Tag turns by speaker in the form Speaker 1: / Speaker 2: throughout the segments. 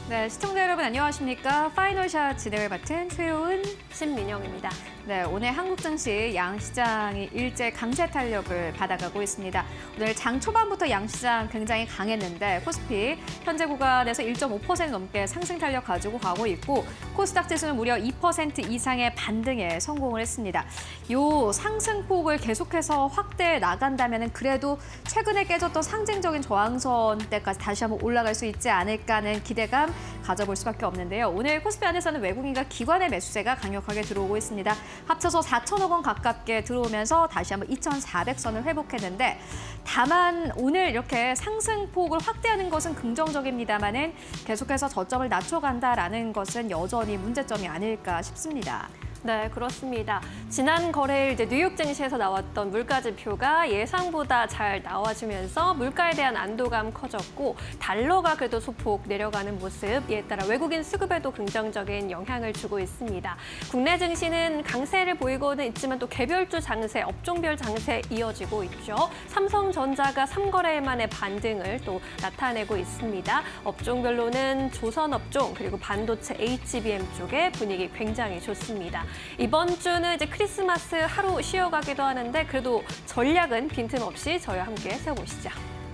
Speaker 1: 네, 시청자 여러분 안녕하십니까? 파이널샷 진행을 맡은 최효은,
Speaker 2: 신민영입니다.
Speaker 1: 네, 오늘 한국 증시 양시장이 일제 강세 탄력을 받아가고 있습니다. 오늘 장 초반부터 양시장 굉장히 강했는데 코스피 현재 구간에서 1.5% 넘게 상승 탄력 가지고 가고 있고 코스닥 지수는 무려 2% 이상의 반등에 성공을 했습니다. 요 상승폭을 계속해서 확대해 나간다면 그래도 최근에 깨졌던 상징적인 저항선대까지 다시 한번 올라갈 수 있지 않을까 하는 기대감 가져볼 수밖에 없는데요. 오늘 코스피 안에서는 외국인과 기관의 매수세가 강력하게 들어오고 있습니다. 합쳐서 4천억 원 가깝게 들어오면서 다시 한번 2,400선을 회복했는데 다만 오늘 이렇게 상승폭을 확대하는 것은 긍정적입니다만은 계속해서 저점을 낮춰간다라는 것은 여전히 문제점이 아닐까 싶습니다.
Speaker 2: 네, 그렇습니다. 지난 거래일 뉴욕 증시에서 나왔던 물가 지표가 예상보다 잘 나와주면서 물가에 대한 안도감 커졌고 달러가 그래도 소폭 내려가는 모습, 이에 따라 외국인 수급에도 긍정적인 영향을 주고 있습니다. 국내 증시는 강세를 보이고는 있지만 또 개별주 장세, 업종별 장세 이어지고 있죠. 삼성전자가 3거래일 만에 반등을 또 나타내고 있습니다. 업종별로는 조선업종 그리고 반도체 HBM 쪽의 분위기 굉장히 좋습니다. 이번 주는 이제 크리스마스 하루 쉬어가기도 하는데 그래도 전략은 빈틈없이 저희와 함께 세워보시죠.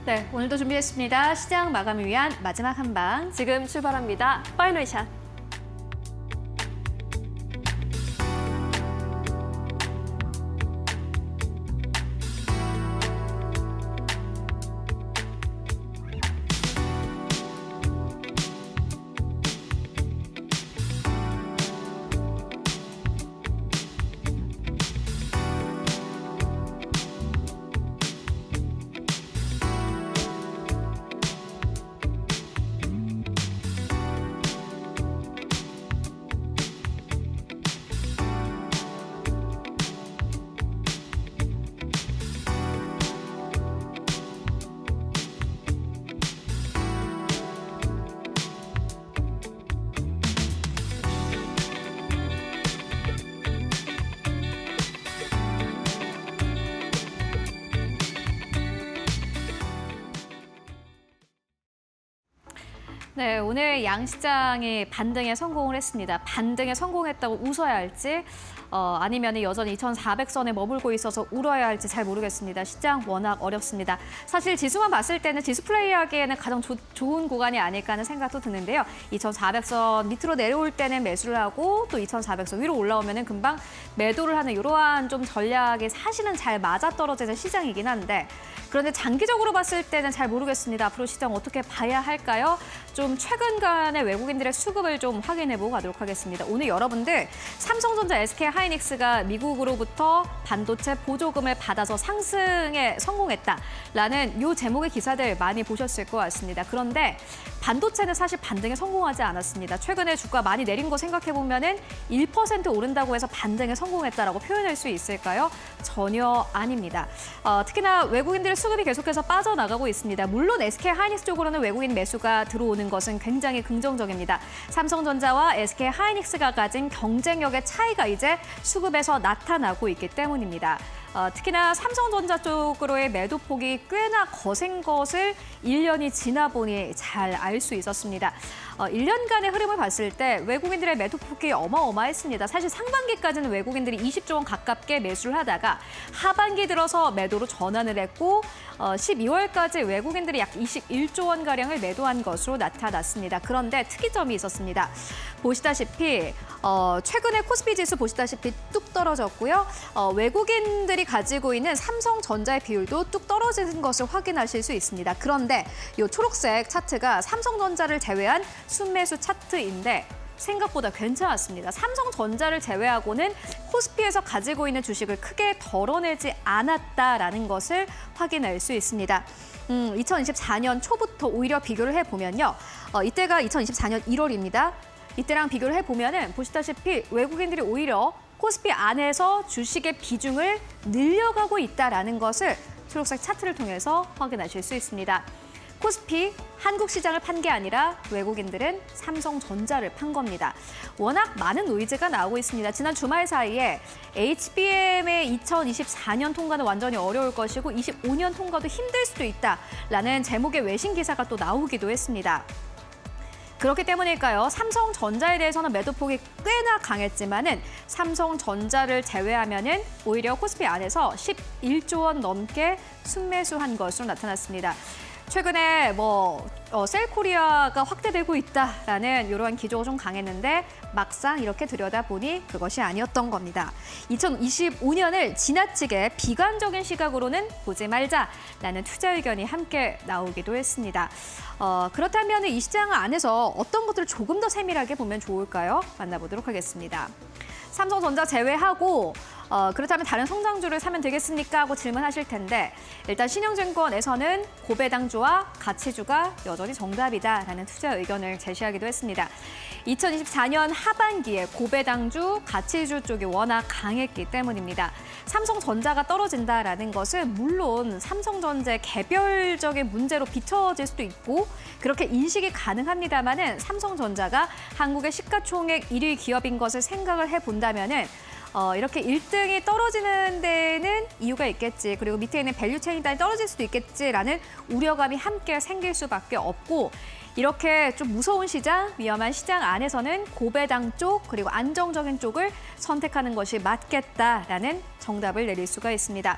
Speaker 1: 네, 오늘도 준비했습니다. 시장 마감을 위한 마지막 한방.
Speaker 2: 지금 출발합니다. 파이널샷.
Speaker 1: 네, 오늘 양시장이 반등에 성공을 했습니다. 반등에 성공했다고 웃어야 할지 아니면 여전히 2,400선에 머물고 있어서 울어야 할지 잘 모르겠습니다. 시장 워낙 어렵습니다. 사실 지수만 봤을 때는 지수 플레이하기에는 가장 좋은 구간이 아닐까 하는 생각도 드는데요. 2,400선 밑으로 내려올 때는 매수를 하고 또 2,400선 위로 올라오면 금방 매도를 하는 이러한 좀 전략이 사실은 잘 맞아떨어지는 시장이긴 한데 그런데 장기적으로 봤을 때는 잘 모르겠습니다. 앞으로 시장 어떻게 봐야 할까요? 좀 최근간의 외국인들의 수급을 좀 확인해보고 가도록 하겠습니다. 오늘 여러분들 삼성전자, SK하이닉스가 미국으로부터 반도체 보조금을 받아서 상승에 성공했다라는 이 제목의 기사들 많이 보셨을 것 같습니다. 그런데 반도체는 사실 반등에 성공하지 않았습니다. 최근에 주가 많이 내린 거 생각해보면 1% 오른다고 해서 반등에 성공했다라고 표현할 수 있을까요? 전혀 아닙니다. 특히나 외국인들의 수급이 계속해서 빠져나가고 있습니다. 물론 SK하이닉스 쪽으로는 외국인 매수가 들어오는 것은 굉장히 긍정적입니다. 삼성전자와 SK하이닉스가 가진 경쟁력의 차이가 이제 수급에서 나타나고 있기 때문입니다. 특히나 삼성전자 쪽으로의 매도폭이 꽤나 거센 것을 1년이 지나 보니 잘 알 수 있었습니다. 1년간의 흐름을 봤을 때 외국인들의 매도폭이 어마어마했습니다. 사실 상반기까지는 외국인들이 20조 원 가깝게 매수를 하다가 하반기 들어서 매도로 전환을 했고 12월까지 외국인들이 약 21조 원가량을 매도한 것으로 나타났습니다. 그런데 특이점이 있었습니다. 보시다시피 최근에 코스피 지수 보시다시피 뚝 떨어졌고요. 외국인들이 가지고 있는 삼성전자의 비율도 뚝 떨어지는 것을 확인하실 수 있습니다. 그런데 이 초록색 차트가 삼성전자를 제외한 순매수 차트인데 생각보다 괜찮았습니다. 삼성전자를 제외하고는 코스피에서 가지고 있는 주식을 크게 덜어내지 않았다라는 것을 확인할 수 있습니다. 2024년 초부터 오히려 비교를 해보면요. 이때가 2024년 1월입니다. 이때랑 비교를 해보면은 보시다시피 외국인들이 오히려 코스피 안에서 주식의 비중을 늘려가고 있다라는 것을 초록색 차트를 통해서 확인하실 수 있습니다. 코스피 한국 시장을 판 게 아니라 외국인들은 삼성전자를 판 겁니다. 워낙 많은 노이즈가 나오고 있습니다. 지난 주말 사이에 HBM의 2024년 통과는 완전히 어려울 것이고 25년 통과도 힘들 수도 있다라는 제목의 외신 기사가 또 나오기도 했습니다. 그렇기 때문일까요? 삼성전자에 대해서는 매도폭이 꽤나 강했지만은 삼성전자를 제외하면은 오히려 코스피 안에서 11조 원 넘게 순매수한 것으로 나타났습니다. 최근에 셀코리아가 확대되고 있다라는 이러한 기조가 좀 강했는데 막상 이렇게 들여다보니 그것이 아니었던 겁니다. 2025년을 지나치게 비관적인 시각으로는 보지 말자라는 투자 의견이 함께 나오기도 했습니다. 그렇다면 이 시장 안에서 어떤 것들을 조금 더 세밀하게 보면 좋을까요? 만나보도록 하겠습니다. 삼성전자 제외하고 그렇다면 다른 성장주를 사면 되겠습니까? 하고 질문하실 텐데 일단 신영증권에서는 고배당주와 가치주가 여전히 정답이다라는 투자 의견을 제시하기도 했습니다. 2024년 하반기에 고배당주, 가치주 쪽이 워낙 강했기 때문입니다. 삼성전자가 떨어진다라는 것은 물론 삼성전자의 개별적인 문제로 비춰질 수도 있고 그렇게 인식이 가능합니다만은 삼성전자가 한국의 시가총액 1위 기업인 것을 생각을 해본다면은 이렇게 1등이 떨어지는 데는 이유가 있겠지. 그리고 밑에 있는 밸류체인이 떨어질 수도 있겠지라는 우려감이 함께 생길 수밖에 없고 이렇게 좀 무서운 시장, 위험한 시장 안에서는 고배당 쪽 그리고 안정적인 쪽을 선택하는 것이 맞겠다라는 정답을 내릴 수가 있습니다.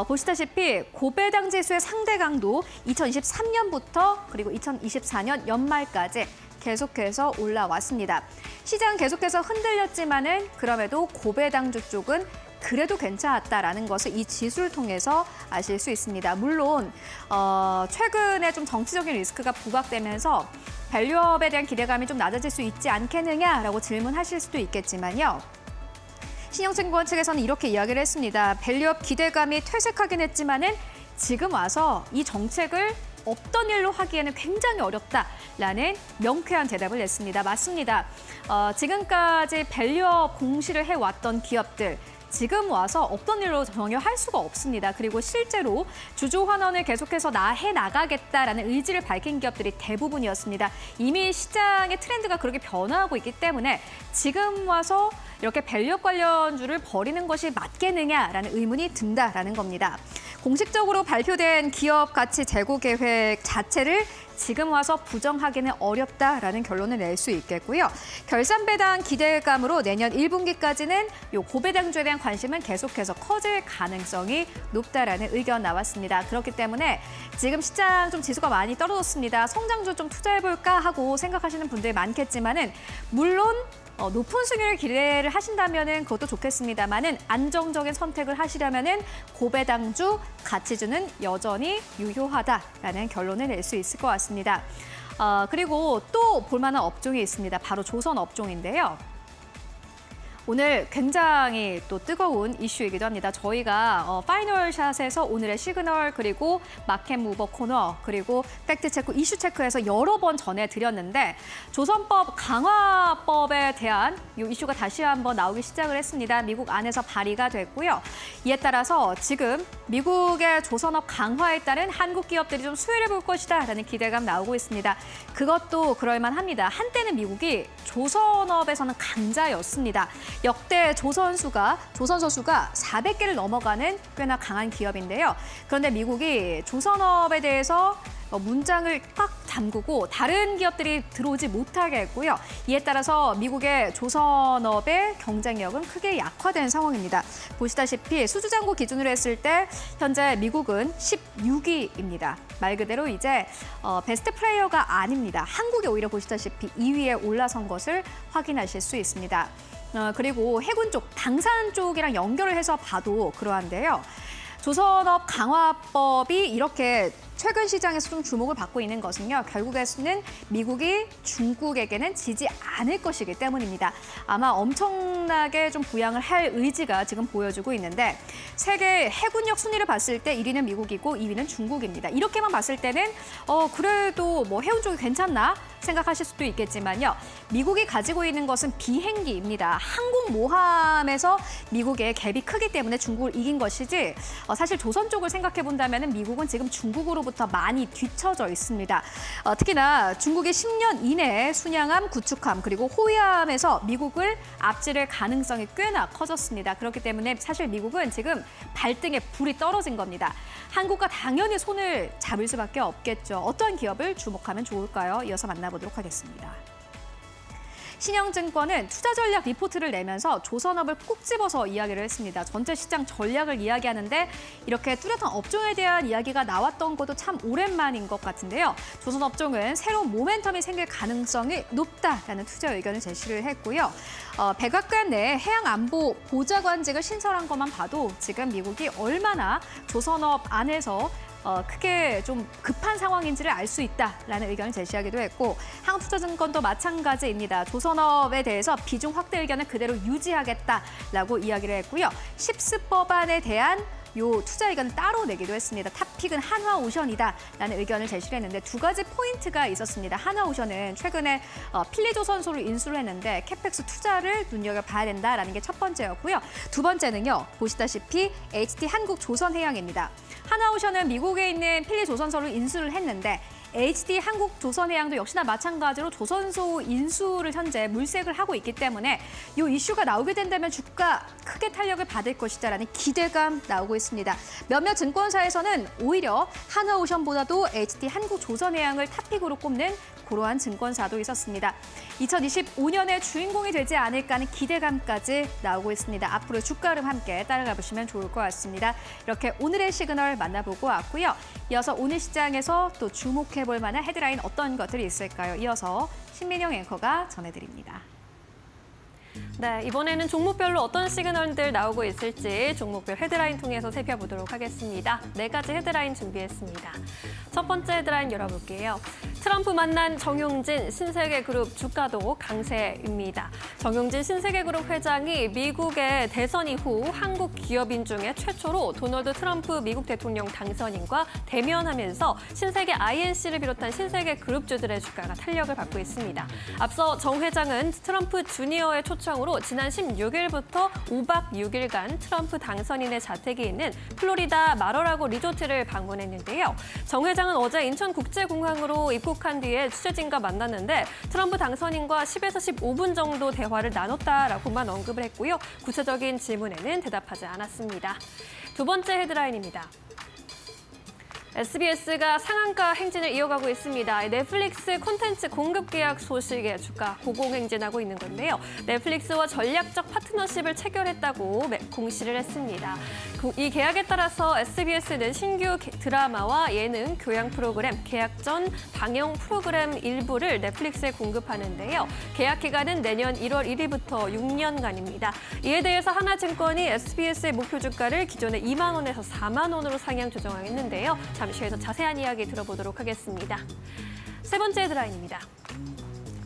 Speaker 1: 보시다시피 고배당 지수의 상대 강도 2023년부터 그리고 2024년 연말까지 계속해서 올라왔습니다. 시장 계속해서 흔들렸지만은 그럼에도 고배당주 쪽은 그래도 괜찮았다라는 것을 이 지수를 통해서 아실 수 있습니다. 물론 최근에 좀 정치적인 리스크가 부각되면서 밸류업에 대한 기대감이 좀 낮아질 수 있지 않겠느냐라고 질문하실 수도 있겠지만요. 신영증권 측에서는 이렇게 이야기를 했습니다. 밸류업 기대감이 퇴색하긴 했지만은 지금 와서 이 정책을 없던 일로 하기에는 굉장히 어렵다라는 명쾌한 대답을 냈습니다. 맞습니다. 지금까지 밸류업 공시를 해왔던 기업들 지금 와서 없던 일로 전혀 할 수가 없습니다. 그리고 실제로 주주 환원을 계속해서 해나가겠다라는 의지를 밝힌 기업들이 대부분이었습니다. 이미 시장의 트렌드가 그렇게 변화하고 있기 때문에 지금 와서 이렇게 밸류업 관련주를 버리는 것이 맞겠느냐라는 의문이 든다라는 겁니다. 공식적으로 발표된 기업 가치 재고 계획 자체를 지금 와서 부정하기는 어렵다라는 결론을 낼 수 있겠고요. 결산 배당 기대감으로 내년 1분기까지는 요 고배당주에 대한 관심은 계속해서 커질 가능성이 높다라는 의견 나왔습니다. 그렇기 때문에 지금 시장 좀 지수가 많이 떨어졌습니다. 성장주 좀 투자해볼까 하고 생각하시는 분들이 많겠지만은 물론 높은 수익률을 기대를 하신다면은 그것도 좋겠습니다만은 안정적인 선택을 하시려면은 고배당주, 가치주는 여전히 유효하다라는 결론을 낼 수 있을 것 같습니다. 그리고 또 볼만한 업종이 있습니다. 바로 조선 업종인데요. 오늘 굉장히 또 뜨거운 이슈이기도 합니다. 저희가 파이널샷에서 오늘의 시그널 그리고 마켓 무버 코너 그리고 팩트체크, 이슈체크에서 여러 번 전해드렸는데 조선법 강화법에 대한 이 이슈가 다시 한번 나오기 시작을 했습니다. 미국 안에서 발의가 됐고요. 이에 따라서 지금 미국의 조선업 강화에 따른 한국 기업들이 좀 수혜를 볼 것이다라는 기대감 나오고 있습니다. 그것도 그럴만합니다. 한때는 미국이 조선업에서는 강자였습니다. 역대 조선소수가 400개를 넘어가는 꽤나 강한 기업인데요. 그런데 미국이 조선업에 대해서 문장을 꽉 잠그고 다른 기업들이 들어오지 못하게 했고요. 이에 따라서 미국의 조선업의 경쟁력은 크게 약화된 상황입니다. 보시다시피 수주잔고 기준으로 했을 때 현재 미국은 16위입니다. 말 그대로 이제 베스트 플레이어가 아닙니다. 한국이 오히려 보시다시피 2위에 올라선 것을 확인하실 수 있습니다. 그리고 해군 쪽, 당산 쪽이랑 연결을 해서 봐도 그러한데요. 조선업 강화법이 이렇게 최근 시장에서 좀 주목을 받고 있는 것은요. 결국에는 미국이 중국에게는 지지 않을 것이기 때문입니다. 아마 엄청나게 좀 부양을 할 의지가 지금 보여주고 있는데 세계 해군력 순위를 봤을 때 1위는 미국이고 2위는 중국입니다. 이렇게만 봤을 때는 그래도 뭐 해운 쪽이 괜찮나 생각하실 수도 있겠지만요. 미국이 가지고 있는 것은 비행기입니다. 항공모함에서 미국의 갭이 크기 때문에 중국을 이긴 것이지 사실 조선 쪽을 생각해 본다면 미국은 지금 중국으로부터 미국부터 많이 뒤처져 있습니다. 특히나 중국이 10년 이내에 순양함, 구축함 그리고 호위함에서 미국을 앞지를 가능성이 꽤나 커졌습니다. 그렇기 때문에 사실 미국은 지금 발등에 불이 떨어진 겁니다. 한국과 당연히 손을 잡을 수밖에 없겠죠. 어떤 기업을 주목하면 좋을까요? 이어서 만나보도록 하겠습니다. 신영증권은 투자 전략 리포트를 내면서 조선업을 꼭 집어서 이야기를 했습니다. 전체 시장 전략을 이야기하는데 이렇게 뚜렷한 업종에 대한 이야기가 나왔던 것도 참 오랜만인 것 같은데요. 조선업종은 새로운 모멘텀이 생길 가능성이 높다라는 투자 의견을 제시를 했고요. 백악관 내 해양안보 보좌관직을 신설한 것만 봐도 지금 미국이 얼마나 조선업 안에서 크게 좀 급한 상황인지를 알 수 있다라는 의견을 제시하기도 했고 한국투자증권도 마찬가지입니다. 조선업에 대해서 비중 확대 의견을 그대로 유지하겠다라고 이야기를 했고요. 십스법안에 대한 요 투자 의견을 따로 내기도 했습니다. 탑픽은 한화오션이다라는 의견을 제시를 했는데 두 가지 포인트가 있었습니다. 한화오션은 최근에 필리조선소를 인수를 했는데 캐펙스 투자를 눈여겨봐야 된다라는 게 첫 번째였고요. 두 번째는요. 보시다시피 HT 한국조선해양입니다. 한화오션은 미국에 있는 필리조선소를 인수를 했는데 HT 한국조선해양도 역시나 마찬가지로 조선소 인수를 현재 물색을 하고 있기 때문에 이 이슈가 나오게 된다면 주가 크게 탄력을 받을 것이다라는 기대감 나오고 있습니다. 몇몇 증권사에서는 오히려 한화오션보다도 HT 한국조선해양을 탑픽으로 꼽는 그러한 증권사도 있었습니다. 2025년의 주인공이 되지 않을까 하는 기대감까지 나오고 있습니다. 앞으로 주가 흐름 함께 따라가 보시면 좋을 것 같습니다. 이렇게 오늘의 시그널 만나보고 왔고요. 이어서 오늘 시장에서 또 주목해볼 만한 헤드라인 어떤 것들이 있을까요? 이어서 신민영 앵커가 전해드립니다.
Speaker 2: 네, 이번에는 종목별로 어떤 시그널들 나오고 있을지 종목별 헤드라인 통해서 살펴보도록 하겠습니다. 4가지 헤드라인 준비했습니다. 첫 번째 헤드라인 열어볼게요. 트럼프 만난 정용진 신세계그룹 주가도 강세입니다. 정용진 신세계그룹 회장이 미국의 대선 이후 한국 기업인 중에 최초로 도널드 트럼프 미국 대통령 당선인과 대면하면서 신세계 INC를 비롯한 신세계그룹주들의 주가가 탄력을 받고 있습니다. 앞서 정 회장은 트럼프 주니어의 초청으로 지난 16일부터 5박 6일간 트럼프 당선인의 자택이 있는 플로리다 마러라고 리조트를 방문했는데요. 정 회장은 어제 인천국제공항으로 입국한 뒤에 취재진과 만났는데 트럼프 당선인과 10에서 15분 정도 대화를 나눴다라고만 언급을 했고요. 구체적인 질문에는 대답하지 않았습니다. 두 번째 헤드라인입니다. SBS가 상한가 행진을 이어가고 있습니다. 넷플릭스 콘텐츠 공급 계약 소식에 주가 고공행진하고 있는 건데요. 넷플릭스와 전략적 파트너십을 체결했다고 공시를 했습니다. 이 계약에 따라서 SBS는 신규 드라마와 예능, 교양 프로그램, 계약 전 방영 프로그램 일부를 넷플릭스에 공급하는데요. 계약 기간은 내년 1월 1일부터 6년간입니다. 이에 대해서 하나증권이 SBS의 목표 주가를 기존의 2만 원에서 4만 원으로 상향 조정했는데요. 잠시 후에서 자세한 이야기 들어보도록 하겠습니다. 세 번째 헤드라인입니다.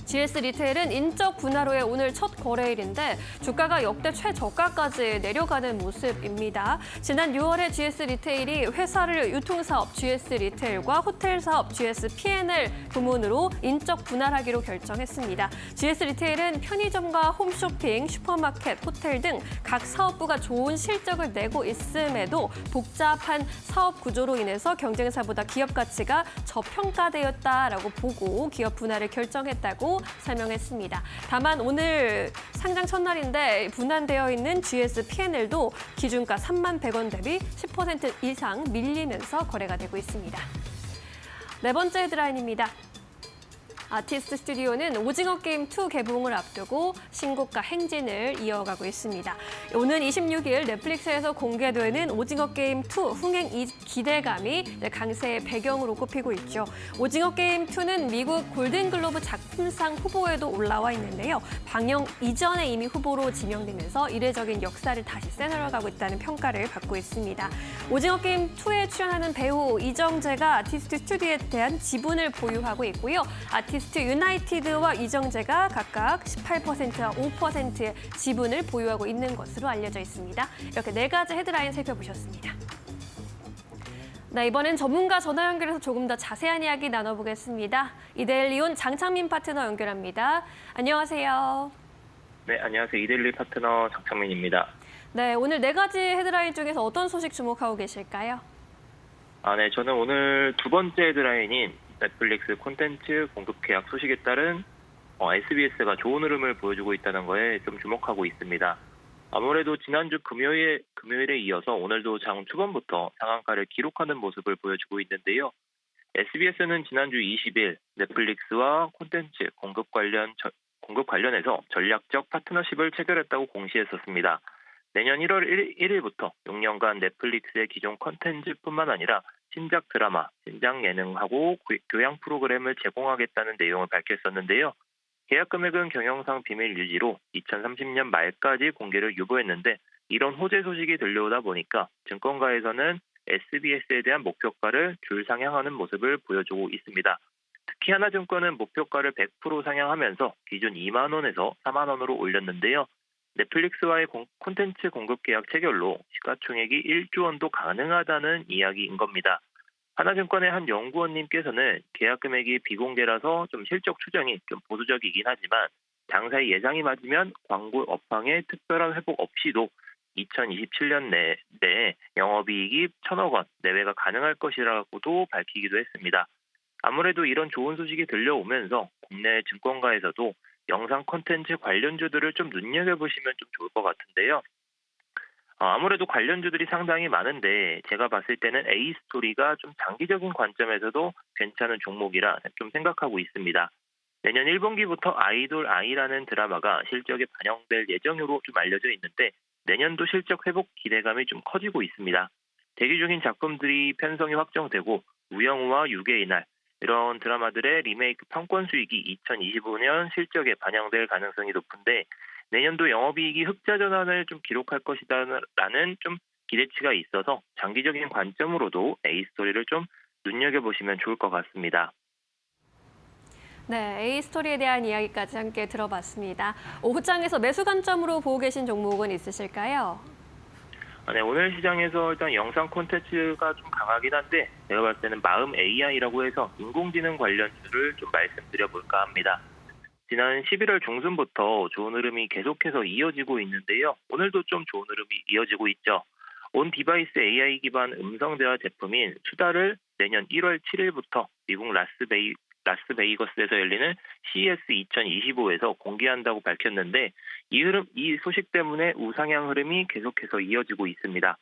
Speaker 2: GS 리테일은 인적 분할 후에 오늘 첫 거래일인데 주가가 역대 최저가까지 내려가는 모습입니다. 지난 6월에 GS 리테일이 회사를 유통사업 GS 리테일과 호텔사업 GS P&L 부문으로 인적 분할하기로 결정했습니다. GS 리테일은 편의점과 홈쇼핑, 슈퍼마켓, 호텔 등 각 사업부가 좋은 실적을 내고 있음에도 복잡한 사업 구조로 인해서 경쟁사보다 기업 가치가 저평가되었다라고 보고 기업 분할을 결정했다고 설명했습니다. 다만 오늘 상장 첫날인데 분할되어 있는 GS P&L도 기준가 3만 100원 대비 10% 이상 밀리면서 거래가 되고 있습니다. 네 번째 헤드라인입니다. 아티스트 스튜디오는 오징어 게임 2 개봉을 앞두고 신고가 행진을 이어가고 있습니다. 오는 26일 넷플릭스에서 공개되는 오징어 게임 2 흥행 기대감이 강세의 배경으로 꼽히고 있죠. 오징어 게임 2는 미국 골든글로브 작품상 후보에도 올라와 있는데요. 방영 이전에 이미 후보로 지명되면서 이례적인 역사를 다시 써나가고 있다는 평가를 받고 있습니다. 오징어 게임 2에 출연하는 배우 이정재가 아티스트 스튜디오에 대한 지분을 보유하고 있고요. 아티스트 유나이티드와 이정재가 각각 18%와 5%의 지분을 보유하고 있는 것으로 알려져 있습니다. 이렇게 4가지 헤드라인 살펴보셨습니다. 네, 이번엔 전문가 전화 연결해서 조금 더 자세한 이야기 나눠보겠습니다. 이데일리온 장창민 파트너 연결합니다. 안녕하세요.
Speaker 3: 네, 안녕하세요. 이데일리 파트너 장창민입니다.
Speaker 2: 네, 오늘 4가지 헤드라인 중에서 어떤 소식 주목하고 계실까요?
Speaker 3: 네, 저는 오늘 두 번째 헤드라인인 넷플릭스 콘텐츠 공급 계약 소식에 따른 SBS가 좋은 흐름을 보여주고 있다는 거에 좀 주목하고 있습니다. 아무래도 지난주 금요일에 이어서 오늘도 장 초반부터 상한가를 기록하는 모습을 보여주고 있는데요. SBS는 지난주 20일 넷플릭스와 콘텐츠 공급 관련해서 전략적 파트너십을 체결했다고 공시했었습니다. 내년 1월 1일부터 6년간 넷플릭스의 기존 콘텐츠뿐만 아니라 신작 드라마, 신작 예능하고 교양 프로그램을 제공하겠다는 내용을 밝혔었는데요. 계약 금액은 경영상 비밀 유지로 2030년 말까지 공개를 유보했는데 이런 호재 소식이 들려오다 보니까 증권가에서는 SBS에 대한 목표가를 줄 상향하는 모습을 보여주고 있습니다. 특히 하나증권은 목표가를 100% 상향하면서 기존 2만 원에서 4만 원으로 올렸는데요. 넷플릭스와의 콘텐츠 공급 계약 체결로 시가총액이 1조 원도 가능하다는 이야기인 겁니다. 하나증권의 한 연구원님께서는 계약 금액이 비공개라서 좀 실적 추정이 좀 보수적이긴 하지만 당사의 예상이 맞으면 광고 업황의 특별한 회복 없이도 2027년 내에 영업이익이 1,000억 원 내외가 가능할 것이라고도 밝히기도 했습니다. 아무래도 이런 좋은 소식이 들려오면서 국내 증권가에서도 영상 콘텐츠 관련주들을 좀 눈여겨보시면 좀 좋을 것 같은데요. 아무래도 관련주들이 상당히 많은데 제가 봤을 때는 A스토리가 좀 장기적인 관점에서도 괜찮은 종목이라 좀 생각하고 있습니다. 내년 1분기부터 아이돌 아이라는 드라마가 실적에 반영될 예정으로 좀 알려져 있는데 내년도 실적 회복 기대감이 좀 커지고 있습니다. 대기 중인 작품들이 편성이 확정되고 우영우와 유괴의 날 이런 드라마들의 리메이크 판권 수익이 2025년 실적에 반영될 가능성이 높은데 내년도 영업이익이 흑자 전환을 좀 기록할 것이다라는 좀 기대치가 있어서 장기적인 관점으로도 A스토리를 좀 눈여겨보시면 좋을 것 같습니다.
Speaker 2: 네, A스토리에 대한 이야기까지 함께 들어봤습니다. 오후장에서 매수 관점으로 보고 계신 종목은 있으실까요?
Speaker 3: 네, 오늘 시장에서 일단 영상 콘텐츠가 좀 강하긴 한데 제가 봤을 때는 마음 AI라고 해서 인공지능 관련주를 좀 말씀드려볼까 합니다. 지난 11월 중순부터 좋은 흐름이 계속해서 이어지고 있는데요. 오늘도 좀 좋은 흐름이 이어지고 있죠. 온 디바이스 AI 기반 음성 대화 제품인 수다를 내년 1월 7일부터 미국 라스베이거스에서 열리는 CES 2025에서 공개한다고 밝혔는데 이 소식 때문에 우상향 흐름이 계속해서 이어지고 있습니다.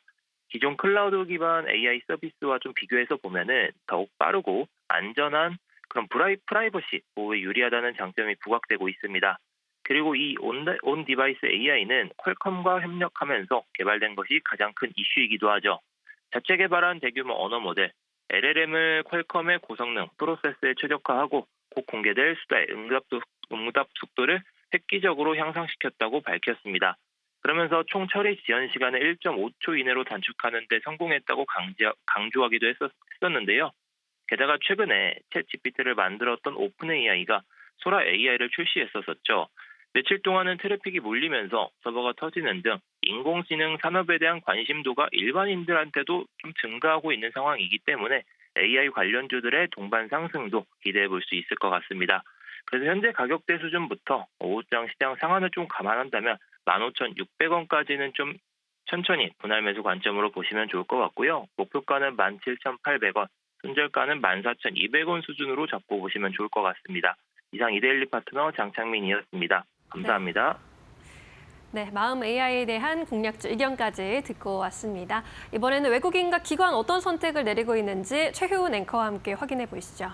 Speaker 3: 기존 클라우드 기반 AI 서비스와 좀 비교해서 보면은 더욱 빠르고 안전한 그런 프라이버시 보호에 유리하다는 장점이 부각되고 있습니다. 그리고 이 온 디바이스 AI는 퀄컴과 협력하면서 개발된 것이 가장 큰 이슈이기도 하죠. 자체 개발한 대규모 언어 모델 LLM을 퀄컴의 고성능 프로세스에 최적화하고 곧 공개될 수다의 응답 속도를 획기적으로 향상시켰다고 밝혔습니다. 그러면서 총 처리 지연 시간을 1.5초 이내로 단축하는 데 성공했다고 강조하기도 했었는데요. 게다가 최근에 챗GPT를 만들었던 오픈AI가 소라 AI를 출시했었죠. 며칠 동안은 트래픽이 몰리면서 서버가 터지는 등 인공지능 산업에 대한 관심도가 일반인들한테도 좀 증가하고 있는 상황이기 때문에 AI 관련주들의 동반 상승도 기대해 볼 수 있을 것 같습니다. 그래서 현재 가격대 수준부터 오후장 시장 상한을 좀 감안한다면 15,600원까지는 좀 천천히 분할 매수 관점으로 보시면 좋을 것 같고요. 목표가는 17,800원, 손절가는 14,200원 수준으로 잡고 보시면 좋을 것 같습니다. 이상 이데일리 파트너 장창민이었습니다. 감사합니다.
Speaker 2: 네, 마음 AI에 대한 공략주 의견까지 듣고 왔습니다. 이번에는 외국인과 기관 어떤 선택을 내리고 있는지 최효은 앵커와 함께 확인해 보시죠.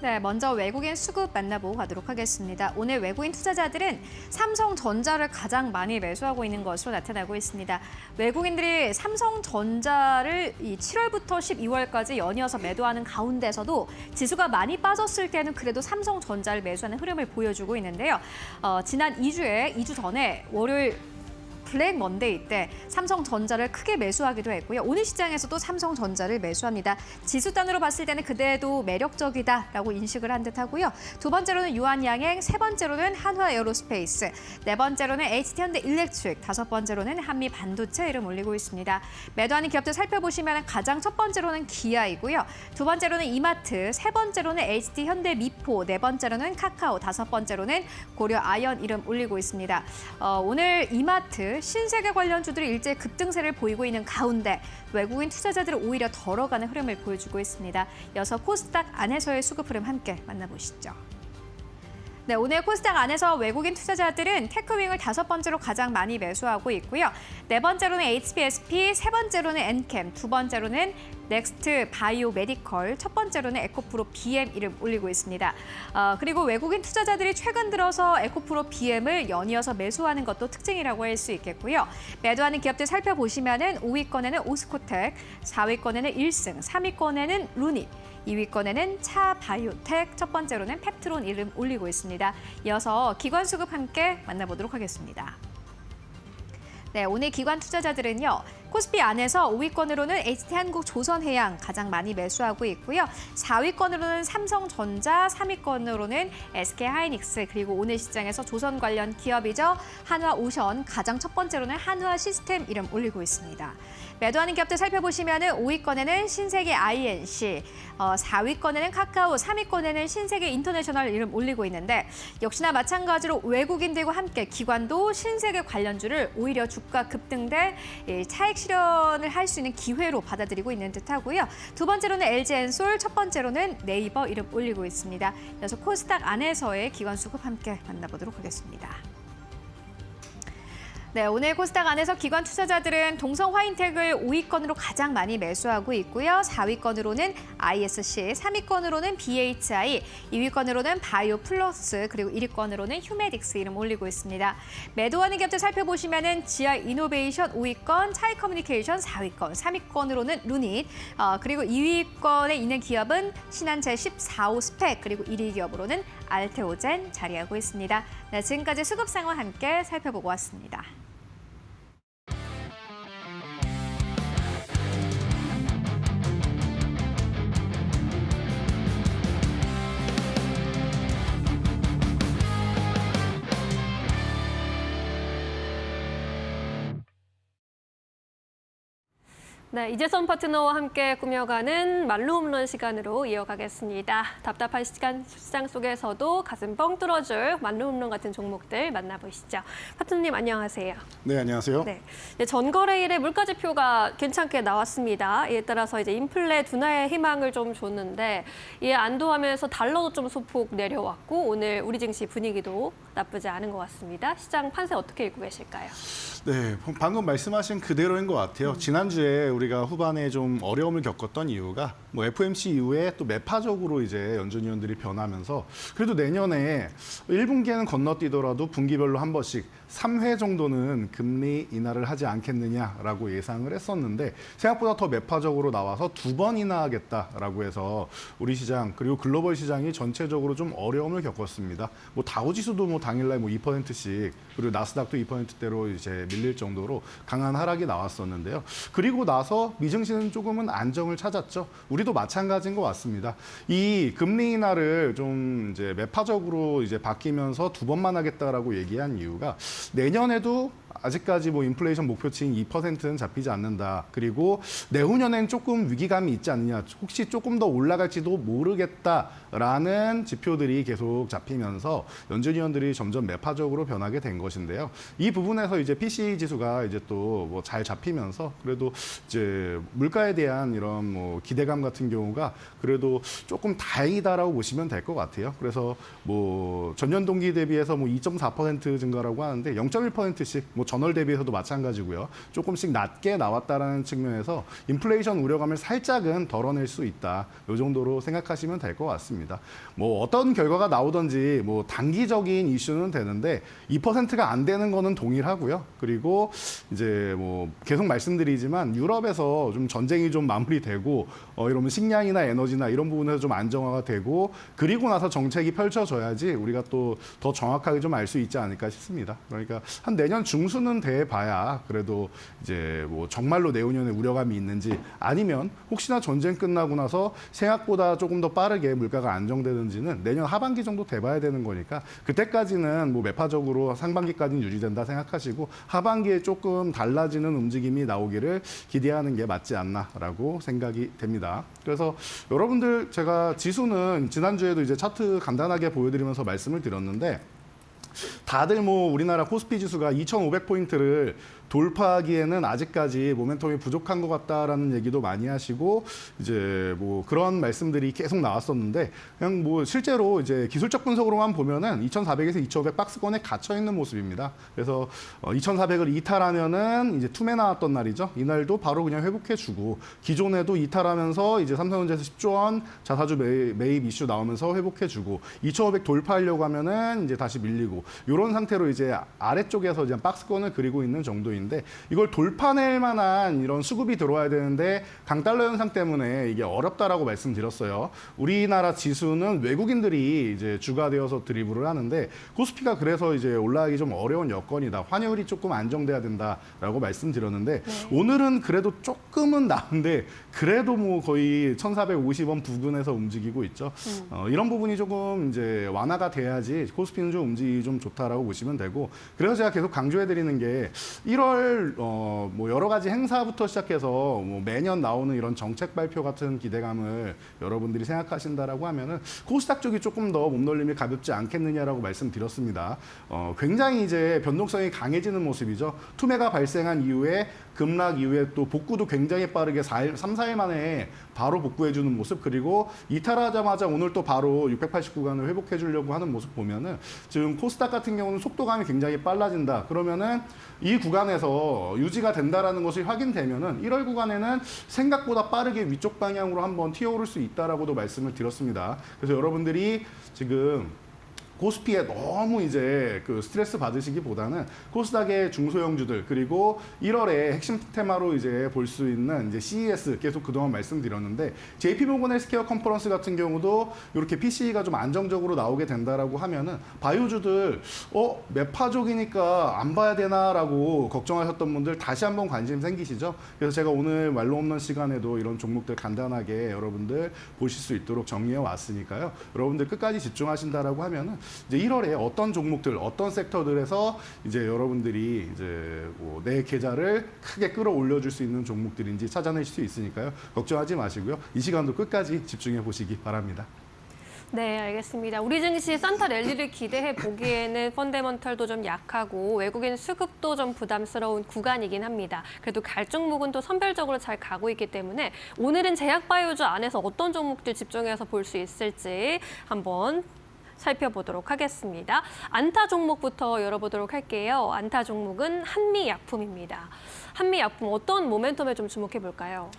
Speaker 1: 네, 먼저 외국인 수급 만나보고 가도록 하겠습니다. 오늘 외국인 투자자들은 삼성전자를 가장 많이 매수하고 있는 것으로 나타나고 있습니다. 외국인들이 삼성전자를 7월부터 12월까지 연이어서 매도하는 가운데서도 지수가 많이 빠졌을 때는 그래도 삼성전자를 매수하는 흐름을 보여주고 있는데요. 지난 2주 전에 월요일 블랙 먼데이 때 삼성전자를 크게 매수하기도 했고요. 오늘 시장에서도 삼성전자를 매수합니다. 지수 단으로 봤을 때는 그대도 매력적이다라고 인식을 한 듯하고요. 두 번째로는 유한양행, 세 번째로는 한화에어로스페이스, 네 번째로는 HT현대일렉트릭, 다섯 번째로는 한미반도체 이름 올리고 있습니다. 매도하는 기업들 살펴보시면 가장 첫 번째로는 기아이고요. 두 번째로는 이마트, 세 번째로는 HT현대미포, 네 번째로는 카카오, 다섯 번째로는 고려아연 이름 올리고 있습니다. 오늘 이마트 신세계 관련주들이 일제 급등세를 보이고 있는 가운데 외국인 투자자들은 오히려 덜어가는 흐름을 보여주고 있습니다. 이어서 코스닥 안에서의 수급 흐름 함께 만나보시죠. 네, 오늘 코스닥 안에서 외국인 투자자들은 테크윙을 5번째로 가장 많이 매수하고 있고요. 4번째로는 HBSP, 3번째로는 엔캠, 2번째로는 넥스트 바이오 메디컬, 첫 번째로는 에코프로 BM 이름 올리고 있습니다. 그리고 외국인 투자자들이 최근 들어서 에코프로 BM을 연이어서 매수하는 것도 특징이라고 할 수 있겠고요. 매도하는 기업들 살펴보시면은 5위권에는 오스코텍, 4위권에는 일승, 3위권에는 루닛, 2위권에는 차바이오텍, 첫 번째로는 펩트론 이름 올리고 있습니다. 이어서 기관 수급 함께 만나보도록 하겠습니다. 네, 오늘 기관 투자자들은요. 코스피 안에서 5위권으로는 HT한국 조선해양 가장 많이 매수하고 있고요. 4위권으로는 삼성전자, 3위권으로는 SK하이닉스, 그리고 오늘 시장에서 조선 관련 기업이죠. 한화오션, 가장 첫 번째로는 한화시스템 이름 올리고 있습니다. 매도하는 기업들 살펴보시면 5위권에는 신세계 INC, 4위권에는 카카오, 3위권에는 신세계 인터내셔널 이름 올리고 있는데 역시나 마찬가지로 외국인들과 함께 기관도 신세계 관련주를 오히려 주가 급등돼 차익 실현을 할 수 있는 기회로 받아들이고 있는 듯하고요. 두 번째로는 LG엔솔, 첫 번째로는 네이버 이름 올리고 있습니다. 이어서 코스닥 안에서의 기관 수급 함께 만나보도록 하겠습니다. 네, 오늘 코스닥 안에서 기관 투자자들은 동성 화인텍을 5위권으로 가장 많이 매수하고 있고요. 4위권으로는 ISC, 3위권으로는 BHI, 2위권으로는 바이오플러스, 그리고 1위권으로는 휴메딕스 이름 올리고 있습니다. 매도하는 기업들 살펴보시면은 GR 이노베이션 5위권, 차이커뮤니케이션 4위권, 3위권으로는 루닛, 그리고 2위권에 있는 기업은 신한제 14호 스펙, 그리고 1위 기업으로는 알테오젠 자리하고 있습니다. 네, 지금까지 수급 상황 함께 살펴보고 왔습니다.
Speaker 2: 네, 이재선 파트너와 함께 꾸며가는 말로 홈런 시간으로 이어가겠습니다. 답답한 시장 속에서도 가슴 뻥 뚫어줄 말로 홈런 같은 종목들 만나보시죠. 파트너님 안녕하세요.
Speaker 4: 네, 안녕하세요.
Speaker 2: 네, 전거래일에 물가지표가 괜찮게 나왔습니다. 이에 따라서 이제 인플레 둔화의 희망을 좀 줬는데 이에 안도하면서 달러도 좀 소폭 내려왔고 오늘 우리 증시 분위기도 나쁘지 않은 것 같습니다. 시장 판세 어떻게 읽고 계실까요?
Speaker 4: 네, 방금 말씀하신 그대로인 것 같아요. 지난주에 우리가 후반에 좀 어려움을 겪었던 이유가 뭐 FOMC 이후에 또 매파적으로 이제 연준위원들이 변하면서 그래도 내년에 1분기에는 건너뛰더라도 분기별로 한 번씩 3회 정도는 금리 인하를 하지 않겠느냐라고 예상을 했었는데 생각보다 더 매파적으로 나와서 2번이나 하겠다라고 해서 우리 시장 그리고 글로벌 시장이 전체적으로 좀 어려움을 겪었습니다. 뭐 다우지수도 뭐 당일날 뭐 2%씩 그리고 나스닥도 2%대로 이제 밀릴 정도로 강한 하락이 나왔었는데요. 그리고 나서 미증시는 조금은 안정을 찾았죠. 우리도 마찬가지인 것 같습니다. 이 금리 인하를 좀 이제 매파적으로 이제 바뀌면서 2번만 하겠다라고 얘기한 이유가 내년에도 아직까지 뭐 인플레이션 목표치인 2%는 잡히지 않는다. 그리고 내후년엔 조금 위기감이 있지 않느냐. 혹시 조금 더 올라갈지도 모르겠다라는 지표들이 계속 잡히면서 연준위원들이 점점 매파적으로 변하게 된 것인데요. 이 부분에서 이제 PCE 지수가 이제 또 뭐 잘 잡히면서 그래도 이제 물가에 대한 이런 뭐 기대감 같은 경우가 그래도 조금 다행이다라고 보시면 될 것 같아요. 그래서 뭐 전년 동기 대비해서 뭐 2.4% 증가라고 하는데 0.1%씩 뭐 전월 대비해서도 마찬가지고요. 조금씩 낮게 나왔다라는 측면에서 인플레이션 우려감을 살짝은 덜어낼 수 있다. 이 정도로 생각하시면 될 것 같습니다. 뭐 어떤 결과가 나오든지 뭐 단기적인 이슈는 되는데 2%가 안 되는 거는 동일하고요. 그리고 이제 뭐 계속 말씀드리지만 유럽에서 좀 전쟁이 좀 마무리되고 이러면 식량이나 에너지나 이런 부분에서 좀 안정화가 되고 그리고 나서 정책이 펼쳐져야지 우리가 또 더 정확하게 좀 알 수 있지 않을까 싶습니다. 그러니까 한 내년 중순은 돼 봐야 그래도 이제 뭐 정말로 내후년에 우려감이 있는지 아니면 혹시나 전쟁 끝나고 나서 생각보다 조금 더 빠르게 물가가 안정되는지는 내년 하반기 정도 돼 봐야 되는 거니까 그때까지는 뭐 매파적으로 상반기까지는 유지된다 생각하시고 하반기에 조금 달라지는 움직임이 나오기를 기대하는 게 맞지 않나라고 생각이 됩니다. 그래서 여러분들 제가 지수는 지난주에도 이제 차트 간단하게 보여드리면서 말씀을 드렸는데 다들 뭐 우리나라 코스피 지수가 2,500포인트를 돌파하기에는 아직까지 모멘텀이 부족한 것 같다라는 얘기도 많이 하시고 이제 뭐 그런 말씀들이 계속 나왔었는데 그냥 뭐 실제로 이제 기술적 분석으로만 보면은 2,400에서 2,500 박스권에 갇혀 있는 모습입니다. 그래서 2,400을 이탈하면은 이제 투매 나왔던 날이죠. 이날도 바로 그냥 회복해주고 기존에도 이탈하면서 이제 삼성전자에서 10조 원 자사주 매입 이슈 나오면서 회복해주고 2,500 돌파하려고 하면은 이제 다시 밀리고 이런 상태로 이제 아래쪽에서 이제 박스권을 그리고 있는 정도인데 이걸 돌파낼 만한 이런 수급이 들어와야 되는데 강달러 현상 때문에 이게 어렵다라고 말씀드렸어요. 우리나라 지수는 외국인들이 이제 주가 되어서 드리블을 하는데 코스피가 그래서 이제 올라가기 좀 어려운 여건이다. 환율이 조금 안정돼야 된다라고 말씀드렸는데 오늘은 그래도 조금은 나은데 그래도 뭐 거의 1,450원 부근에서 움직이고 있죠. 이런 부분이 조금 이제 완화가 돼야지 코스피는 좀 움직이기 좀 좋다라고 보시면 되고 그래서 제가 계속 강조해드리는 게 1월 뭐 여러 가지 행사부터 시작해서 뭐 매년 나오는 이런 정책 발표 같은 기대감을 여러분들이 생각하신다라고 하면은 코스닥 쪽이 조금 더 몸놀림이 가볍지 않겠느냐라고 말씀드렸습니다. 굉장히 이제 변동성이 강해지는 모습이죠. 투매가 발생한 이후에 급락 이후에 또 복구도 굉장히 빠르게 3, 4일 만에 바로 복구해주는 모습 그리고 이탈하자마자 오늘 또 바로 680 구간을 회복해 주려고 하는 모습 보면은 지금 코스닥 같은 경우는 속도감이 굉장히 빨라진다. 그러면은 이 구간에서 유지가 된다라는 것이 확인되면은 1월 구간에는 생각보다 빠르게 위쪽 방향으로 한번 튀어오를 수 있다라고도 말씀을 드렸습니다. 그래서 여러분들이 지금 코스피에 너무 이제 그 스트레스 받으시기보다는 코스닥의 중소형주들 그리고 1월에 핵심 테마로 이제 볼 수 있는 이제 CES 계속 그동안 말씀드렸는데 JP모건 헬스케어 컨퍼런스 같은 경우도 이렇게 PCE가 좀 안정적으로 나오게 된다라고 하면은 바이오주들 매파족이니까 안 봐야 되나라고 걱정하셨던 분들 다시 한번 관심 생기시죠? 그래서 제가 오늘 말로 없는 시간에도 이런 종목들 간단하게 여러분들 보실 수 있도록 정리해 왔으니까요. 여러분들 끝까지 집중하신다라고 하면은 이제 1월에 어떤 종목들, 어떤 섹터들에서 이제 여러분들이 이제 뭐 내 계좌를 크게 끌어올려 줄 수 있는 종목들인지 찾아내실 수 있으니까요. 걱정하지 마시고요. 이 시간도 끝까지 집중해 보시기 바랍니다.
Speaker 2: 네, 알겠습니다. 우리 증시 산타 랠리를 기대해 보기에는 펀더멘털도 좀 약하고 외국인 수급도 좀 부담스러운 구간이긴 합니다. 그래도 갈 종목은 또 선별적으로 잘 가고 있기 때문에 오늘은 제약바이오주 안에서 어떤 종목들 집중해서 볼 수 있을지 한번 살펴보도록 하겠습니다. 안타 종목부터 열어보도록 할게요. 안타 종목은 한미약품입니다. 한미약품 어떤 모멘텀에 좀 주목해 볼까요?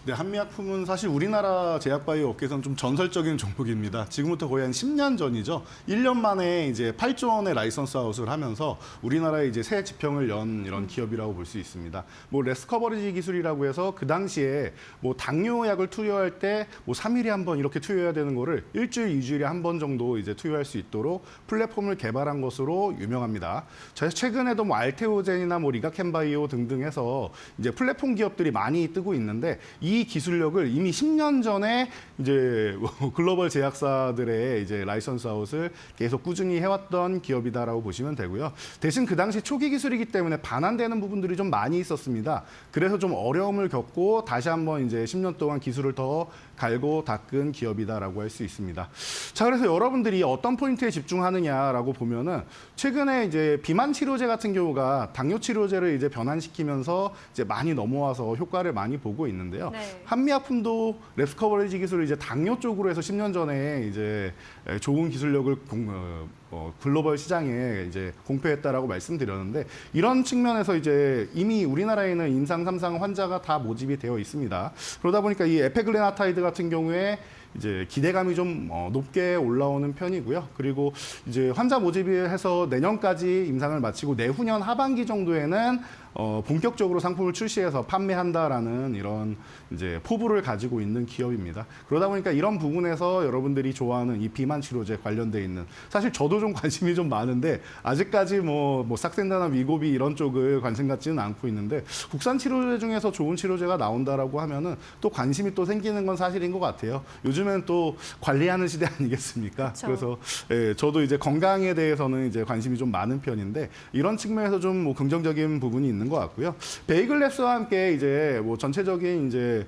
Speaker 4: 네, 한미약품은 사실 우리나라 제약바이오 업계에서는 좀 전설적인 종목입니다. 지금부터 거의 한 10년 전이죠. 1년 만에 이제 8조 원의 라이선스 아웃을 하면서 우리나라에 이제 새 지평을 연 이런 기업이라고 볼 수 있습니다. 뭐 레스커버리지 기술이라고 해서 그 당시에 뭐 당뇨약을 투여할 때 뭐 3일에 한 번 이렇게 투여해야 되는 거를 일주일, 2주일에 한 번 정도 이제 투여할 수 있도록 플랫폼을 개발한 것으로 유명합니다. 최근에도 뭐 알테오젠이나 뭐 리가켄바이오 등등 해서 이제 플랫폼 기업들이 많이 뜨고 있는데 이 기술력을 이미 10년 전에 이제 글로벌 제약사들의 이제 라이선스 아웃을 계속 꾸준히 해왔던 기업이다라고 보시면 되고요. 대신 그 당시 초기 기술이기 때문에 반환되는 부분들이 좀 많이 있었습니다. 그래서 좀 어려움을 겪고 다시 한번 이제 10년 동안 기술을 더 갈고 닦은 기업이다라고 할 수 있습니다. 자, 그래서 여러분들이 어떤 포인트에 집중하느냐라고 보면은 최근에 이제 비만 치료제 같은 경우가 당뇨 치료제를 이제 변환시키면서 이제 많이 넘어와서 효과를 많이 보고 있는데요.
Speaker 2: 네.
Speaker 4: 한미약품도 랩스커버리지 기술을 이제 당뇨 쪽으로 해서 10년 전에 이제 좋은 기술력을 글로벌 시장에 이제 공표했다라고 말씀드렸는데 이런 측면에서 이제 이미 우리나라에는 임상 3상 환자가 다 모집이 되어 있습니다. 그러다 보니까 이 에페글레나타이드 같은 경우에 이제 기대감이 좀 높게 올라오는 편이고요. 그리고 이제 환자 모집이 해서 내년까지 임상을 마치고 내후년 하반기 정도에는 본격적으로 상품을 출시해서 판매한다라는 이런 이제 포부를 가지고 있는 기업입니다. 그러다 보니까 이런 부분에서 여러분들이 좋아하는 이 비만 치료제 관련돼 있는 사실 저도 좀 관심이 좀 많은데 아직까지 뭐 삭센다나 위고비 이런 쪽을 관심 갖지는 않고 있는데 국산 치료제 중에서 좋은 치료제가 나온다라고 하면은 또 관심이 또 생기는 건 사실인 것 같아요. 요즘 요즘엔 또 관리하는 시대 아니겠습니까?
Speaker 2: 그쵸.
Speaker 4: 그래서 예, 저도 이제 건강에 대해서는 이제 관심이 좀 많은 편인데 이런 측면에서 좀 뭐 긍정적인 부분이 있는 것 같고요. 베이글랩스와 함께 이제 뭐 전체적인 이제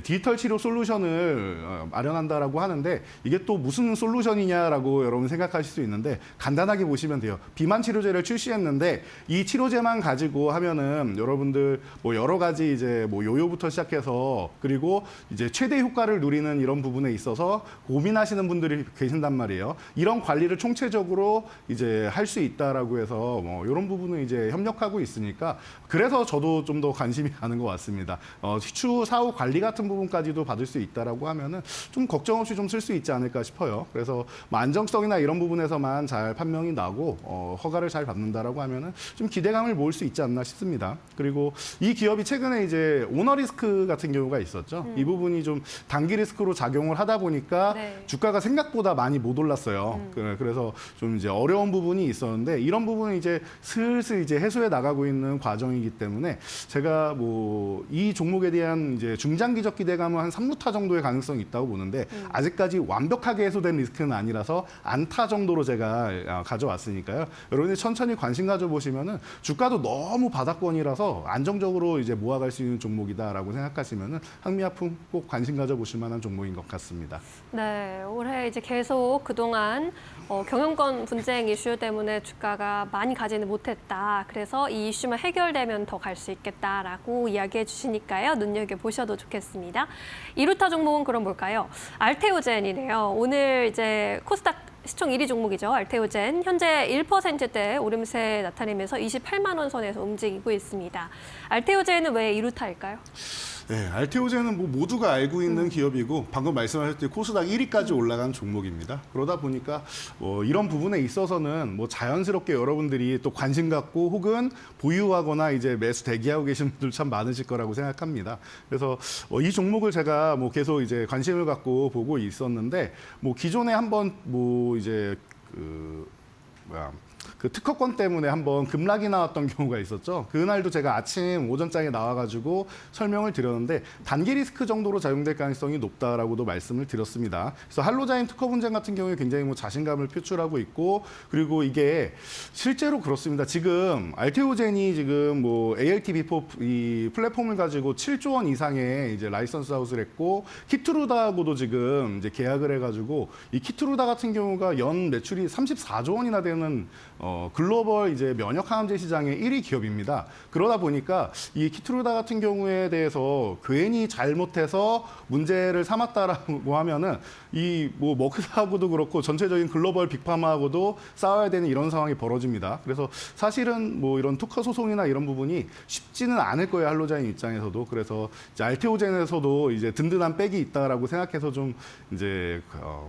Speaker 4: 디지털 치료 솔루션을 마련한다라고 하는데 이게 또 무슨 솔루션이냐라고 여러분 생각하실 수 있는데 간단하게 보시면 돼요. 비만 치료제를 출시했는데 이 치료제만 가지고 하면은 여러분들 뭐 여러 가지 이제 뭐 요요부터 시작해서 그리고 이제 최대 효과를 누리는 이런 부분에 있어서 고민하시는 분들이 계신단 말이에요. 이런 관리를 총체적으로 이제 할 수 있다라고 해서 뭐 이런 부분을 이제 협력하고 있으니까 그래서 저도 좀 더 관심이 가는 것 같습니다. 추 사후 관리 같은 부분까지도 받을 수 있다라고 하면은 좀 걱정 없이 좀 쓸 수 있지 않을까 싶어요. 그래서 뭐 안정성이나 이런 부분에서만 잘 판명이 나고 허가를 잘 받는다라고 하면은 좀 기대감을 모을 수 있지 않나 싶습니다. 그리고 이 기업이 최근에 이제 오너 리스크 같은 경우가 있었죠. 이 부분이 좀 단기 리스크로 작용을 하다 보니까
Speaker 2: 네.
Speaker 4: 주가가 생각보다 많이 못 올랐어요. 그래서 좀 이제 어려운 부분이 있었는데 이런 부분은 이제 슬슬 이제 해소해 나가고 있는 과정이기 때문에 제가 뭐 이 종목에 대한 이제 중장기적 기대감은 한 3루타 정도의 가능성이 있다고 보는데 아직까지 완벽하게 해소된 리스크는 아니라서 안타 정도로 제가 가져왔으니까요. 여러분이 천천히 관심 가져보시면은 주가도 너무 바닥권이라서 안정적으로 이제 모아갈 수 있는 종목이다라고 생각하시면은 한미약품 꼭 관심 가져보실 만한 종목인 것 같습니다.
Speaker 2: 네, 올해 이제 계속 그동안 경영권 분쟁 이슈 때문에 주가가 많이 가지는 못했다. 그래서 이 이슈만 해결되면 더 갈 수 있겠다라고 이야기해 주시니까요. 눈여겨보셔도 좋겠습니다. 이루타 종목은 그럼 뭘까요? 알테오젠이네요. 오늘 이제 코스닥 시총 1위 종목이죠. 알테오젠. 현재 1%대 오름세 나타내면서 28만 원 선에서 움직이고 있습니다. 알테오젠은 왜 이루타일까요?
Speaker 4: 네, 알테오젠은 뭐 모두가 알고 있는 기업이고 방금 말씀하셨듯이 코스닥 1위까지 올라간 종목입니다. 그러다 보니까 이런 부분에 있어서는 뭐 자연스럽게 여러분들이 또 관심 갖고 혹은 보유하거나 이제 매수 대기하고 계신 분들 참 많으실 거라고 생각합니다. 그래서 이 종목을 제가 뭐 계속 이제 관심을 갖고 보고 있었는데 뭐 기존에 한번 뭐 이제 그 특허권 때문에 한번 급락이 나왔던 경우가 있었죠. 그날도 제가 아침 오전장에 나와가지고 설명을 드렸는데 단기 리스크 정도로 작용될 가능성이 높다라고도 말씀을 드렸습니다. 그래서 할로자임 특허 분쟁 같은 경우에 굉장히 뭐 자신감을 표출하고 있고 그리고 이게 실제로 그렇습니다. 지금 알테오젠이 지금 뭐 ALT-B4 이 플랫폼을 가지고 7조 원 이상의 이제 라이선스 아웃을 했고 키트루다하고도 지금 이제 계약을 해가지고 이 키트루다 같은 경우가 연 매출이 34조 원이나 되는 글로벌 이제 면역 항암제 시장의 1위 기업입니다. 그러다 보니까 이 키트루다 같은 경우에 대해서 괜히 잘못해서 문제를 삼았다라고 하면은 이 뭐 머크사하고도 그렇고 전체적인 글로벌 빅파마하고도 싸워야 되는 이런 상황이 벌어집니다. 그래서 사실은 뭐 이런 특허 소송이나 이런 부분이 쉽지는 않을 거예요. 할로자인 입장에서도. 그래서 이제 알테오젠에서도 이제 든든한 백이 있다라고 생각해서 좀 이제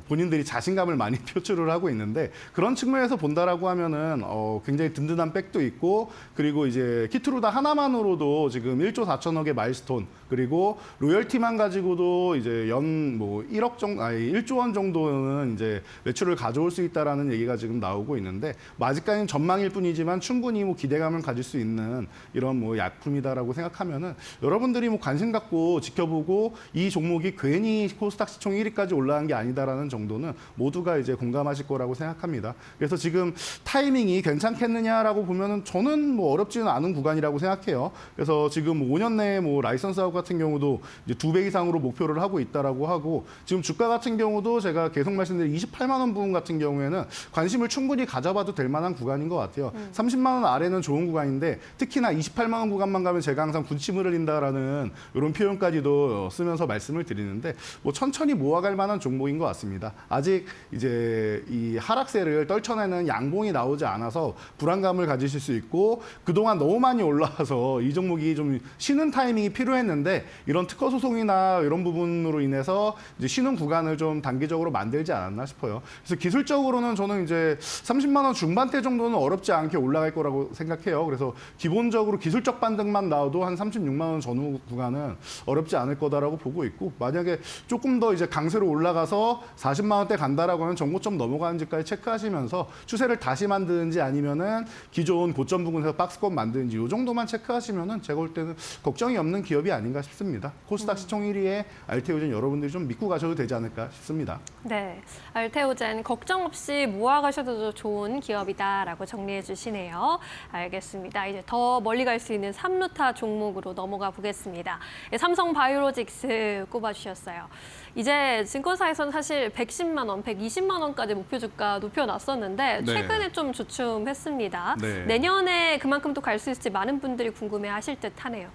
Speaker 4: 본인들이 자신감을 많이 표출을 하고 있는데 그런 측면에서 본다라고 하면은 굉장히 든든한 백도 있고 그리고 이제 키트루다 하나만으로도 지금 1조 4천억의 마일스톤 그리고 로열티만 가지고도 이제 연 뭐 1조 원 정도는 이제 매출을 가져올 수 있다라는 얘기가 지금 나오고 있는데 뭐 아직까지는 전망일 뿐이지만 충분히 뭐 기대감을 가질 수 있는 이런 뭐 약품이다라고 생각하면은 여러분들이 뭐 관심 갖고 지켜보고 이 종목이 괜히 코스닥 시총 1위까지 올라간 게 아니다라는 정도는 모두가 이제 공감하실 거라고 생각합니다. 그래서 지금 타이밍이 괜찮겠느냐라고 보면은 저는 뭐 어렵지는 않은 구간이라고 생각해요. 그래서 지금 5년 내에 뭐 라이선스 아웃 같은 경우도 이제 2배 이상으로 목표를 하고 있다라고 하고 지금 주가 같은 경우도 제가 계속 말씀드린 28만 원 부분 같은 경우에는 관심을 충분히 가져봐도 될 만한 구간인 것 같아요. 30만 원 아래는 좋은 구간인데 특히나 28만 원 구간만 가면 제가 항상 군침을 흘린다라는 이런 표현까지도 쓰면서 말씀을 드리는데 뭐 천천히 모아갈 만한 종목인 것 같습니다. 아직 이제 이 하락세를 떨쳐내는 양봉이 나오지 않아서 불안감을 가지실 수 있고 그동안 너무 많이 올라와서 이 종목이 좀 쉬는 타이밍이 필요했는데 이런 특허 소송이나 이런 부분으로 인해서 이제 쉬는 구간을 좀 단기적으로 만들지 않았나 싶어요. 그래서 기술적으로는 저는 이제 30만 원 중반대 정도는 어렵지 않게 올라갈 거라고 생각해요. 그래서 기본적으로 기술적 반등만 나와도 한 36만 원 전후 구간은 어렵지 않을 거다라고 보고 있고 만약에 조금 더 이제 강세로 올라가서 40만 원대 간다라고 하면 정고점 넘어가는지까지 체크하시면서 추세를 다시 만들 만드는지 아니면은 기존 고점 부근에서 박스권 만드는지 이 정도만 체크하시면은 제가 볼 때는 걱정이 없는 기업이 아닌가 싶습니다. 코스닥 시총 1위의 알테오젠 여러분들이 좀 믿고 가셔도 되지 않을까 싶습니다.
Speaker 2: 네, 알테오젠 걱정 없이 모아가셔도 좋은 기업이다라고 정리해 주시네요. 알겠습니다. 이제 더 멀리 갈 수 있는 3루타 종목으로 넘어가 보겠습니다. 삼성 바이오로직스 꼽아주셨어요. 이제 증권사에서는 사실 110만 원, 120만 원까지 목표 주가 높여놨었는데
Speaker 4: 네.
Speaker 2: 최근에 좀 주춤했습니다.
Speaker 4: 네.
Speaker 2: 내년에 그만큼 또 갈 수 있을지 많은 분들이 궁금해하실 듯하네요.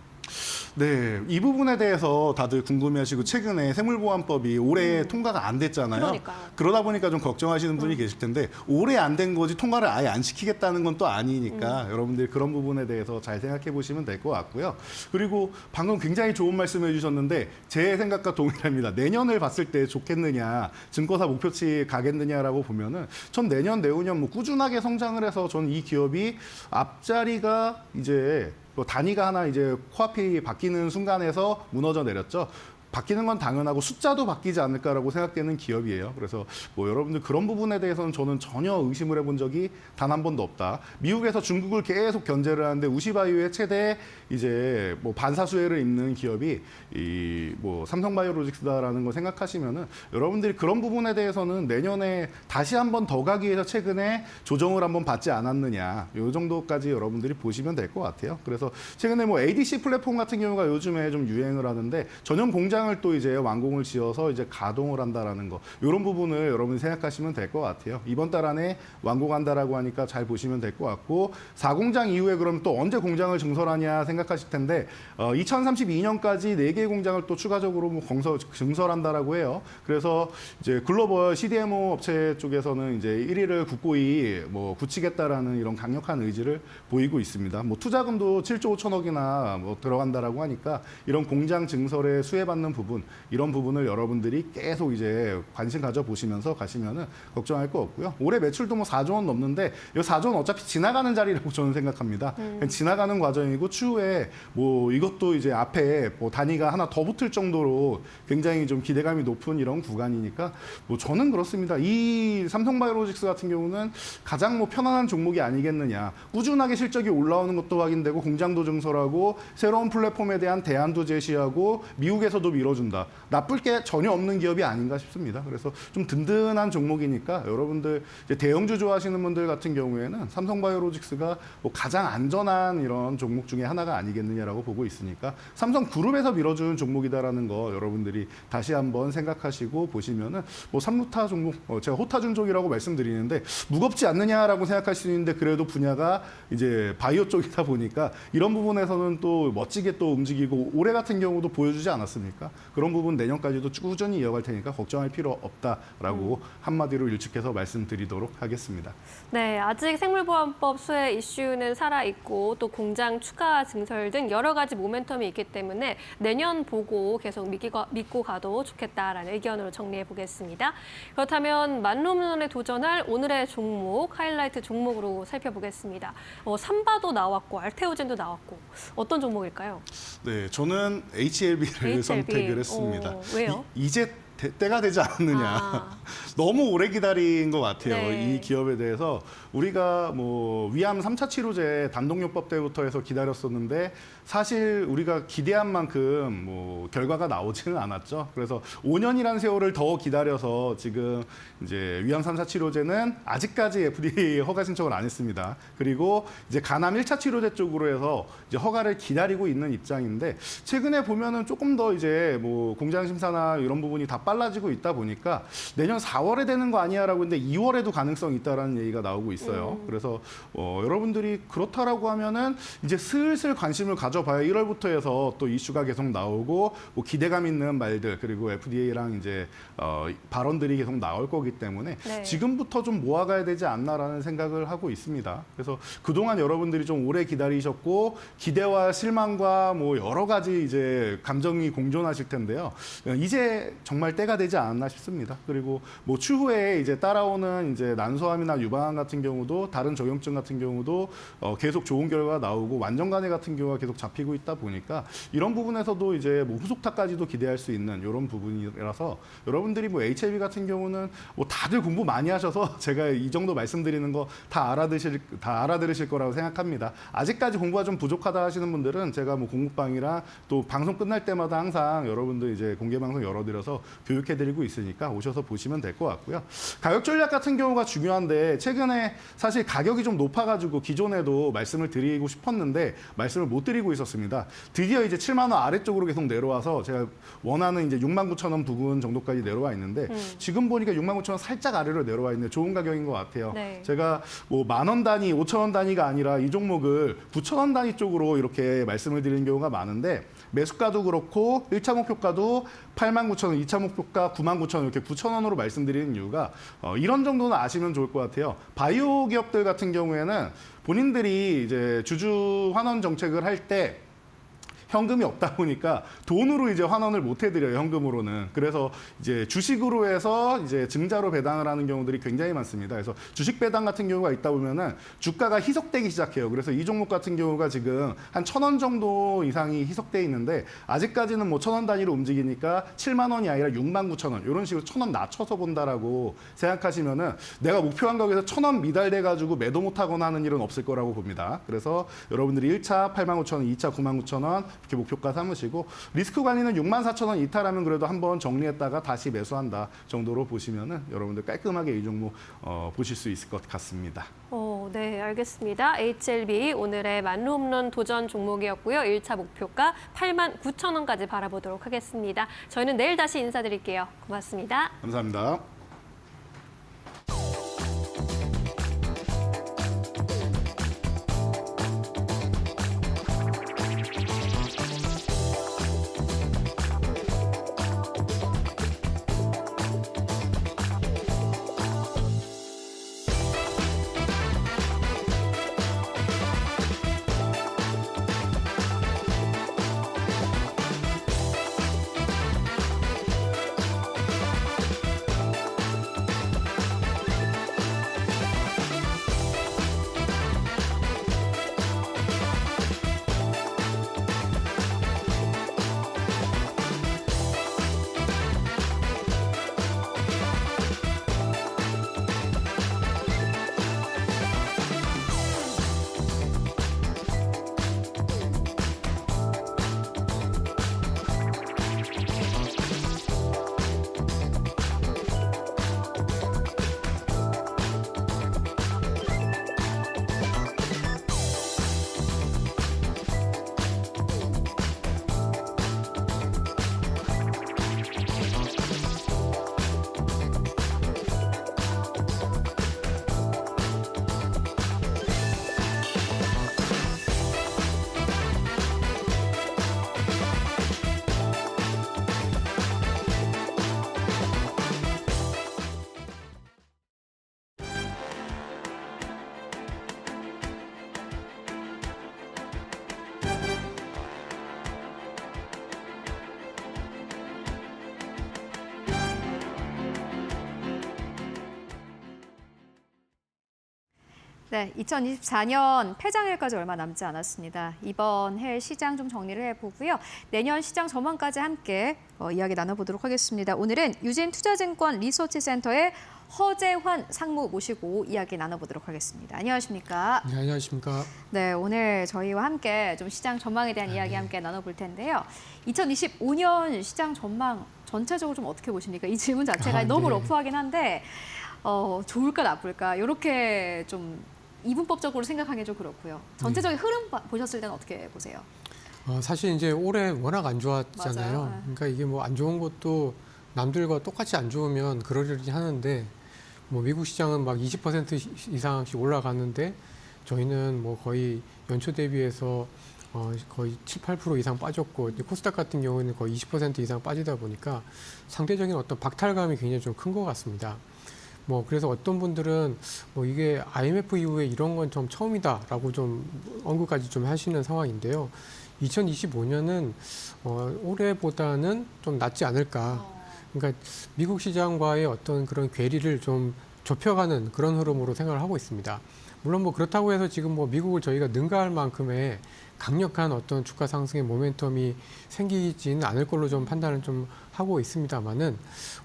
Speaker 4: 네, 이 부분에 대해서 다들 궁금해하시고 최근에 생물보안법이 올해 통과가 안 됐잖아요.
Speaker 2: 그러니까요.
Speaker 4: 그러다 보니까 좀 걱정하시는 분이 계실 텐데 올해 안 된 거지 통과를 아예 안 시키겠다는 건 또 아니니까 여러분들이 그런 부분에 대해서 잘 생각해 보시면 될 것 같고요. 그리고 방금 굉장히 좋은 말씀해 주셨는데 제 생각과 동일합니다. 내년을 봤을 때 좋겠느냐, 증권사 목표치 가겠느냐라고 보면은 전 내년, 내후년 뭐 꾸준하게 성장을 해서 전 이 기업이 앞자리가 이제 뭐 단위가 하나 이제 코앞이 바뀌는 순간에서 무너져 내렸죠. 바뀌는 건 당연하고 숫자도 바뀌지 않을까라고 생각되는 기업이에요. 그래서 뭐 여러분들 그런 부분에 대해서는 저는 전혀 의심을 해본 적이 단 한 번도 없다. 미국에서 중국을 계속 견제를 하는데 우시바이오의 최대 이제 뭐 반사수혜를 입는 기업이 이 뭐 삼성바이오로직스다라는 걸 생각하시면은 여러분들이 그런 부분에 대해서는 내년에 다시 한 번 더 가기 위해서 최근에 조정을 한번 받지 않았느냐. 요 정도까지 여러분들이 보시면 될 것 같아요. 그래서 최근에 뭐 ADC 플랫폼 같은 경우가 요즘에 좀 유행을 하는데 전용 공장을 또 이제 완공을 지어서 이제 가동을 한다라는 거. 이런 부분을 여러분이 생각하시면 될 것 같아요. 이번 달 안에 완공한다라고 하니까 잘 보시면 될 것 같고 4공장 이후에 그럼 또 언제 공장을 증설하냐 생각하실 텐데 2032년까지 4개의 공장을 또 추가적으로 뭐 증설한다라고 해요. 그래서 이제 글로벌 CDMO 업체 쪽에서는 이제 1위를 굳고이 뭐 굳히겠다라는 이런 강력한 의지를 보이고 있습니다. 뭐 투자금도 7조 5천억이나 뭐 들어간다라고 하니까 이런 공장 증설에 수혜받는 부분 이런 부분을 여러분들이 계속 이제 관심 가져 보시면서 가시면은 걱정할 거 없고요. 올해 매출도 뭐 4조 원 넘는데 이 4조 원 어차피 지나가는 자리라고 저는 생각합니다. 그냥 지나가는 과정이고 추후에 뭐 이것도 이제 앞에 뭐 단위가 하나 더 붙을 정도로 굉장히 좀 기대감이 높은 이런 구간이니까 뭐 저는 그렇습니다. 이 삼성바이오로직스 같은 경우는 가장 뭐 편안한 종목이 아니겠느냐. 꾸준하게 실적이 올라오는 것도 확인되고 공장도 증설하고 새로운 플랫폼에 대한 대안도 제시하고 미국에서도 밀어준다. 나쁠 게 전혀 없는 기업이 아닌가 싶습니다. 그래서 좀 든든한 종목이니까 여러분들 이제 대형주 좋아하시는 분들 같은 경우에는 삼성바이오로직스가 뭐 가장 안전한 이런 종목 중에 하나가 아니겠느냐라고 보고 있으니까 삼성그룹에서 밀어주는 종목이다라는 거 여러분들이 다시 한번 생각하시고 보시면은 뭐 삼루타 종목 제가 호타중족이라고 말씀드리는데 무겁지 않느냐라고 생각할 수 있는데 그래도 분야가 이제 바이오 쪽이다 보니까 이런 부분에서는 또 멋지게 또 움직이고 올해 같은 경우도 보여주지 않았습니까? 그런 부분 내년까지도 꾸준히 이어갈 테니까 걱정할 필요 없다라고 한마디로 일축해서 말씀드리도록 하겠습니다.
Speaker 2: 네, 아직 생물보안법 수혜 이슈는 살아있고 또 공장 추가 증설 등 여러 가지 모멘텀이 있기 때문에 내년 보고 계속 믿고 가도 좋겠다라는 의견으로 정리해 보겠습니다. 그렇다면 만룸론에 도전할 오늘의 종목, 하이라이트 종목으로 살펴보겠습니다. 삼바도 나왔고 알테오젠도 나왔고 어떤 종목일까요?
Speaker 4: 네, 저는 HLB를 선택을 했습니다.
Speaker 2: 왜요?
Speaker 4: 이제 때가 되지 않느냐. 너무 오래 기다린 것 같아요.
Speaker 2: 네.
Speaker 4: 이 기업에 대해서 우리가 뭐 위암 3차 치료제 단독요법 때부터 해서 기다렸었는데 사실 우리가 기대한 만큼 뭐 결과가 나오지는 않았죠. 그래서 5년이라는 세월을 더 기다려서 지금 이제 위암 3차 치료제는 아직까지 FDA 허가 신청을 안 했습니다. 그리고 이제 간암 1차 치료제 쪽으로 해서 이제 허가를 기다리고 있는 입장인데 최근에 보면은 조금 더 이제 뭐 공장 심사나 이런 부분이 다 빨라지고 있다 보니까 내년 4월에 되는 거 아니야라고 했는데 2월에도 가능성이 있다라는 얘기가 나오고 있어요. 그래서 여러분들이 그렇다라고 하면은 이제 슬슬 관심을 가져봐야 1월부터 해서 또 이슈가 계속 나오고 뭐 기대감 있는 말들 그리고 FDA랑 이제 발언들이 계속 나올 거기 때문에
Speaker 2: 네.
Speaker 4: 지금부터 좀 모아가야 되지 않나라는 생각을 하고 있습니다. 그래서 그동안 여러분들이 좀 오래 기다리셨고 기대와 실망과 뭐 여러 가지 이제 감정이 공존하실 텐데요. 이제 정말 때가 되지 않았나 싶습니다. 그리고 뭐 추후에 이제 따라오는 이제 난소암이나 유방암 같은 경우도 다른 적용증 같은 경우도 계속 좋은 결과가 나오고 완전간해 같은 경우가 계속 잡히고 있다 보니까 이런 부분에서도 이제 뭐 후속타까지도 기대할 수 있는 이런 부분이라서 여러분들이 뭐 HIV 같은 경우는 뭐 다들 공부 많이 하셔서 제가 이 정도 말씀드리는 거 다 알아들으실 거라고 생각합니다. 아직까지 공부가 좀 부족하다 하시는 분들은 제가 뭐 공부방이랑 또 방송 끝날 때마다 항상 여러분들 이제 공개 방송 열어드려서 교육해드리고 있으니까 오셔서 보시면 될 것 같고요. 가격 전략 같은 경우가 중요한데 최근에 사실 가격이 좀 높아가지고 기존에도 말씀을 드리고 싶었는데 말씀을 못 드리고 있었습니다. 드디어 이제 7만 원 아래쪽으로 계속 내려와서 제가 원하는 이제 6만 9천 원 부근 정도까지 내려와 있는데 지금 보니까 6만 9천 원 살짝 아래로 내려와 있는데 좋은 가격인 것 같아요.
Speaker 2: 네.
Speaker 4: 제가 뭐 10,000원 단위, 5,000원 단위가 아니라 이 종목을 9,000원 단위 쪽으로 이렇게 말씀을 드리는 경우가 많은데 매수가도 그렇고 1차 목표가도 89,000원, 2차 목표가 99,000원 이렇게 9,000원으로 말씀드리는 이유가 이런 정도는 아시면 좋을 것 같아요. 바이오 기업들 같은 경우에는 본인들이 이제 주주 환원 정책을 할 때 현금이 없다 보니까 돈으로 이제 환원을 못 해드려요, 현금으로는. 그래서 이제 주식으로 해서 이제 증자로 배당을 하는 경우들이 굉장히 많습니다. 그래서 주식 배당 같은 경우가 있다 보면은 주가가 희석되기 시작해요. 그래서 이 종목 같은 경우가 지금 한 1,000원 정도 이상이 희석돼 있는데 아직까지는 뭐 1,000원 단위로 움직이니까 7만 원이 아니라 6만 9천 원 이런 식으로 1,000원 낮춰서 본다라고 생각하시면은 내가 목표한 가격에서 1,000원 미달돼 가지고 매도 못 하거나 하는 일은 없을 거라고 봅니다. 그래서 여러분들이 1차 85,000원, 2차 99,000원 이렇게 목표가 삼으시고 리스크 관리는 64,000원 이탈하면 그래도 한번 정리했다가 다시 매수한다 정도로 보시면은 여러분들 깔끔하게 이 종목 보실 수 있을 것 같습니다.
Speaker 2: 네, 알겠습니다. HLB 오늘의 만루홈런 도전 종목이었고요. 1차 목표가 89,000원까지 바라보도록 하겠습니다. 저희는 내일 다시 인사드릴게요. 고맙습니다.
Speaker 4: 감사합니다.
Speaker 1: 네, 2024년 폐장일까지 얼마 남지 않았습니다. 이번 해 시장 좀 정리를 해보고요. 내년 시장 전망까지 함께 이야기 나눠보도록 하겠습니다. 오늘은 유진투자증권 리서치센터의 허재환 상무 모시고 이야기 나눠보도록 하겠습니다. 안녕하십니까?
Speaker 5: 네, 안녕하십니까?
Speaker 1: 네, 오늘 저희와 함께 좀 시장 전망에 대한 이야기 함께 나눠볼 텐데요. 2025년 시장 전망 전체적으로 좀 어떻게 보십니까? 이 질문 자체가 너무
Speaker 5: 네.
Speaker 1: 러프하긴 한데 좋을까 나쁠까 이렇게 좀 이분법적으로 생각하기 좀 그렇고요. 전체적인 흐름 보셨을 때는 어떻게 보세요?
Speaker 5: 사실 이제 올해 워낙 안 좋았잖아요.
Speaker 1: 맞아요. 네.
Speaker 5: 그러니까 이게 뭐 안 좋은 것도 남들과 똑같이 안 좋으면 그러려니 하는데 뭐 미국 시장은 막 20% 이상씩 올라가는데 저희는 뭐 거의 연초 대비해서 거의 7, 8% 이상 빠졌고 이제 코스닥 같은 경우는 거의 20% 이상 빠지다 보니까 상대적인 어떤 박탈감이 굉장히 좀 큰 것 같습니다. 뭐 그래서 어떤 분들은 뭐 이게 IMF 이후에 이런 건 좀 처음이다라고 좀 언급까지 좀 하시는 상황인데요. 2025년은 올해보다는 좀 낫지 않을까. 그러니까 미국 시장과의 어떤 그런 괴리를 좀 좁혀가는 그런 흐름으로 생각을 하고 있습니다. 물론 뭐 그렇다고 해서 지금 뭐 미국을 저희가 능가할 만큼의 강력한 어떤 주가 상승의 모멘텀이 생기지는 않을 걸로 좀 판단을 좀 하고 있습니다만은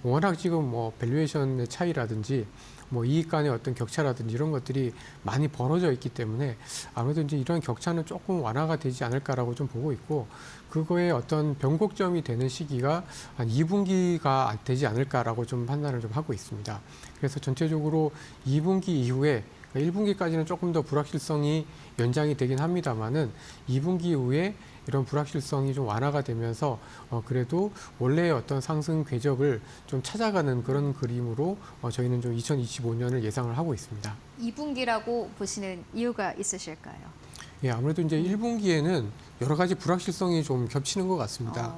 Speaker 5: 워낙 지금 뭐 밸류에이션의 차이라든지 뭐 이익 간의 어떤 격차라든지 이런 것들이 많이 벌어져 있기 때문에 아무래도 이제 이런 격차는 조금 완화가 되지 않을까라고 좀 보고 있고 그거의 어떤 변곡점이 되는 시기가 한 2분기가 되지 않을까라고 좀 판단을 좀 하고 있습니다. 그래서 전체적으로 2분기 이후에 1분기까지는 조금 더 불확실성이 연장이 되긴 합니다만은 2분기 이후에 이런 불확실성이 좀 완화가 되면서 그래도 원래의 어떤 상승 궤적을 좀 찾아가는 그런 그림으로 저희는 좀 2025년을 예상을 하고 있습니다.
Speaker 1: 2분기라고 보시는 이유가 있으실까요?
Speaker 5: 예, 아무래도 이제 1분기에는 여러 가지 불확실성이 좀 겹치는 것 같습니다.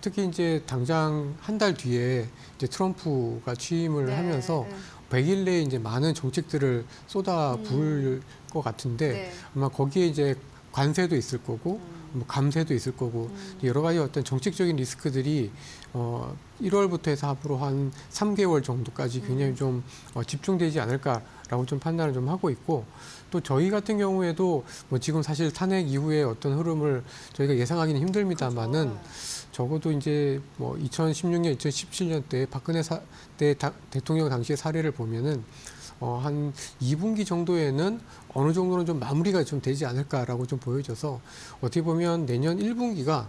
Speaker 5: 특히 이제 당장 한 달 뒤에 이제 트럼프가 취임을
Speaker 1: 네,
Speaker 5: 하면서
Speaker 1: 네.
Speaker 5: 100일 내에 이제 많은 정책들을 쏟아 부을 것 같은데
Speaker 1: 네.
Speaker 5: 아마 거기에 이제 관세도 있을 거고 뭐 감세도 있을 거고 여러 가지 어떤 정책적인 리스크들이 1월부터 해서 앞으로 한 3개월 정도까지 굉장히 좀 집중되지 않을까라고 좀 판단을 좀 하고 있고 또 저희 같은 경우에도 뭐 지금 사실 탄핵 이후의 어떤 흐름을 저희가 예상하기는 힘듭니다만은 적어도 이제 뭐 2016년, 2017년 때 박근혜 대통령 당시의 사례를 보면은 한 2분기 정도에는 어느 정도는 좀 마무리가 좀 되지 않을까라고 좀 보여져서 어떻게 보면 내년 1분기가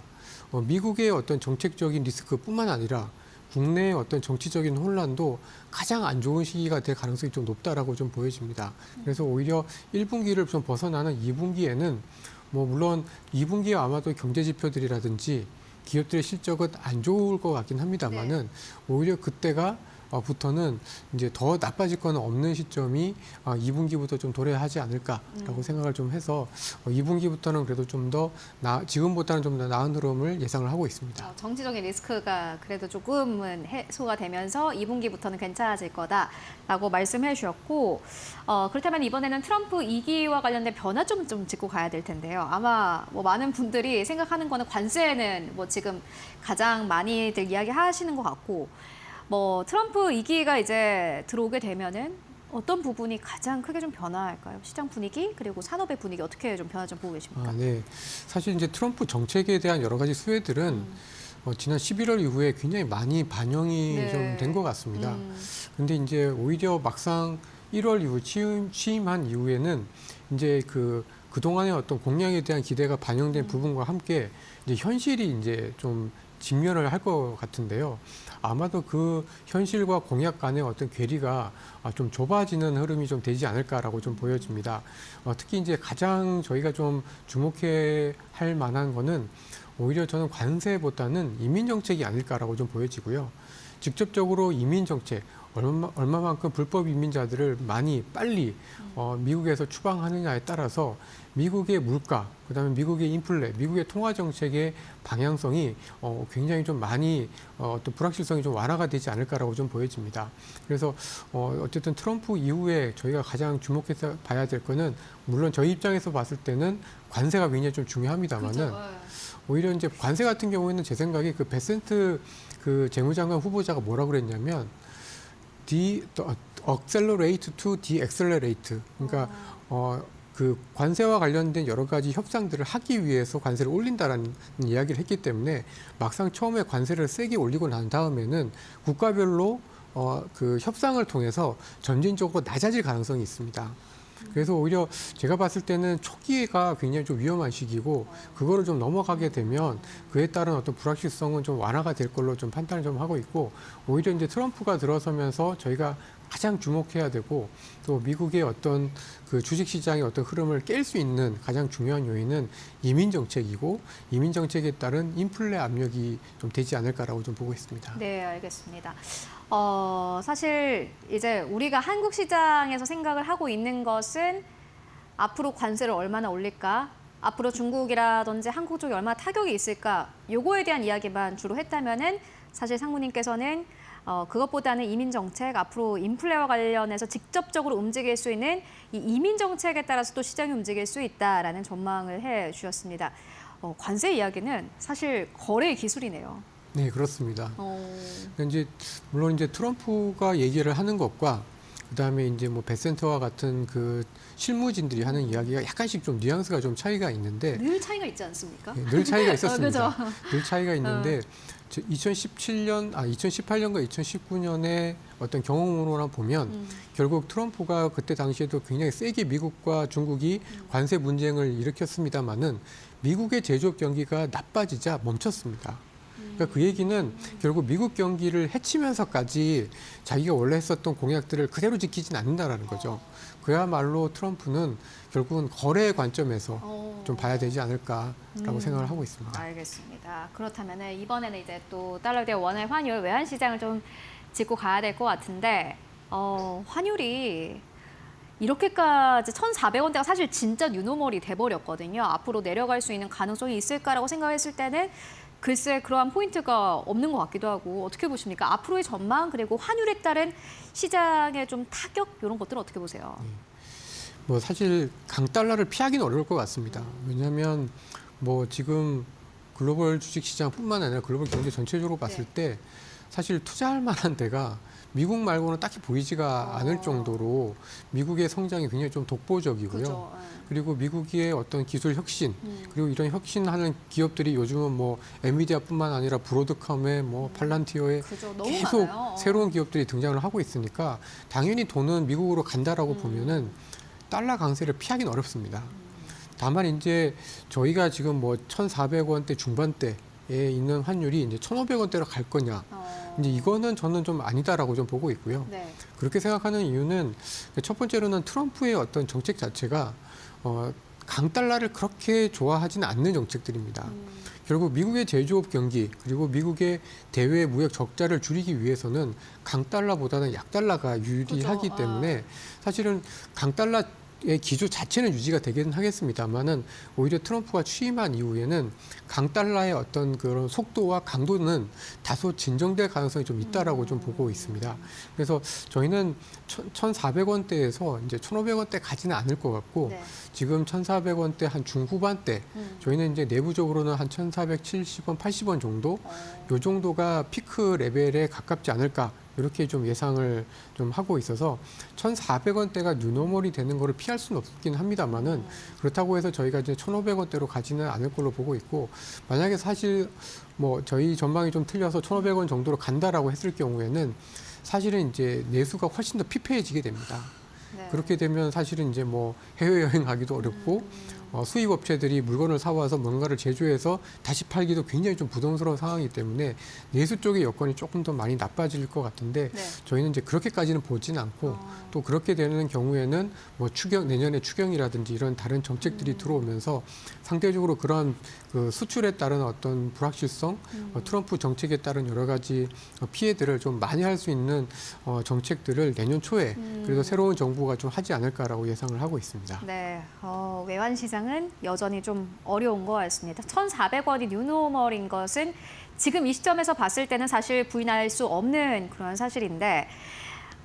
Speaker 5: 미국의 어떤 정책적인 리스크뿐만 아니라 국내의 어떤 정치적인 혼란도 가장 안 좋은 시기가 될 가능성이 좀 높다라고 좀 보여집니다. 그래서 오히려 1분기를 좀 벗어나는 2분기에는 뭐 물론 2분기에 아마도 경제 지표들이라든지 기업들의 실적은 안 좋을 것 같긴 합니다만은 오히려 그때가 부터는 이제 더 나빠질 건 없는 시점이 2분기부터 좀 도래하지 않을까라고 생각을 좀 해서 2분기부터는 그래도 좀 더 지금보다는 좀 더 나은 흐름을 예상을 하고 있습니다.
Speaker 1: 정치적인 리스크가 그래도 조금은 해소가 되면서 2분기부터는 괜찮아질 거다라고 말씀해 주셨고 그렇다면 이번에는 트럼프 2기와 관련된 변화 좀 짚고 가야 될 텐데요. 아마 뭐 많은 분들이 생각하는 거는 관세는 뭐 지금 가장 많이들 이야기하시는 것 같고 뭐 트럼프 2기가 이제 들어오게 되면은 어떤 부분이 가장 크게 좀 변화할까요? 시장 분위기 그리고 산업의 분위기 어떻게 좀 변화 좀 보고 계십니까?
Speaker 5: 네. 사실 이제 트럼프 정책에 대한 여러 가지 수혜들은 지난 11월 이후에 굉장히 많이 반영이
Speaker 1: 네.
Speaker 5: 좀 된 것 같습니다. 근데 이제 오히려 막상 1월 이후 취임한 이후에는 이제 그동안의 어떤 공약에 대한 기대가 반영된 부분과 함께 이제 현실이 이제 좀 직면을 할 것 같은데요. 아마도 그 현실과 공약 간의 어떤 괴리가 좀 좁아지는 흐름이 좀 되지 않을까라고 좀 보여집니다. 특히 이제 가장 저희가 좀 주목해야 할 만한 거는 오히려 저는 관세보다는 이민 정책이 아닐까라고 좀 보여지고요. 직접적으로 이민 정책, 얼마만큼 불법 이민자들을 많이 빨리 미국에서 추방하느냐에 따라서 미국의 물가, 그다음에 미국의 인플레, 미국의 통화 정책의 방향성이 굉장히 좀 많이 또 불확실성이 좀 완화가 되지 않을까라고 좀 보여집니다. 그래서 어쨌든 트럼프 이후에 저희가 가장 주목해서 봐야 될 거는 물론 저희 입장에서 봤을 때는 관세가 굉장히 좀 중요합니다만은 오히려 이제 관세 같은 경우에는 제 생각에 그 베센트 그 재무장관 후보자가 뭐라고 그랬냐면 accelerate to deaccelerate. 그러니까 그 관세와 관련된 여러 가지 협상들을 하기 위해서 관세를 올린다라는 이야기를 했기 때문에 막상 처음에 관세를 세게 올리고 난 다음에는 국가별로 그 협상을 통해서 점진적으로 낮아질 가능성이 있습니다. 그래서 오히려 제가 봤을 때는 초기가 굉장히 좀 위험한 시기고 그거를 좀 넘어가게 되면 그에 따른 어떤 불확실성은 좀 완화가 될 걸로 좀 판단을 좀 하고 있고 오히려 이제 트럼프가 들어서면서 저희가 가장 주목해야 되고 또 미국의 어떤 그 주식시장의 어떤 흐름을 깰 수 있는 가장 중요한 요인은 이민 정책이고 이민 정책에 따른 인플레 압력이 좀 되지 않을까라고 좀 보고 있습니다.
Speaker 1: 네, 알겠습니다. 사실 이제 우리가 한국 시장에서 생각을 하고 있는 것은 앞으로 관세를 얼마나 올릴까, 앞으로 중국이라든지 한국 쪽에 얼마나 타격이 있을까, 요거에 대한 이야기만 주로 했다면은 사실 상무님께서는 그것보다는 이민 정책, 앞으로 인플레와 관련해서 직접적으로 움직일 수 있는 이 이민 정책에 따라서 또 시장이 움직일 수 있다라는 전망을 해 주셨습니다. 관세 이야기는 사실 거래의 기술이네요.
Speaker 5: 네, 그렇습니다.
Speaker 1: 어,
Speaker 5: 그러니까 이제 물론 이제 트럼프가 얘기를 하는 것과 그다음에 이제 뭐 베센터와 같은 그 실무진들이 하는 이야기가 약간씩 좀 뉘앙스가 좀 차이가 있는데
Speaker 1: 늘 차이가 있지 않습니까?
Speaker 5: 늘 차이가 있었습니다.
Speaker 1: 그죠?
Speaker 5: 늘 차이가 있는데 2018년과 2019년의 어떤 경험으로나 보면 결국 트럼프가 그때 당시에도 굉장히 세게 미국과 중국이 관세 분쟁을 일으켰습니다마는 미국의 제조업 경기가 나빠지자 멈췄습니다. 그러니까 그 얘기는 결국 미국 경기를 해치면서까지 자기가 원래 했었던 공약들을 그대로 지키진 않는다라는 거죠. 그야말로 트럼프는 결국은 거래의 관점에서 좀 봐야 되지 않을까라고 생각을 하고 있습니다.
Speaker 1: 알겠습니다. 그렇다면 이번에는 이제 또 달러 대 원의 환율 외환 시장을 좀 짚고 가야 될 것 같은데 환율이 이렇게까지 1,400원대가 사실 진짜 뉴노멀이 돼버렸거든요. 앞으로 내려갈 수 있는 가능성이 있을까라고 생각했을 때는 글쎄 그러한 포인트가 없는 것 같기도 하고 어떻게 보십니까? 앞으로의 전망 그리고 환율에 따른 시장의 좀 타격 이런 것들은 어떻게 보세요?
Speaker 5: 뭐 사실 강달러를 피하기는 어려울 것 같습니다. 왜냐하면 뭐 지금 글로벌 주식 시장뿐만 아니라 글로벌 경제 전체적으로 봤을 때 사실 투자할 만한 데가 미국 말고는 딱히 보이지가 않을 정도로 미국의 성장이 굉장히 좀 독보적이고요.
Speaker 1: 그죠.
Speaker 5: 그리고 미국의 어떤 기술 혁신 그리고 이런 혁신하는 기업들이 요즘은 뭐 엔비디아뿐만 아니라 브로드컴에 뭐 팔란티어에
Speaker 1: 그죠. 너무
Speaker 5: 계속
Speaker 1: 많아요.
Speaker 5: 새로운 기업들이 등장을 하고 있으니까 당연히 돈은 미국으로 간다라고 보면은 달러 강세를 피하기는 어렵습니다. 다만 이제 저희가 지금 뭐 1,400원대 중반대에 있는 환율이 이제 1,500원대로 갈 거냐. 이제 이거는 저는 좀 아니다라고 좀 보고 있고요.
Speaker 1: 네.
Speaker 5: 그렇게 생각하는 이유는 첫 번째로는 트럼프의 어떤 정책 자체가 강달러를 그렇게 좋아하지는 않는 정책들입니다. 결국 미국의 제조업 경기 그리고 미국의 대외 무역 적자를 줄이기 위해서는 강달러보다는 약달러가 유리하기
Speaker 1: 그죠.
Speaker 5: 때문에 사실은 강달러의 기조 자체는 유지가 되긴 하겠습니다만은 오히려 트럼프가 취임한 이후에는 강달러의 어떤 그런 속도와 강도는 다소 진정될 가능성이 좀 있다라고 좀 보고 있습니다. 그래서 저희는 1,400원대에서 이제 1,500원대 가지는 않을 것 같고
Speaker 1: 네.
Speaker 5: 지금 1,400원대 한 중후반대 저희는 이제 내부적으로는 한 1,470원, 80원 정도 요 정도가 피크 레벨에 가깝지 않을까 이렇게 좀 예상을 좀 하고 있어서 1,400원대가 뉴노멀이 되는 거를 피할 수는 없긴 합니다만은 그렇다고 해서 저희가 이제 1,500원대로 가지는 않을 걸로 보고 있고 만약에 사실 뭐 저희 전망이 좀 틀려서 1,500원 정도로 간다라고 했을 경우에는 사실은 이제 내수가 훨씬 더 피폐해지게 됩니다.
Speaker 1: 네.
Speaker 5: 그렇게 되면 사실은 이제 뭐 해외여행 가기도 어렵고 수입 업체들이 물건을 사와서 뭔가를 제조해서 다시 팔기도 굉장히 좀 부담스러운 상황이기 때문에 내수 쪽의 여건이 조금 더 많이 나빠질 것 같은데
Speaker 1: 네.
Speaker 5: 저희는 이제 그렇게까지는 보지는 않고 또 그렇게 되는 경우에는 뭐 내년에 추경이라든지 이런 다른 정책들이 들어오면서 상대적으로 그런 그 수출에 따른 어떤 불확실성, 트럼프 정책에 따른 여러 가지 피해들을 좀 많이 할 수 있는 정책들을 내년 초에 그래서 새로운 정부가 좀 하지 않을까라고 예상을 하고 있습니다.
Speaker 1: 네, 외환 시장은 여전히 좀 어려운 것 같습니다. 1,400원이 뉴노멀인 것은 지금 이 시점에서 봤을 때는 사실 부인할 수 없는 그런 사실인데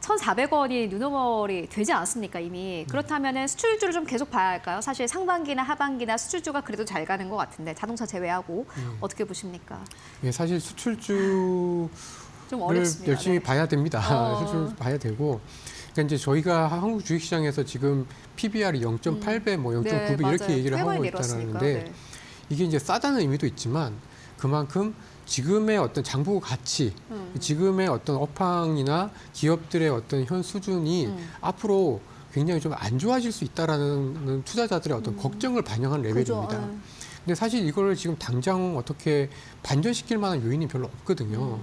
Speaker 1: 1,400원이 뉴노멀이 되지 않았습니까 이미. 그렇다면 수출주를 좀 계속 봐야 할까요? 사실 상반기나 하반기나 수출주가 그래도 잘 가는 것 같은데 자동차 제외하고 어떻게 보십니까?
Speaker 5: 예, 사실 수출주
Speaker 1: 좀 어렵습니다.
Speaker 5: 열심히
Speaker 1: 네.
Speaker 5: 봐야 됩니다. 수출 봐야 되고. 그러니까 이제 저희가 한국 주식시장에서 지금 PBR이 0.8배, 뭐 0.9배
Speaker 1: 네,
Speaker 5: 이렇게
Speaker 1: 맞아요.
Speaker 5: 얘기를
Speaker 1: 꽤 많이
Speaker 5: 하고
Speaker 1: 내렸으니까.
Speaker 5: 있다는데
Speaker 1: 네.
Speaker 5: 이게 이제 싸다는 의미도 있지만 그만큼 지금의 어떤 장부 가치, 지금의 어떤 업황이나 기업들의 어떤 현 수준이 앞으로 굉장히 좀 안 좋아질 수 있다라는 투자자들의 어떤 걱정을 반영한 레벨입니다.
Speaker 1: 그죠.
Speaker 5: 근데 사실 이거를 지금 당장 어떻게 반전시킬 만한 요인이 별로 없거든요.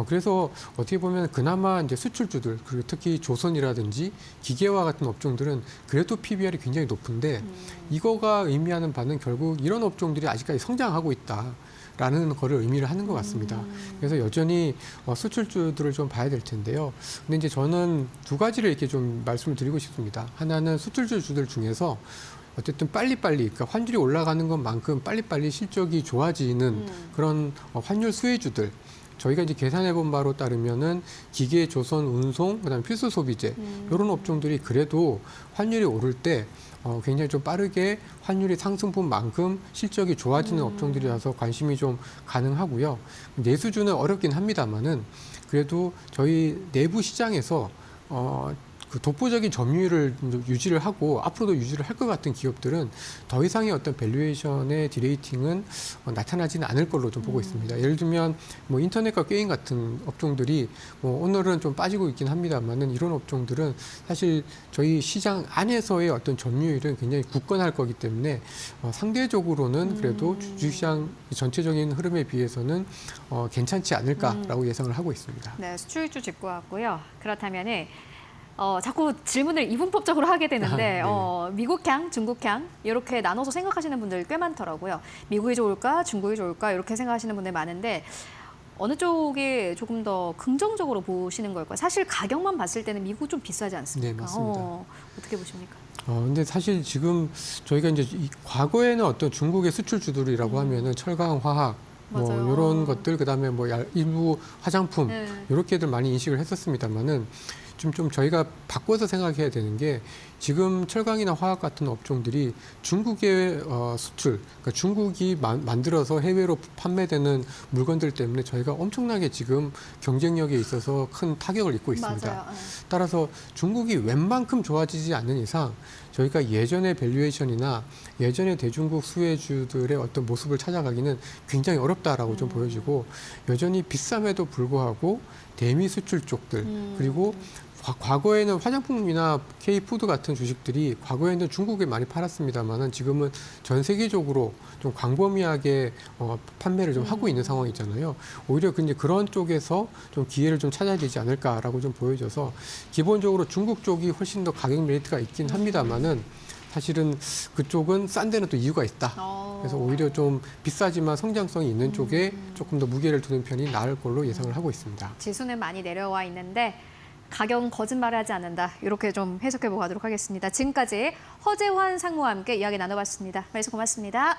Speaker 5: 그래서 어떻게 보면 그나마 이제 수출주들 그리고 특히 조선이라든지 기계와 같은 업종들은 그래도 PBR이 굉장히 높은데 이거가 의미하는 바는 결국 이런 업종들이 아직까지 성장하고 있다라는 거를 의미를 하는 것 같습니다. 그래서 여전히 수출주들을 좀 봐야 될 텐데요. 근데 이제 저는 두 가지를 이렇게 좀 말씀을 드리고 싶습니다. 하나는 수출주들 중에서 어쨌든 빨리빨리, 그러니까 환율이 올라가는 것만큼 빨리빨리 실적이 좋아지는 그런 환율 수혜주들. 저희가 이제 계산해 본 바로 따르면은 기계, 조선, 운송, 그다음에 필수 소비재 이런 업종들이 그래도 환율이 오를 때 굉장히 좀 빠르게 환율이 상승분 만큼 실적이 좋아지는 업종들이라서 관심이 좀 가능하고요. 내수주는 어렵긴 합니다만은 그래도 저희 내부 시장에서 그 독보적인 점유율을 유지를 하고 앞으로도 유지를 할 것 같은 기업들은 더 이상의 어떤 밸류에이션의 디레이팅은 나타나지는 않을 걸로 좀 보고 있습니다. 예를 들면 뭐 인터넷과 게임 같은 업종들이 뭐 오늘은 좀 빠지고 있긴 합니다만은 이런 업종들은 사실 저희 시장 안에서의 어떤 점유율은 굉장히 굳건할 거기 때문에 상대적으로는 그래도 주식시장 전체적인 흐름에 비해서는 괜찮지 않을까라고 예상을 하고 있습니다.
Speaker 1: 네, 수출주 짚고 왔고요. 그렇다면은 자꾸 질문을 이분법적으로 하게 되는데 미국향, 중국향 이렇게 나눠서 생각하시는 분들 꽤 많더라고요. 미국이 좋을까, 중국이 좋을까 이렇게 생각하시는 분들 많은데 어느 쪽이 조금 더 긍정적으로 보시는 걸까요? 사실 가격만 봤을 때는 미국이 좀 비싸지 않습니까?
Speaker 5: 네, 맞습니다.
Speaker 1: 어떻게 보십니까?
Speaker 5: 근데 사실 지금 저희가 이제 과거에는 어떤 중국의 수출주들이라고 하면은 철강, 화학, 뭐
Speaker 1: 맞아요.
Speaker 5: 이런 것들 그다음에 뭐 일부 화장품
Speaker 1: 네.
Speaker 5: 이렇게들 많이 인식을 했었습니다만은 좀 저희가 바꿔서 생각해야 되는 게 지금 철강이나 화학 같은 업종들이 중국의 수출, 그러니까 중국이 만들어서 해외로 판매되는 물건들 때문에 저희가 엄청나게 지금 경쟁력에 있어서 큰 타격을 입고 있습니다.
Speaker 1: 맞아요.
Speaker 5: 따라서 중국이 웬만큼 좋아지지 않는 이상 저희가 예전의 밸류에이션이나 예전의 대중국 수혜주들의 어떤 모습을 찾아가기는 굉장히 어렵다라고 좀 보여지고 여전히 비쌈에도 불구하고 대미 수출 쪽들 그리고 과거에는 화장품이나 K푸드 같은 주식들이 과거에는 중국에 많이 팔았습니다만은 지금은 전 세계적으로 좀 광범위하게 판매를 좀 하고 있는 상황이잖아요. 오히려 이제 그런 쪽에서 좀 기회를 좀 찾아야 되지 않을까라고 좀 보여져서 기본적으로 중국 쪽이 훨씬 더 가격 메리트가 있긴 합니다만은 사실은 그쪽은 싼 데는 또 이유가 있다. 그래서 오히려 좀 비싸지만 성장성이 있는 쪽에 조금 더 무게를 두는 편이 나을 걸로 예상을 하고 있습니다.
Speaker 1: 지수는 많이 내려와 있는데 가격은 거짓말을 하지 않는다. 이렇게 좀 해석해보고 가도록 하겠습니다. 지금까지 허재환 상무와 함께 이야기 나눠봤습니다. 말씀 고맙습니다.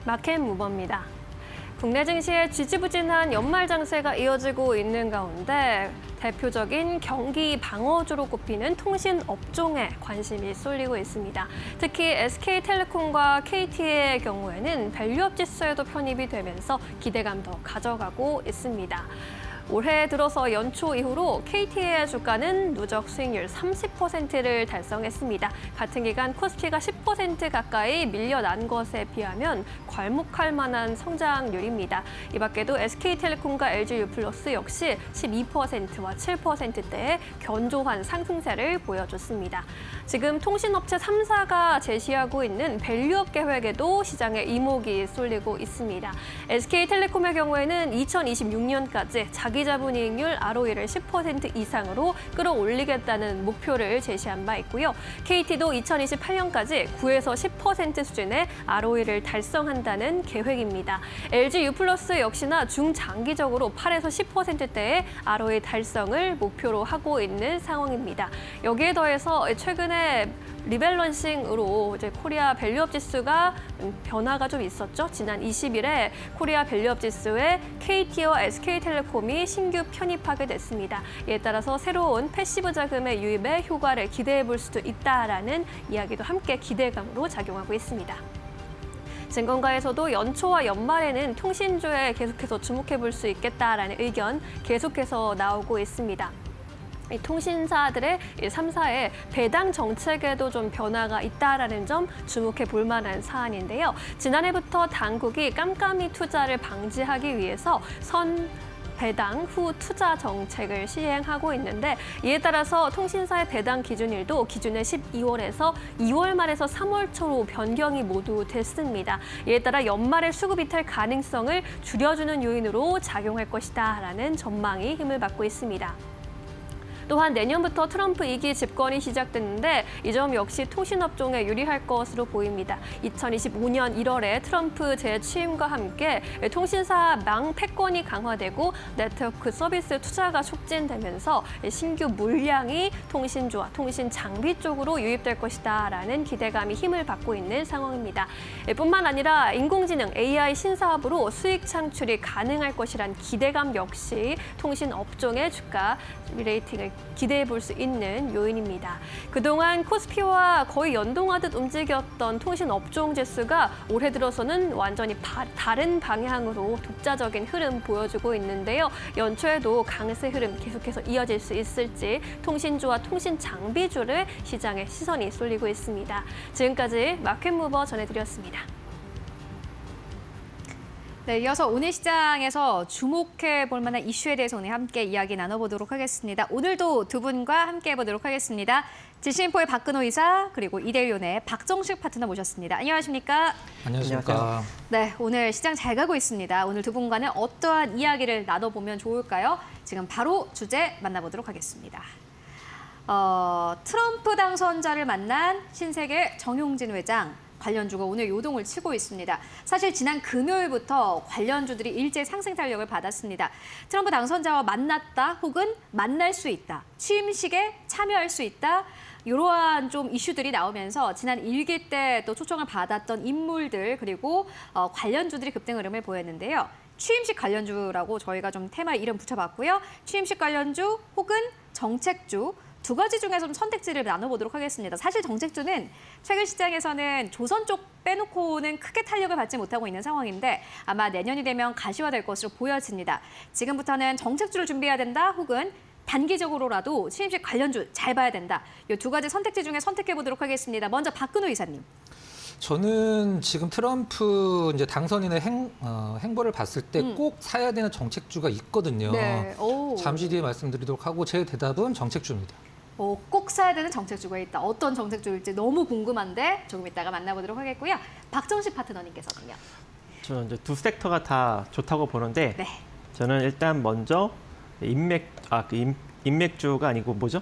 Speaker 2: 마켓 무버입니다. 국내 증시의 지지부진한 연말 장세가 이어지고 있는 가운데 대표적인 경기 방어주로 꼽히는 통신 업종에 관심이 쏠리고 있습니다. 특히 SK텔레콤과 KT의 경우에는 밸류업 지수에도 편입이 되면서 기대감 더 가져가고 있습니다. 올해 들어서 연초 이후로 KT의 주가는 누적 수익률 30%를 달성했습니다. 같은 기간 코스피가 10% 가까이 밀려난 것에 비하면 괄목할 만한 성장률입니다. 이 밖에도 SK텔레콤과 LG유플러스 역시 12%와 7%대의 견조한 상승세를 보여줬습니다. 지금 통신업체 3사가 제시하고 있는 밸류업 계획에도 시장에 이목이 쏠리고 있습니다. SK텔레콤의 경우에는 2026년까지 자기 자기자본이익률 ROE를 10% 이상으로 끌어올리겠다는 목표를 제시한 바 있고요. KT도 2028년까지 9에서 10% 수준의 ROE를 달성한다는 계획입니다. LG U+플러스 역시나 중장기적으로 8에서 10%대의 ROE 달성을 목표로 하고 있는 상황입니다. 여기에 더해서 최근에 리밸런싱으로 이제 코리아 밸류업 지수가 변화가 좀 있었죠. 지난 20일에 코리아 밸류업 지수에 KT와 SK텔레콤이 신규 편입하게 됐습니다. 이에 따라서 새로운 패시브 자금의 유입에 효과를 기대해 볼 수도 있다라는 이야기도 함께 기대감으로 작용하고 있습니다. 증권가에서도 연초와 연말에는 통신주에 계속해서 주목해 볼 수 있겠다라는 의견 계속해서 나오고 있습니다. 이 통신사들의 3사의 배당 정책에도 좀 변화가 있다라는 점 주목해 볼 만한 사안인데요. 지난해부터 당국이 깜깜이 투자를 방지하기 위해서 배당 후 투자 정책을 시행하고 있는데 이에 따라서 통신사의 배당 기준일도 기존의 12월에서 2월 말에서 3월 초로 변경이 모두 됐습니다. 이에 따라 연말의 수급 이탈 가능성을 줄여주는 요인으로 작용할 것이다라는 전망이 힘을 받고 있습니다. 또한 내년부터 트럼프 2기 집권이 시작됐는데 이 점 역시 통신업종에 유리할 것으로 보입니다. 2025년 1월에 트럼프 재취임과 함께 통신사망 패권이 강화되고 네트워크 서비스 투자가 촉진되면서 신규 물량이 통신주와 통신 장비 쪽으로 유입될 것이다라는 기대감이 힘을 받고 있는 상황입니다. 뿐만 아니라 인공지능 AI 신사업으로 수익 창출이 가능할 것이란 기대감 역시 통신업종의 주가 레이팅을 기대해 볼 수 있는 요인입니다. 그동안 코스피와 거의 연동하듯 움직였던 통신업종 지수가 올해 들어서는 완전히 다른 방향으로 독자적인 흐름 보여주고 있는데요. 연초에도 강세 흐름 계속해서 이어질 수 있을지 통신주와 통신 장비주를 시장에 시선이 쏠리고 있습니다. 지금까지 마켓무버 전해드렸습니다.
Speaker 1: 네, 이어서 오늘 시장에서 주목해 볼 만한 이슈에 대해서 오늘 함께 이야기 나눠보도록 하겠습니다. 오늘도 두 분과 함께 해보도록 하겠습니다. 지식인포의 박근호 이사 그리고 이데일리온의 박정식 파트너 모셨습니다. 안녕하십니까?
Speaker 6: 안녕하십니까.
Speaker 1: 네, 오늘 시장 잘 가고 있습니다. 오늘 두 분과는 어떠한 이야기를 나눠보면 좋을까요? 지금 바로 주제 만나보도록 하겠습니다. 트럼프 당선자를 만난 신세계 정용진 회장. 관련주가 오늘 요동을 치고 있습니다. 사실 지난 금요일부터 관련주들이 일제 상승 탄력을 받았습니다. 트럼프 당선자와 만났다 혹은 만날 수 있다. 취임식에 참여할 수 있다. 이러한 좀 이슈들이 나오면서 지난 1기 때 또 초청을 받았던 인물들 그리고 관련주들이 급등 흐름을 보였는데요. 취임식 관련주라고 저희가 좀 테마에 이름 붙여봤고요. 취임식 관련주 혹은 정책주 두 가지 중에서 좀 선택지를 나눠보도록 하겠습니다. 사실 정책주는 최근 시장에서는 조선 쪽 빼놓고는 크게 탄력을 받지 못하고 있는 상황인데 아마 내년이 되면 가시화될 것으로 보여집니다. 지금부터는 정책주를 준비해야 된다 혹은 단기적으로라도 취임식 관련주 잘 봐야 된다. 이 두 가지 선택지 중에 선택해보도록 하겠습니다. 먼저 박근호 이사님.
Speaker 6: 저는 지금 트럼프 이제 당선인의 행보를 봤을 때 꼭 사야 되는 정책주가 있거든요.
Speaker 1: 네. 오.
Speaker 6: 잠시 뒤에 말씀드리도록 하고 제 대답은 정책주입니다.
Speaker 1: 꼭 사야 되는 정책주가 있다. 어떤 정책주일지 너무 궁금한데 조금 이따가 만나보도록 하겠고요. 박정식 파트너님께서는요.
Speaker 7: 저 이제 두 섹터가 다 좋다고 보는데
Speaker 1: 네.
Speaker 7: 저는 일단 먼저 인맥주가 아니고 뭐죠?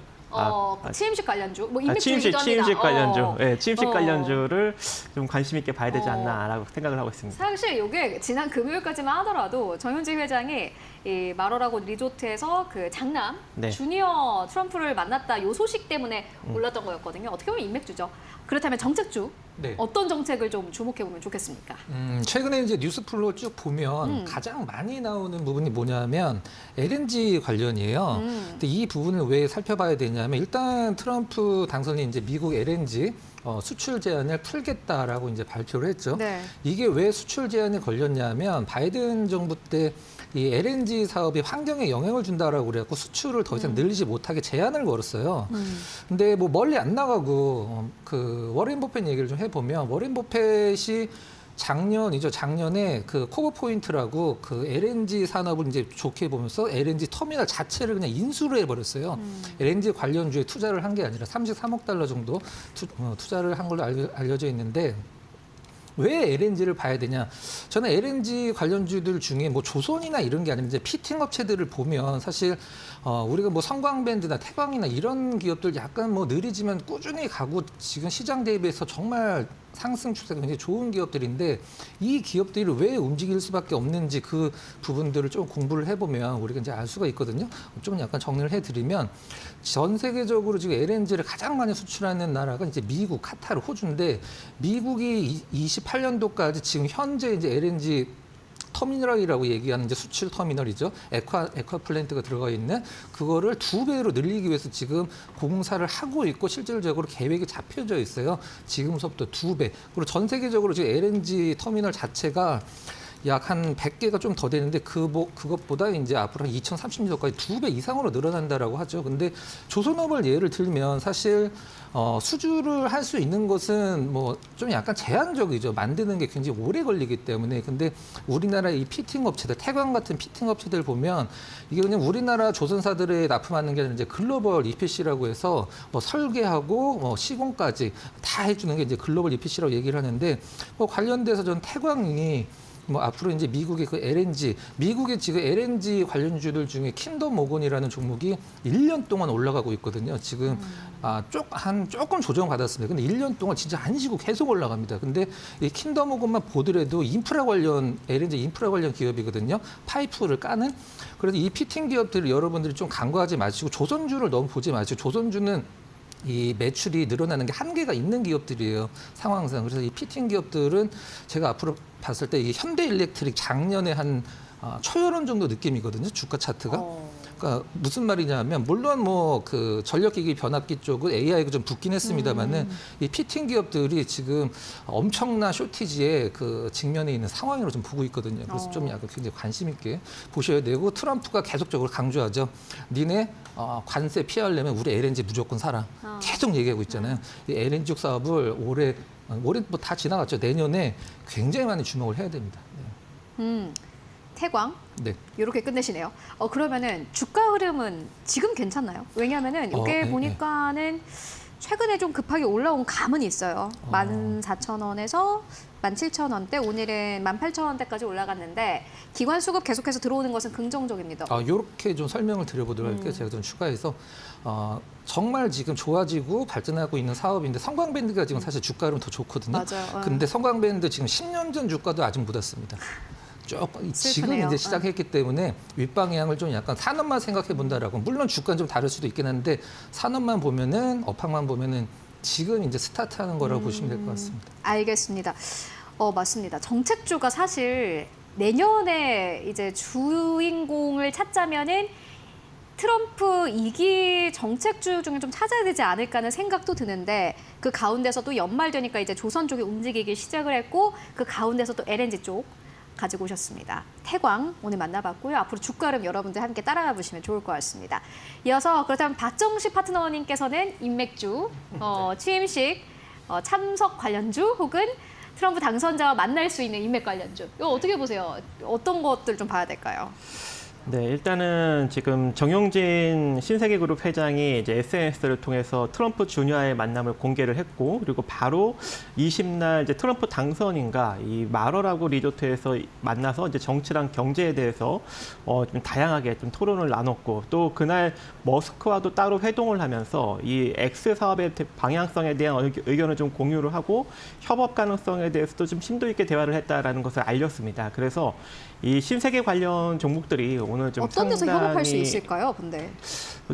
Speaker 1: 취임식 관련주, 뭐 인맥주이기도 합니다.
Speaker 7: 취임식 관련주, 네, 취임식
Speaker 1: 어.
Speaker 7: 관련주를 좀 관심 있게 봐야 되지 않나라고 생각을 하고 있습니다.
Speaker 1: 사실 이게 지난 금요일까지만 하더라도 정용진 회장이 이 마로라고 리조트에서 그 장남
Speaker 7: 네.
Speaker 1: 주니어 트럼프를 만났다 요 소식 때문에 올랐던 거였거든요. 어떻게 보면 인맥주죠. 그렇다면 정책주
Speaker 6: 네.
Speaker 1: 어떤 정책을 좀 주목해 보면 좋겠습니까?
Speaker 6: 최근에 이제 뉴스플로 쭉 보면 가장 많이 나오는 부분이 뭐냐면 LNG 관련이에요. 근데 이 부분을 왜 살펴봐야 되냐면 일단 트럼프 당선이 이제 미국 LNG 수출 제한을 풀겠다라고 이제 발표를 했죠.
Speaker 1: 네.
Speaker 6: 이게 왜 수출 제한이 걸렸냐면 바이든 정부 때 이 LNG 사업이 환경에 영향을 준다라고 그래갖고 수출을 더 이상 늘리지 못하게 제한을 걸었어요. 근데 뭐 멀리 안 나가고 그 워렌 버핏 얘기를 좀 해보면 워렌 버핏이 작년에 그 코브 포인트라고 그 LNG 산업을 이제 좋게 보면서 LNG 터미널 자체를 그냥 인수를 해버렸어요. LNG 관련주에 투자를 한 게 아니라 33억 달러 정도 투자를 한 걸로 알려져 있는데 왜 LNG를 봐야 되냐? 저는 LNG 관련주들 중에 뭐 조선이나 이런 게 아니면 이제 피팅 업체들을 보면 사실 우리가 뭐 성광밴드나 태광이나 이런 기업들 약간 뭐 느리지만 꾸준히 가고 지금 시장 대비해서 정말 상승 추세가 굉장히 좋은 기업들인데 이 기업들이 왜 움직일 수밖에 없는지 그 부분들을 좀 공부를 해보면 우리가 이제 알 수가 있거든요. 좀 약간 정리를 해드리면 전 세계적으로 지금 LNG를 가장 많이 수출하는 나라가 이제 미국, 카타르, 호주인데 미국이 28년도까지 지금 현재 이제 LNG 터미널이라고 얘기하는 이제 수출 터미널이죠. 액화 플랜트가 들어가 있는 그거를 2배로 늘리기 위해서 지금 공사를 하고 있고 실질적으로 계획이 잡혀져 있어요. 지금서부터 2배. 그리고 전 세계적으로 지금 LNG 터미널 자체가 약 한 100개가 좀 더 되는데 그것보다 이제 앞으로 한 2030년까지 2배 이상으로 늘어난다라고 하죠. 근데 조선업을 예를 들면 사실 수주를 할 수 있는 것은 뭐 좀 약간 제한적이죠. 만드는 게 굉장히 오래 걸리기 때문에. 근데 우리나라 이 피팅 업체들, 태광 같은 피팅 업체들 보면 이게 그냥 우리나라 조선사들에 납품하는 게 아니라 이제 글로벌 EPC라고 해서 뭐 설계하고 뭐 시공까지 다 해주는 게 이제 글로벌 EPC라고 얘기를 하는데 뭐 관련돼서 전 태광이 뭐 앞으로 이제 미국의 그 LNG, 미국의 지금 LNG 관련주들 중에 킨덤 모건이라는 종목이 1년 동안 올라가고 있거든요. 지금 조금 조정받았습니다. 근데 1년 동안 진짜 안 쉬고 계속 올라갑니다. 근데 이 킨덤 모건만 보더라도 인프라 관련 LNG 인프라 관련 기업이거든요. 파이프를 까는. 그래서 이 피팅 기업들을 여러분들이 좀 간과하지 마시고 조선주를 너무 보지 마시고 조선주는 이 매출이 늘어나는 게 한계가 있는 기업들이에요. 상황상. 그래서 이 피팅 기업들은 제가 앞으로 봤을 때 이 현대일렉트릭 작년에 한 초연원 정도 느낌이거든요. 주가 차트가. 그러니까 무슨 말이냐면 물론 뭐 그 전력기기 변압기 쪽은 AI가 좀 붙긴 했습니다만은 이 피팅 기업들이 지금 엄청난 쇼티지에 그 직면에 있는 상황으로 좀 보고 있거든요. 그래서 좀 약간 굉장히 관심 있게 보셔야 되고 트럼프가 계속적으로 강조하죠. 니네 관세 피하려면 우리 LNG 무조건 사라. 계속 얘기하고 있잖아요. 이 LNG 사업을 올해 뭐 다 지나갔죠. 내년에 굉장히 많이 주목을 해야 됩니다. 네.
Speaker 1: 태광
Speaker 6: 네.
Speaker 1: 이렇게 끝내시네요. 그러면은 주가 흐름은 지금 괜찮나요? 왜냐하면은 이게 보니까는 최근에 좀 급하게 올라온 감은 있어요. 14,000원에서 17,000원대, 오늘은 18,000원대까지 올라갔는데 기관 수급 계속해서 들어오는 것은 긍정적입니다.
Speaker 6: 이렇게 좀 설명을 드려보도록 할게요. 제가 좀 추가해서 정말 지금 좋아지고 발전하고 있는 사업인데 성광밴드가 지금 사실 주가 흐름 더 좋거든요.
Speaker 1: 맞아요.
Speaker 6: 근데 성광밴드 지금 10년 전 주가도 아직 못 왔습니다. 조금 지금
Speaker 1: 슬프네요.
Speaker 6: 이제 시작했기 때문에 윗방향을 좀 약간 산업만 생각해 본다라고 물론 주가는 좀 다를 수도 있긴 한데 산업만 보면은 업황만 보면은 지금 이제 스타트하는 거라고 보시면 될 것 같습니다.
Speaker 1: 알겠습니다. 맞습니다. 정책주가 사실 내년에 이제 주인공을 찾자면은 트럼프 2기 정책주 중에 좀 찾아야 되지 않을까 하는 생각도 드는데 그 가운데서 또 연말 되니까 이제 조선 쪽이 움직이기 시작을 했고 그 가운데서 또 LNG 쪽 가지고 오셨습니다. 태광 오늘 만나봤고요. 앞으로 주가 흐름 여러분들 함께 따라가 보시면 좋을 것 같습니다. 이어서 그렇다면 박정식 파트너님께서는 인맥주, 취임식 참석 관련주 혹은 트럼프 당선자와 만날 수 있는 인맥 관련주. 이거 어떻게 보세요? 어떤 것들 좀 봐야 될까요?
Speaker 7: 네, 일단은 지금 정용진 신세계그룹 회장이 이제 SNS를 통해서 트럼프 주니어의 만남을 공개를 했고, 그리고 바로 20날 이제 트럼프 당선인과 이 마러라고 리조트에서 만나서 이제 정치랑 경제에 대해서 좀 다양하게 좀 토론을 나눴고, 또 그날 머스크와도 따로 회동을 하면서 이 X 사업의 방향성에 대한 의견을 좀 공유를 하고 협업 가능성에 대해서도 좀 심도 있게 대화를 했다라는 것을 알렸습니다. 그래서 이 신세계 관련 종목들이 오늘 좀
Speaker 1: 어떤 데서
Speaker 7: 상당히
Speaker 1: 협업할 수 있을까요? 근데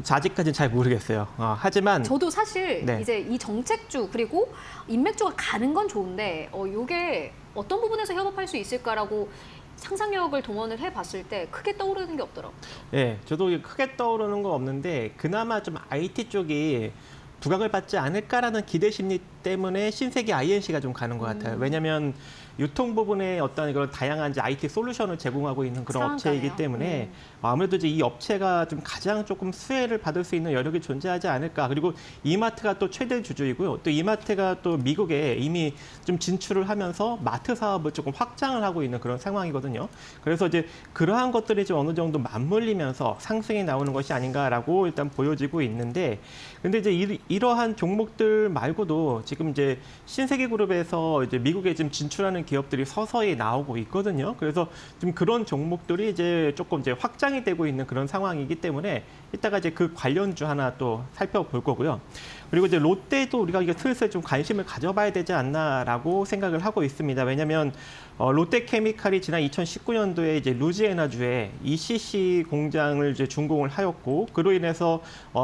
Speaker 7: 아직까지는 잘 모르겠어요. 하지만
Speaker 1: 저도 사실
Speaker 7: 네.
Speaker 1: 이제 이 정책주 그리고 인맥주가 가는 건 좋은데 이게 어떤 부분에서 협업할 수 있을까라고 상상력을 동원을 해봤을 때 크게 떠오르는 게 없더라고요.
Speaker 7: 예, 저도 크게 떠오르는 건 없는데 그나마 좀 IT 쪽이 부각을 받지 않을까라는 기대 심리 때문에 신세계 INC가 좀 가는 것 같아요. 왜냐하면 유통 부분에 어떤 그런 다양한 이제 IT 솔루션을 제공하고 있는 그런
Speaker 1: 상한가네요.
Speaker 7: 업체이기 때문에 아무래도 이제 이 업체가 좀 가장 조금 수혜를 받을 수 있는 여력이 존재하지 않을까. 그리고 이마트가 또 최대 주주이고요. 또 이마트가 또 미국에 이미 좀 진출을 하면서 마트 사업을 조금 확장을 하고 있는 그런 상황이거든요. 그래서 이제 그러한 것들이 좀 어느 정도 맞물리면서 상승이 나오는 것이 아닌가라고 일단 보여지고 있는데, 근데 이제 이러한 종목들 말고도 지금 이제 신세계그룹에서 이제 미국에 지금 진출하는 기업들이 서서히 나오고 있거든요. 그래서 지금 그런 종목들이 이제 조금 이제 확장이 되고 있는 그런 상황이기 때문에 이따가 이제 그 관련주 하나 또 살펴볼 거고요. 그리고 이제 롯데도 우리가 이게 슬슬 좀 관심을 가져봐야 되지 않나라고 생각을 하고 있습니다. 왜냐하면 롯데케미칼이 지난 2019년도에 이제 루지애나주에 ECC 공장을 이제 준공을 하였고, 그로 인해서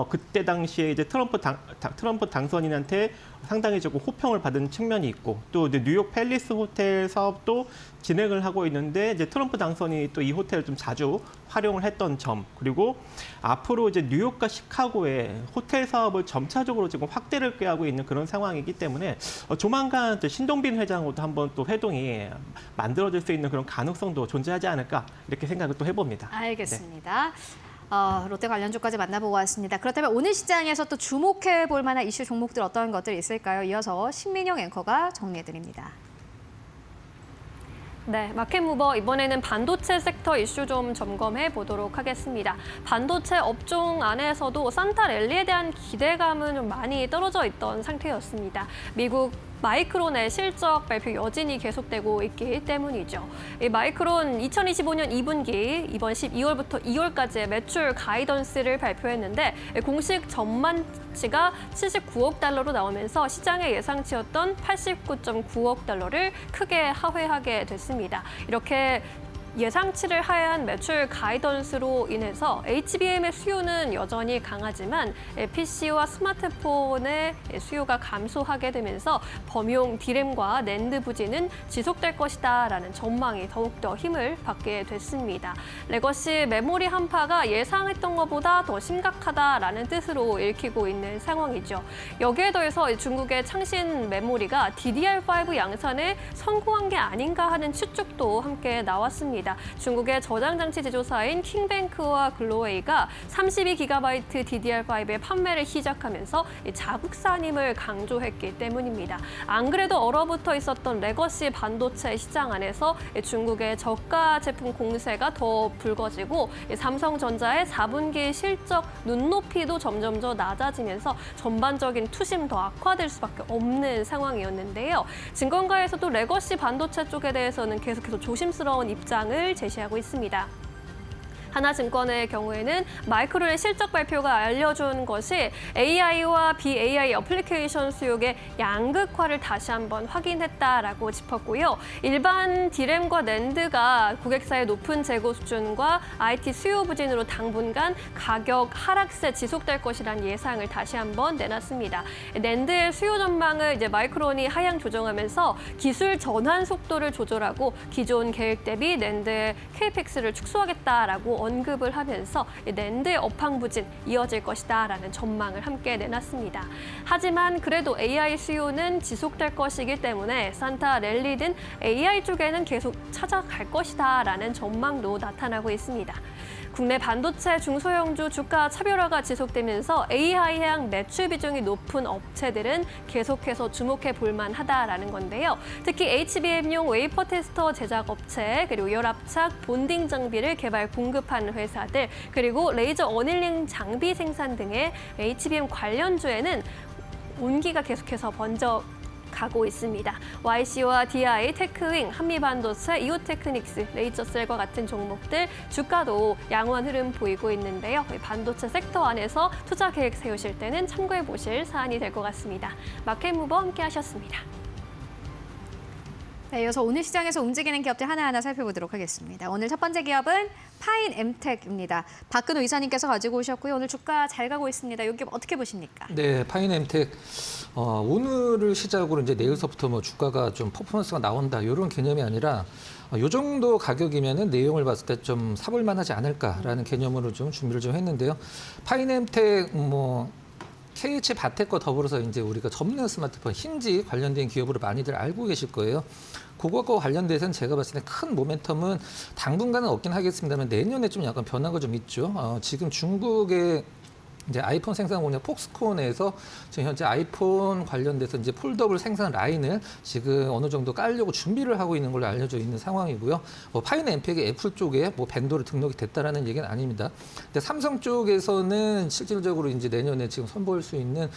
Speaker 7: 그때 당시에 이제 트럼프 당선인한테 상당히 조금 호평을 받은 측면이 있고, 또 이제 뉴욕 팰리스 호텔 사업도 진행을 하고 있는데 이제 트럼프 당선인이 또 이 호텔을 좀 자주 활용을 했던 점, 그리고 앞으로 이제 뉴욕과 시카고에 호텔 사업을 점차적으로 지금 확대를 꾀하고 있는 그런 상황이기 때문에 조만간 신동빈 회장으로도 한번 또 회동이 만들어질 수 있는 그런 가능성도 존재하지 않을까 이렇게 생각을 또 해봅니다.
Speaker 1: 알겠습니다. 롯데 관련주까지 만나보고 왔습니다. 그렇다면 오늘 시장에서 또 주목해 볼 만한 이슈 종목들 어떤 것들이 있을까요? 이어서 신민영 앵커가 정리해드립니다.
Speaker 2: 네, 마켓무버 이번에는 반도체 섹터 이슈 좀 점검해 보도록 하겠습니다. 반도체 업종 안에서도 산타랠리에 대한 기대감은 좀 많이 떨어져 있던 상태였습니다. 미국 마이크론의 실적 발표 여진이 계속되고 있기 때문이죠. 이 마이크론 2025년 2분기 이번 12월부터 2월까지의 매출 가이던스를 발표했는데 공식 전망치가 79억 달러로 나오면서 시장의 예상치였던 89.9억 달러를 크게 하회하게 됐습니다. 이렇게 예상치를 하회한 매출 가이던스로 인해서 HBM의 수요는 여전히 강하지만 PC와 스마트폰의 수요가 감소하게 되면서 범용 D램과 낸드 부진은 지속될 것이다라는 전망이 더욱더 힘을 받게 됐습니다. 레거시 메모리 한파가 예상했던 것보다 더 심각하다라는 뜻으로 읽히고 있는 상황이죠. 여기에 더해서 중국의 창신 메모리가 DDR5 양산에 성공한 게 아닌가 하는 추측도 함께 나왔습니다. 중국의 저장장치 제조사인 킹뱅크와 글로웨이가 32GB DDR5의 판매를 시작하면서 자국산임을 강조했기 때문입니다. 안 그래도 얼어붙어 있었던 레거시 반도체 시장 안에서 중국의 저가 제품 공세가 더 불거지고 삼성전자의 4분기 실적 눈높이도 점점 더 낮아지면서 전반적인 투심 더 악화될 수밖에 없는 상황이었는데요. 증권가에서도 레거시 반도체 쪽에 대해서는 계속해서 조심스러운 입장을 제시하고 있습니다. 하나증권의 경우에는 마이크론의 실적 발표가 알려준 것이 AI와 BAI 어플리케이션 수요의 양극화를 다시 한번 확인했다라고 짚었고요. 일반 D램과 낸드가 고객사의 높은 재고 수준과 IT 수요 부진으로 당분간 가격 하락세 지속될 것이라는 예상을 다시 한번 내놨습니다. 낸드의 수요 전망을 이제 마이크론이 하향 조정하면서 기술 전환 속도를 조절하고 기존 계획 대비 낸드의 CAPEX를 축소하겠다라고 언급을 하면서 낸드의 업황 부진 이어질 것이다라는 전망을 함께 내놨습니다. 하지만 그래도 AI 수요는 지속될 것이기 때문에 산타랠리든 AI 쪽에는 계속 찾아갈 것이다라는 전망도 나타나고 있습니다. 국내 반도체 중소형주 주가 차별화가 지속되면서 AI향 매출 비중이 높은 업체들은 계속해서 주목해 볼 만하다라는 건데요. 특히 HBM용 웨이퍼 테스터 제작 업체, 그리고 열압착 본딩 장비를 개발 공급하는 회사들, 그리고 레이저 어닐링 장비 생산 등의 HBM 관련주에는 온기가 계속해서 번져 가고 있습니다. YC와 DI, 테크윙, 한미반도체, 이오테크닉스, 레이저셀과 같은 종목들 주가도 양호한 흐름 보이고 있는데요. 반도체 섹터 안에서 투자 계획 세우실 때는 참고해 보실 사안이 될 것 같습니다. 마켓무버 함께 하셨습니다.
Speaker 1: 네, 이어서 오늘 시장에서 움직이는 기업들 하나하나 살펴보도록 하겠습니다. 오늘 첫 번째 기업은 파인엠텍입니다. 박근호 이사님께서 가지고 오셨고요. 오늘 주가 잘 가고 있습니다. 이 기업 어떻게 보십니까?
Speaker 6: 네, 파인엠텍 오늘을 시작으로 이제 내일서부터 뭐 주가가 좀 퍼포먼스가 나온다 이런 개념이 아니라 이 정도 가격이면은 내용을 봤을 때 좀 사볼 만하지 않을까라는 개념으로 좀 준비를 좀 했는데요. 파인엠텍 뭐 KH 바텍과 더불어서 이제 우리가 접는 스마트폰 힌지 관련된 기업으로 많이들 알고 계실 거예요. 그것과 관련돼서는 제가 봤을 때 큰 모멘텀은 당분간은 없긴 하겠습니다만 내년에 좀 약간 변화가 좀 있죠. 지금 중국의 이제 아이폰 생산 공장 폭스콘에서 지금 현재 아이폰 관련돼서 이제 폴더블 생산 라인을 지금 어느 정도 깔려고 준비를 하고 있는 걸로 알려져 있는 상황이고요. 뭐 파이낸팩이 애플 쪽에 뭐 벤더로 등록이 됐다라는 얘기는 아닙니다. 근데 삼성 쪽에서는 실질적으로 이제 내년에 지금 선보일 수 있는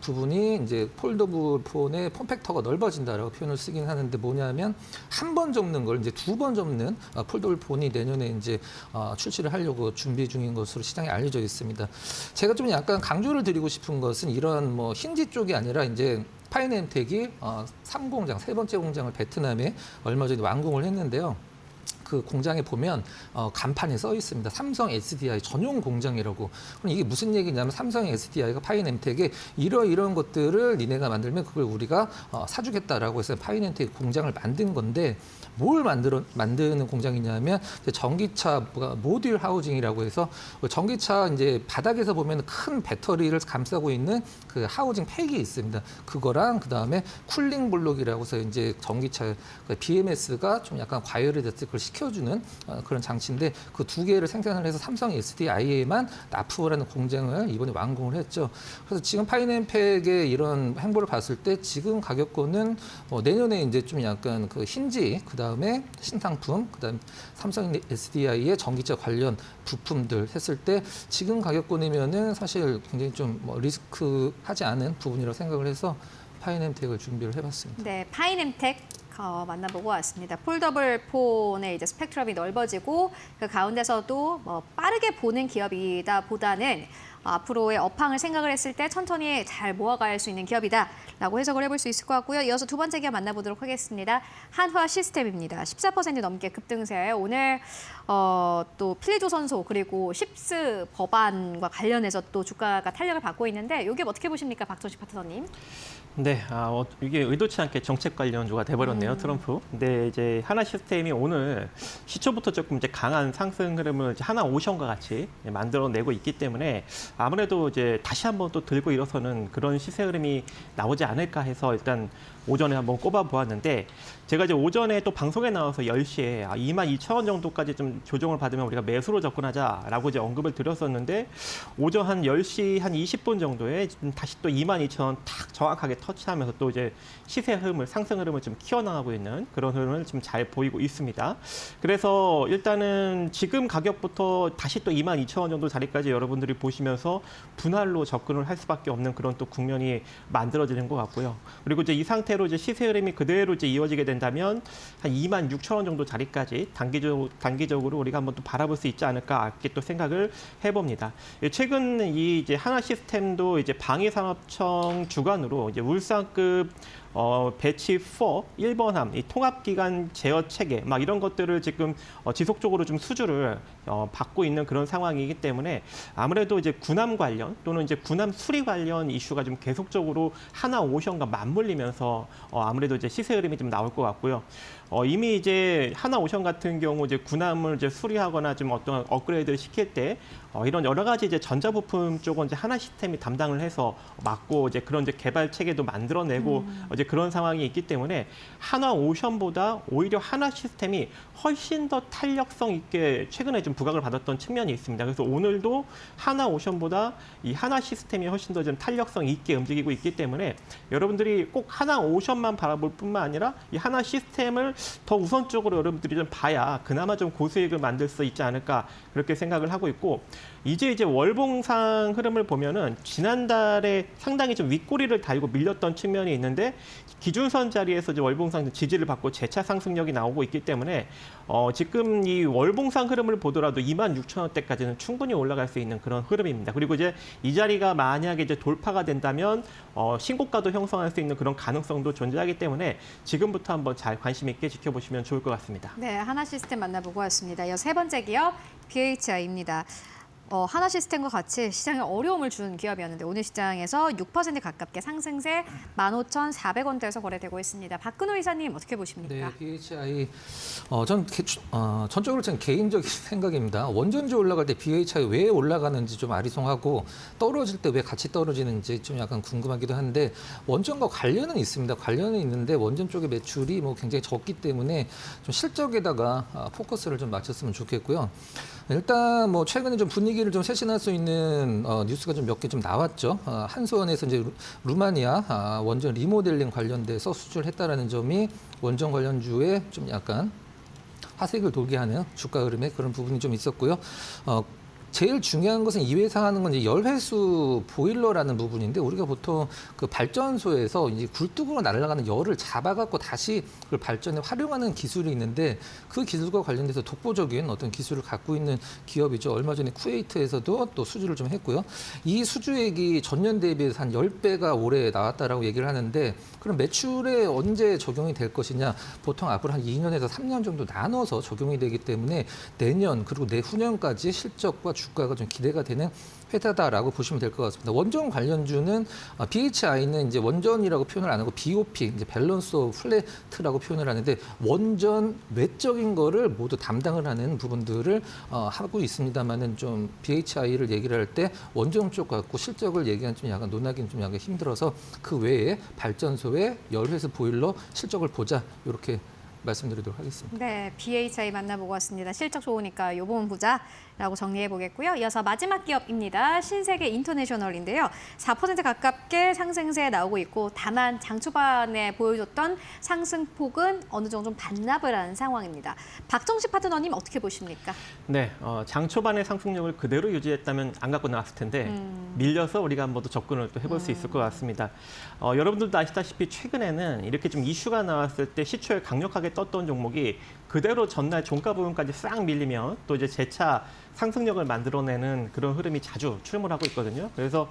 Speaker 6: 부분이 이제 폴더블 폰의 폼팩터가 넓어진다라고 표현을 쓰긴 하는데 뭐냐면 한 번 접는 걸 이제 두 번 접는 폴더블 폰이 내년에 이제 출시를 하려고 준비 중인 것으로 시장에 알려져 있습니다. 제가 좀 약간 강조를 드리고 싶은 것은 이런 뭐 힌지 쪽이 아니라 이제 파이낸텍이 3공장, 세 번째 공장을 베트남에 얼마 전에 완공을 했는데요. 그 공장에 보면 간판에 써 있습니다. 삼성 SDI 전용 공장이라고. 그럼 이게 무슨 얘기냐면 삼성 SDI가 파이낸텍에 이런 것들을 니네가 만들면 그걸 우리가 사주겠다라고 해서 파이낸텍 공장을 만든 건데 뭘 만드는 공장이냐면 전기차 모듈 하우징이라고 해서 전기차 이제 바닥에서 보면 큰 배터리를 감싸고 있는 그 하우징 팩이 있습니다. 그거랑 그 다음에 쿨링 블록이라고 해서 이제 전기차 BMS가 좀 약간 과열이 됐을 걸 시켜주는 그런 장치인데 그 두 개를 생산을 해서 삼성 SDI에만 납품을 하는 공장을 이번에 완공을 했죠. 그래서 지금 파이낸팩의 이런 행보를 봤을 때 지금 가격권은 내년에 이제 좀 약간 그 힌지 그다음에 신상품 그다음 삼성 SDI의 전기차 관련 부품들 했을 때 지금 가격권이면은 사실 굉장히 좀 뭐 리스크하지 않은 부분이라고 생각을 해서 파이낸텍을 준비를 해봤습니다.
Speaker 1: 네, 파이낸텍 만나보고 왔습니다. 폴더블 폰의 이제 스펙트럼이 넓어지고 그 가운데서도 빠르게 보는 기업이다 보다는 앞으로의 업황을 생각을 했을 때 천천히 잘 모아갈 수 있는 기업이다라고 해석을 해볼 수 있을 것 같고요. 이어서 두 번째 기업 만나보도록 하겠습니다. 한화 시스템입니다. 14% 넘게 급등세. 오늘 또 필리조선소 그리고 십스 법안과 관련해서 또 주가가 탄력을 받고 있는데 이 기업 어떻게 보십니까, 박정식 파트너님?
Speaker 7: 네, 이게 의도치 않게 정책 관련주가 돼버렸네요, 트럼프. 근데 이제 하나 시스템이 오늘 시초부터 조금 이제 강한 상승 흐름을 이제 하나 오션과 같이 만들어내고 있기 때문에 아무래도 이제 다시 한번 또 들고 일어서는 그런 시세 흐름이 나오지 않을까 해서 일단 오전에 한번 꼽아 보았는데 제가 이제 오전에 또 방송에 나와서 10시에 22,000원 정도까지 좀 조정을 받으면 우리가 매수로 접근하자라고 이제 언급을 드렸었는데 오전 한 10시 한 20분 정도에 다시 또 22,000원 탁 정확하게 터치하면서 또 이제 시세 흐름을 상승 흐름을 좀 키워나가고 있는 그런 흐름을 좀 잘 보이고 있습니다. 그래서 일단은 지금 가격부터 다시 또 22,000원 정도 자리까지 여러분들이 보시면서 분할로 접근을 할 수밖에 없는 그런 또 국면이 만들어지는 것 같고요. 그리고 이제 이 상태로 이제 시세 흐름이 그대로 이제 이어지게 된다면 한 26,000원 정도 자리까지 단기적으로 우리가 한번 또 바라볼 수 있지 않을까 이렇게 또 생각을 해봅니다. 최근 이 이제 하나 시스템도 이제 방위산업청 주관으로 이제 울산급 배치 4 1번함 이 통합기관 제어 체계 막 이런 것들을 지금 지속적으로 좀 수주를 받고 있는 그런 상황이기 때문에 아무래도 이제 군함 관련 또는 이제 군함 수리 관련 이슈가 좀 계속적으로 하나 오션과 맞물리면서 아무래도 이제 시세 흐름이 좀 나올 것 같고요. 이미 이제 하나 오션 같은 경우 이제 군함을 이제 수리하거나 좀 어떤 업그레이드를 시킬 때 이런 여러 가지 이제 전자부품 쪽은 이제 하나 시스템이 담당을 해서 맡고 이제 그런 이제 개발 체계도 만들어내고 이제 그런 상황이 있기 때문에 하나 오션보다 오히려 하나 시스템이 훨씬 더 탄력성 있게 최근에 좀 부각을 받았던 측면이 있습니다. 그래서 오늘도 하나 오션보다 이 하나 시스템이 훨씬 더 좀 탄력성 있게 움직이고 있기 때문에 여러분들이 꼭 하나 오션만 바라볼 뿐만 아니라 이 하나 시스템을 더 우선적으로 여러분들이 좀 봐야 그나마 좀 고수익을 만들 수 있지 않을까 그렇게 생각을 하고 있고 이제 월봉상 흐름을 보면은 지난달에 상당히 좀 윗꼬리를 달고 밀렸던 측면이 있는데 기준선 자리에서 이제 월봉상 지지를 받고 재차 상승력이 나오고 있기 때문에 지금 이 월봉상 흐름을 보더라도 26,000원대까지는 충분히 올라갈 수 있는 그런 흐름입니다. 그리고 이제 이 자리가 만약에 이제 돌파가 된다면 신고가도 형성할 수 있는 그런 가능성도 존재하기 때문에 지금부터 한번 잘 관심 있게 지켜보시면 좋을 것 같습니다.
Speaker 1: 네, 하나 시스템 만나보고 왔습니다. 이어 세 번째 기업 BHI입니다. 하나 시스템과 같이 시장에 어려움을 준 기업이었는데 오늘 시장에서 6% 가깝게 상승세 15,400원대에서 거래되고 있습니다. 박근호 이사님 어떻게 보십니까?
Speaker 6: 네, BHI 전적으로 제 개인적인 생각입니다. 원전주 올라갈 때 BHI 왜 올라가는지 좀 아리송하고 떨어질 때 왜 같이 떨어지는지 좀 약간 궁금하기도 한데 원전과 관련은 있습니다. 관련은 있는데 원전 쪽의 매출이 뭐 굉장히 적기 때문에 좀 실적에다가 포커스를 좀 맞췄으면 좋겠고요. 일단 뭐 최근에 좀 분위기를 좀 쇄신할 수 있는 뉴스가 좀 몇 개 좀 나왔죠. 한수원에서 이제 루마니아 원전 리모델링 관련돼서 수출했다라는 점이 원전 관련주에 좀 약간 화색을 돌게 하는 주가 흐름에 그런 부분이 좀 있었고요. 제일 중요한 것은 이 회사 하는 건 이제 열회수 보일러라는 부분인데 우리가 보통 그 발전소에서 이제 굴뚝으로 날아가는 열을 잡아갖고 다시 그걸 발전에 활용하는 기술이 있는데 그 기술과 관련돼서 독보적인 어떤 기술을 갖고 있는 기업이죠. 얼마 전에 쿠웨이트에서도 또 수주를 좀 했고요. 이 수주액이 전년 대비해서 한 10배가 올해 나왔다라고 얘기를 하는데 그럼 매출에 언제 적용이 될 것이냐? 보통 앞으로 한 2년에서 3년 정도 나눠서 적용이 되기 때문에 내년 그리고 내후년까지 실적과 주가가 좀 기대가 되는 회사다라고 보시면 될 것 같습니다. 원전 관련주는 BHI는 이제 원전이라고 표현을 안 하고 BOP, 이제 밸런스 오브 플래트라고 표현을 하는데 원전 외적인 거를 모두 담당을 하는 부분들을 하고 있습니다만은 좀 BHI를 얘기를 할 때 원전 쪽 갖고 실적을 얘기하는 좀 약간 논하기는 좀 약간 힘들어서 그 외에 발전소의 열회수 보일러 실적을 보자 이렇게 말씀드리도록 하겠습니다.
Speaker 1: 네, BHI 만나보고 왔습니다. 실적 좋으니까 요 부분 보자라고 정리해 보겠고요. 이어서 마지막 기업입니다. 신세계 인터내셔널인데요. 4% 가깝게 상승세 나오고 있고 다만 장 초반에 보여줬던 상승폭은 어느 정도 좀 반납을 한 상황입니다. 박정식 파트너님 어떻게 보십니까?
Speaker 7: 네, 장 초반의 상승력을 그대로 유지했다면 안 갖고 나왔을 텐데 밀려서 우리가 한번 더 접근을 또 해볼 수 있을 것 같습니다. 여러분들도 아시다시피 최근에는 이렇게 좀 이슈가 나왔을 때 시초에 강력하게 떴던 종목이 그대로 전날 종가 부분까지 싹 밀리면 또 이제 재차 상승력을 만들어내는 그런 흐름이 자주 출몰하고 있거든요. 그래서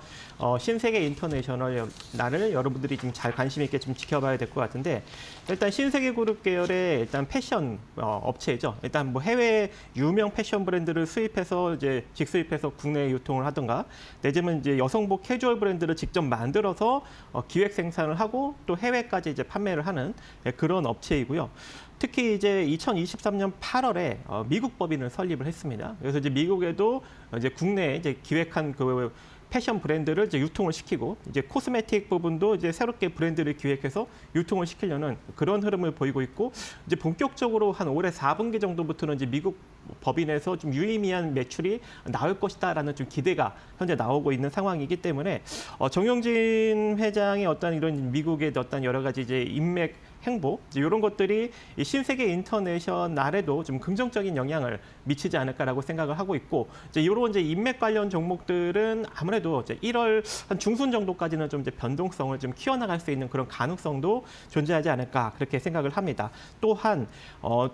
Speaker 7: 신세계 인터내셔널 나를 여러분들이 좀 잘 관심 있게 좀 지켜봐야 될 것 같은데 일단 신세계 그룹 계열의 일단 패션 업체죠. 일단 뭐 해외 유명 패션 브랜드를 수입해서 이제 직수입해서 국내에 유통을 하든가 내지는 이제 여성복 캐주얼 브랜드를 직접 만들어서 기획 생산을 하고 또 해외까지 이제 판매를 하는 그런 업체이고요. 특히 이제 2023년 8월에 미국 법인을 설립을 했습니다. 그래서 이제 미국에도 이제 국내에 이제 기획한 그 패션 브랜드를 이제 유통을 시키고 이제 코스메틱 부분도 이제 새롭게 브랜드를 기획해서 유통을 시키려는 그런 흐름을 보이고 있고 이제 본격적으로 한 올해 4분기 정도부터는 이제 미국 법인에서 좀 유의미한 매출이 나올 것이다라는 좀 기대가 현재 나오고 있는 상황이기 때문에 정용진 회장의 어떤 이런 미국의 어떤 여러 가지 이제 인맥 행보 이런 것들이 이 신세계 인터내셔널에도 좀 긍정적인 영향을 미치지 않을까라고 생각을 하고 있고 이제 이런 이제 인맥 관련 종목들은 아무래도 이제 1월 한 중순 정도까지는 좀 이제 변동성을 좀 키워나갈 수 있는 그런 가능성도 존재하지 않을까 그렇게 생각을 합니다. 또한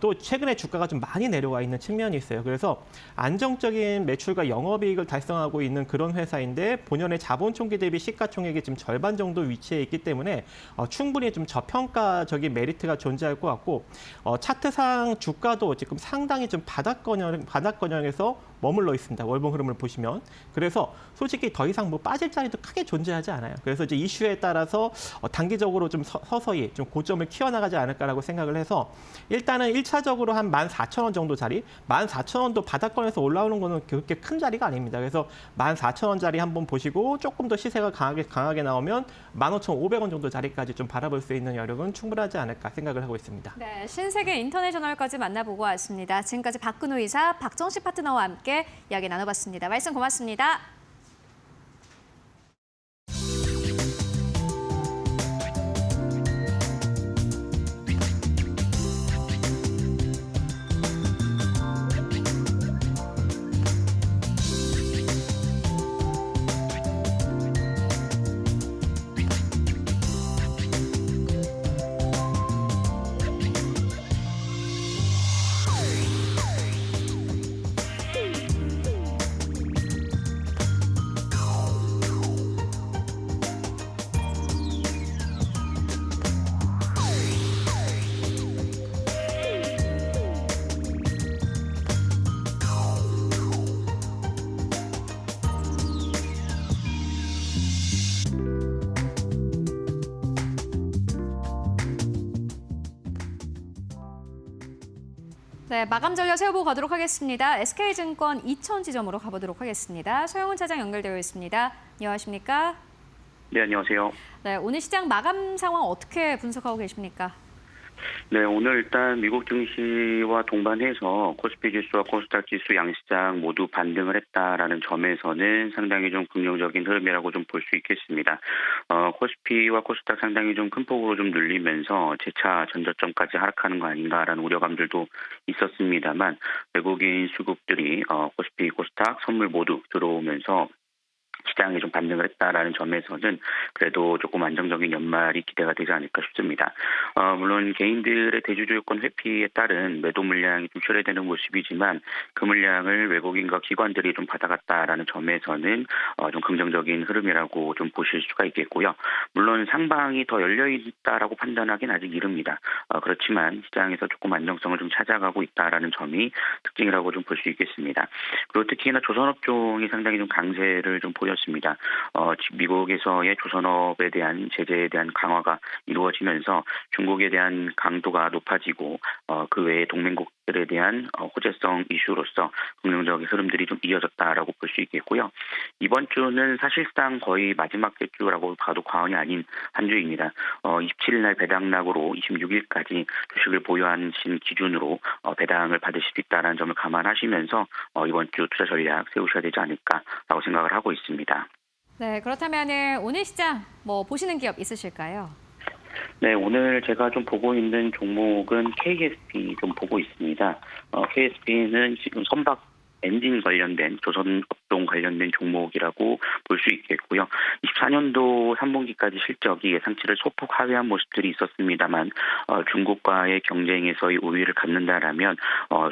Speaker 7: 또 최근에 주가가 좀 많이 내려와 있는 측면이 있어요. 그래서 안정적인 매출과 영업이익을 달성하고 있는 그런 회사인데 본연의 자본총기 대비 시가총액이 지금 절반 정도 위치해 있기 때문에 충분히 좀 저평가적인 메리트가 존재할 것 같고 차트상 주가도 지금 상당히 좀 바닥권역에서 머물러 있습니다. 월봉 흐름을 보시면. 그래서 솔직히 더 이상 뭐 빠질 자리도 크게 존재하지 않아요. 그래서 이제 이슈에 따라서 단기적으로 좀 서서히 좀 고점을 키워나가지 않을까라고 생각을 해서 일단은 1차적으로 한 14,000원 정도 자리, 14,000원도 바닥권에서 올라오는 거는 그렇게 큰 자리가 아닙니다. 그래서 14,000원 자리 한번 보시고 조금 더 시세가 강하게 나오면 15,500원 정도 자리까지 좀 바라볼 수 있는 여력은 충분하지 않을까 생각을 하고 있습니다.
Speaker 1: 네, 신세계 인터내셔널까지 만나보고 왔습니다. 지금까지 박근호 이사, 박정식 파트너와 함께 이야기 나눠봤습니다. 말씀 고맙습니다. 네, 마감 전략 세워보고 가도록 하겠습니다. SK증권 이천지점으로 가보도록 하겠습니다. 서영훈 차장 연결되어 있습니다. 안녕하십니까?
Speaker 8: 네, 안녕하세요.
Speaker 1: 네, 오늘 시장 마감 상황 어떻게 분석하고 계십니까?
Speaker 8: 네, 오늘 일단 미국 증시와 동반해서 코스피 지수와 코스닥 지수 양시장 모두 반등을 했다라는 점에서는 상당히 좀 긍정적인 흐름이라고 좀 볼 수 있겠습니다. 코스피와 코스닥 상당히 좀 큰 폭으로 좀 눌리면서 재차 전저점까지 하락하는 거 아닌가라는 우려감들도 있었습니다만 외국인 수급들이 코스피, 코스닥 선물 모두 들어오면서 시장이 좀 반등을 했다라는 점에서는 그래도 조금 안정적인 연말이 기대가 되지 않을까 싶습니다. 물론 개인들의 대주주 요건 회피에 따른 매도 물량이 좀 출회되는 모습이지만 그 물량을 외국인과 기관들이 좀 받아갔다라는 점에서는 좀 긍정적인 흐름이라고 좀 보실 수가 있겠고요. 물론 상방이 더 열려 있다라고 판단하기는 아직 이릅니다. 그렇지만 시장에서 조금 안정성을 좀 찾아가고 있다라는 점이 특징이라고 좀 볼 수 있겠습니다. 그리고 특히나 조선업종이 상당히 좀 강세를 좀 보였습니다. 미국에서의 조선업에 대한 제재에 대한 강화가 이루어지면서 중국에 대한 강도가 높아지고 그 외에 동맹국들에 대한 호재성 이슈로서 긍정적인 흐름들이 좀 이어졌다라고 볼 수 있겠고요. 이번 주는 사실상 거의 마지막 주라고 봐도 과언이 아닌 한 주입니다. 27일 날 배당락으로 26일까지 주식을 보유하신 기준으로 배당을 받으실 수 있다는 점을 감안하시면서 이번 주 투자 전략 세우셔야 되지 않을까라고 생각을 하고 있습니다.
Speaker 1: 네, 그렇다면 오늘 시장 뭐 보시는 기업 있으실까요?
Speaker 8: 네, 오늘 제가 좀 보고 있는 종목은 KSP 좀 보고 있습니다. KSP는 지금 선박 엔진 관련된 조선업종 관련된 종목이라고 볼 수 있겠고요. 24년도 3분기까지 실적이 예상치를 소폭 하회한 모습들이 있었습니다만 중국과의 경쟁에서의 우위를 갖는다라면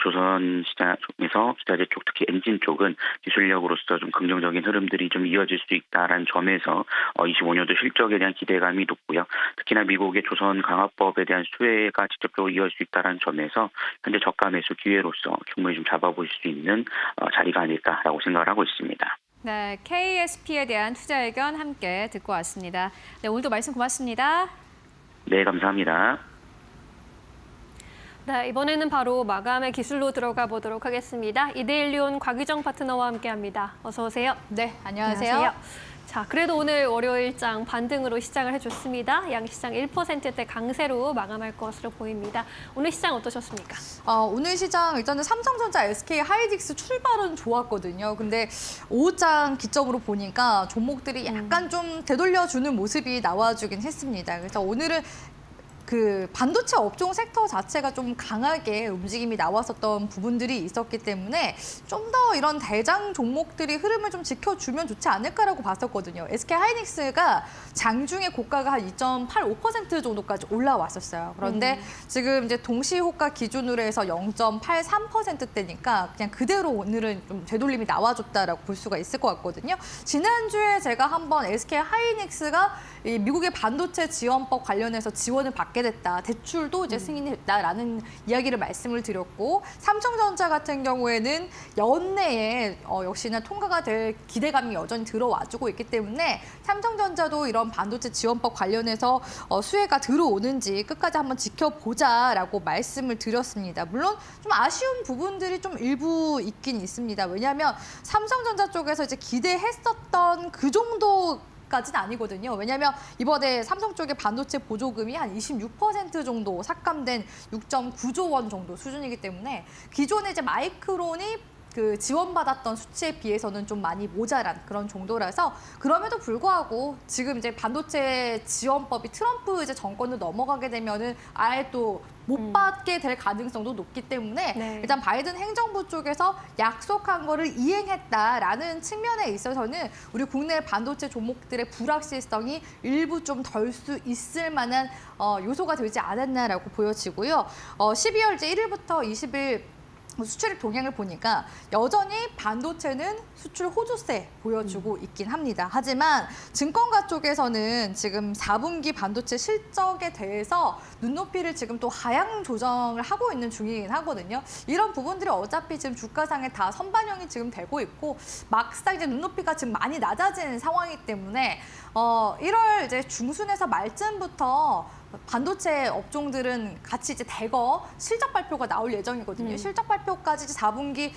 Speaker 8: 조선 시장에서 기타재 쪽 특히 엔진 쪽은 기술력으로서 좀 긍정적인 흐름들이 좀 이어질 수 있다라는 점에서 25년도 실적에 대한 기대감이 높고요. 특히나 미국의 조선 강화법에 대한 수혜가 직접적으로 이어질 수 있다는 점에서 현재 저가 매수 기회로서 충분히 좀 잡아보실 수 있는 자리가 아닐까라고 생각을 하고 있습니다.
Speaker 1: 네, KSP에 대한 투자 의견 함께 듣고 왔습니다. 네, 오늘도 말씀 고맙습니다.
Speaker 8: 네, 감사합니다.
Speaker 2: 네, 이번에는 바로 마감의 기술로 들어가 보도록 하겠습니다. 이데일리온 곽유정 파트너와 함께합니다. 어서 오세요.
Speaker 1: 네, 안녕하세요.
Speaker 2: 자, 그래도 오늘 월요일장 반등으로 시작을 해줬습니다. 양시장 1%대 강세로 마감할 것으로 보입니다. 오늘 시장 어떠셨습니까?
Speaker 9: 오늘 시장 일단은 삼성전자, SK 하이닉스 출발은 좋았거든요. 근데 오후장 기점으로 보니까 종목들이 약간 좀 되돌려주는 모습이 나와주긴 했습니다. 그래서 오늘은 그 반도체 업종 섹터 자체가 좀 강하게 움직임이 나왔었던 부분들이 있었기 때문에 좀 더 이런 대장 종목들이 흐름을 좀 지켜주면 좋지 않을까라고 봤었거든요. SK 하이닉스가 장중에 고가가 한 2.85% 정도까지 올라왔었어요. 그런데 지금 이제 동시호가 기준으로 해서 0.83%대니까 그냥 그대로 오늘은 좀 되돌림이 나와줬다라고 볼 수가 있을 것 같거든요. 지난주에 제가 한번 SK 하이닉스가 이 미국의 반도체 지원법 관련해서 지원을 받게 됐다. 대출도 이제 승인이 됐다라는 이야기를 말씀을 드렸고 삼성전자 같은 경우에는 연내에 역시나 통과가 될 기대감이 여전히 들어와주고 있기 때문에 삼성전자도 이런 반도체 지원법 관련해서 수혜가 들어오는지 끝까지 한번 지켜보자라고 말씀을 드렸습니다. 물론 좀 아쉬운 부분들이 좀 일부 있긴 있습니다. 왜냐하면 삼성전자 쪽에서 이제 기대했었던 그 정도 까지는 아니거든요. 왜냐하면 이번에 삼성 쪽의 반도체 보조금이 한 26% 정도 삭감된 6.9조 원 정도 수준이기 때문에 기존에 이제 마이크론이 그 지원받았던 수치에 비해서는 좀 많이 모자란 그런 정도라서 그럼에도 불구하고 지금 이제 반도체 지원법이 트럼프 이제 정권으로 넘어가게 되면은 아예 또 못 받게 될 가능성도 높기 때문에
Speaker 2: 네.
Speaker 9: 일단 바이든 행정부 쪽에서 약속한 거를 이행했다라는 측면에 있어서는 우리 국내 반도체 종목들의 불확실성이 일부 좀 덜 수 있을 만한 요소가 되지 않았나라고 보여지고요. 12월 이제 1일부터 20일 수출입 동향을 보니까 여전히 반도체는 수출 호조세 보여주고 있긴 합니다. 하지만 증권가 쪽에서는 지금 4분기 반도체 실적에 대해서 눈높이를 지금 또 하향 조정을 하고 있는 중이긴 하거든요. 이런 부분들이 어차피 지금 주가상에 다 선반영이 지금 되고 있고 막상 이제 눈높이가 지금 많이 낮아지는 상황이기 때문에 1월 이제 중순에서 말쯤부터 반도체 업종들은 같이 이제 대거 실적 발표가 나올 예정이거든요. 실적 발표까지 이제 4분기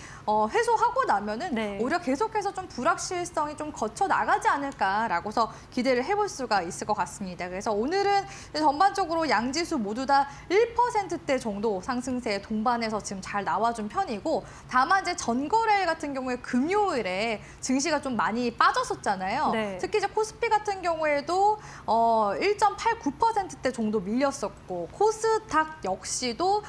Speaker 9: 회수하고 나면은
Speaker 2: 네.
Speaker 9: 오히려 계속해서 좀 불확실성이 좀 거쳐 나가지 않을까라고서 기대를 해볼 수가 있을 것 같습니다. 그래서 오늘은 전반적으로 양지수 모두 다 1%대 정도 상승세 동반해서 지금 잘 나와준 편이고, 다만 이제 전거래일 같은 경우에 금요일에 증시가 좀 많이 빠졌었잖아요.
Speaker 2: 네.
Speaker 9: 특히 이제 코스피 같은 경우에도 1.89%대 정도 밀렸었고, 코스닥 역시도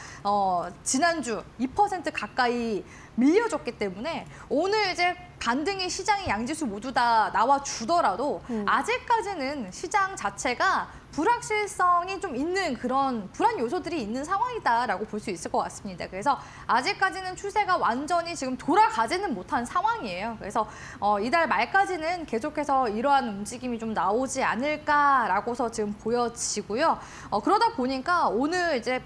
Speaker 9: 지난주 2% 가까이 밀려줬기 때문에 오늘 이제 반등이 시장이 양지수 모두 다 나와주더라도 아직까지는 시장 자체가 불확실성이 좀 있는 그런 불안 요소들이 있는 상황이다라고 볼 수 있을 것 같습니다. 그래서 아직까지는 추세가 완전히 지금 돌아가지는 못한 상황이에요. 그래서 이달 말까지는 계속해서 이러한 움직임이 좀 나오지 않을까라고서 지금 보여지고요. 그러다 보니까 오늘 이제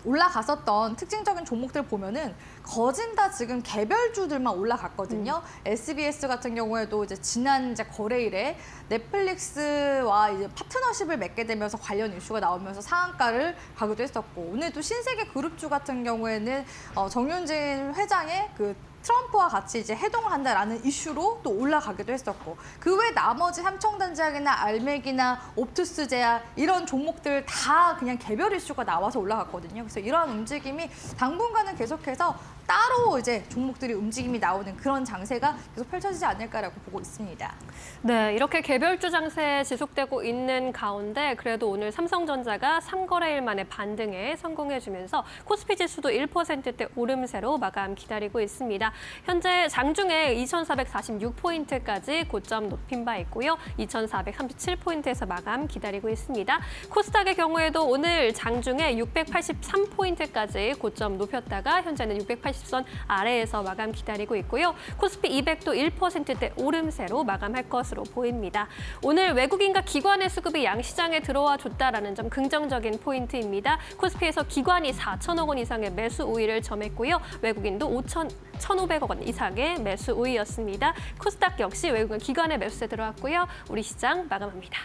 Speaker 9: 올라갔었던 특징적인 종목들 보면은 거진 다 지금 개별주들만 올라갔거든요. SBS 같은 경우에도 이제 지난 이제 거래일에 넷플릭스와 이제 파트너십을 맺게 되면서 관련 이슈가 나오면서 상한가를 가기도 했었고, 오늘 또 신세계 그룹주 같은 경우에는 정윤진 회장의 그 트럼프와 같이 이제 해동을 한다라는 이슈로 또 올라가기도 했었고, 그 외 나머지 삼청단제약이나 알맥이나 옵투스제약 이런 종목들 다 그냥 개별 이슈가 나와서 올라갔거든요. 그래서 이러한 움직임이 당분간은 계속해서 따로 이제 종목들이 움직임이 나오는 그런 장세가 계속 펼쳐지지 않을까라고 보고 있습니다.
Speaker 2: 네, 이렇게 개별주 장세 지속되고 있는 가운데 그래도 오늘 삼성전자가 3거래일 만에 반등에 성공해주면서 코스피 지수도 1%대 오름세로 마감 기다리고 있습니다. 현재 장중에 2,446포인트까지 고점 높인 바 있고요. 2,437포인트에서 마감 기다리고 있습니다. 코스닥의 경우에도 오늘 장중에 683포인트까지 고점 높였다가 현재는 680선 아래에서 마감 기다리고 있고요. 코스피 200도 1%대 오름세로 마감할 것으로 보입니다. 오늘 외국인과 기관의 수급이 양시장에 들어와 줬다라는 점 긍정적인 포인트입니다. 코스피에서 기관이 4천억 원 이상의 매수 우위를 점했고요. 외국인도 1,500억 원 이상의 매수 우위였습니다. 코스닥 역시 외국인 기관의 매수세 들어왔고요. 우리 시장 마감합니다.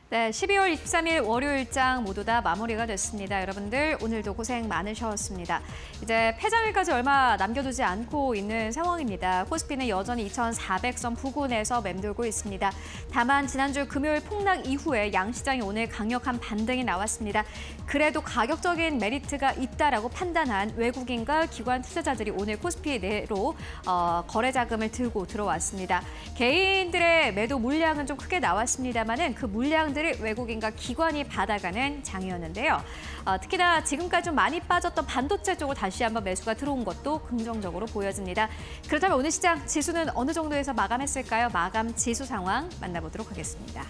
Speaker 1: 네, 12월 23일 월요일장 모두 다 마무리가 됐습니다. 여러분들 오늘도 고생 많으셨습니다. 이제 폐장일까지 얼마 남겨두지 않고 있는 상황입니다. 코스피는 여전히 2,400선 부근에서 맴돌고 있습니다. 다만 지난주 금요일 폭락 이후에 양시장이 오늘 강력한 반등이 나왔습니다. 그래도 가격적인 메리트가 있다라고 판단한 외국인과 기관 투자자들이 오늘 코스피 내로 거래 자금을 들고 들어왔습니다. 개인들의 매도 물량은 좀 크게 나왔습니다만은 그 물량들을 외국인과 기관이 받아가는 장이었는데요. 특히나 지금까지 좀 많이 빠졌던 반도체 쪽으로 다시 한번 매수가 들어온 것도 긍정적으로 보여집니다. 그렇다면 오늘 시장 지수는 어느 정도에서 마감했을까요? 마감 지수 상황 만나보도록 하겠습니다.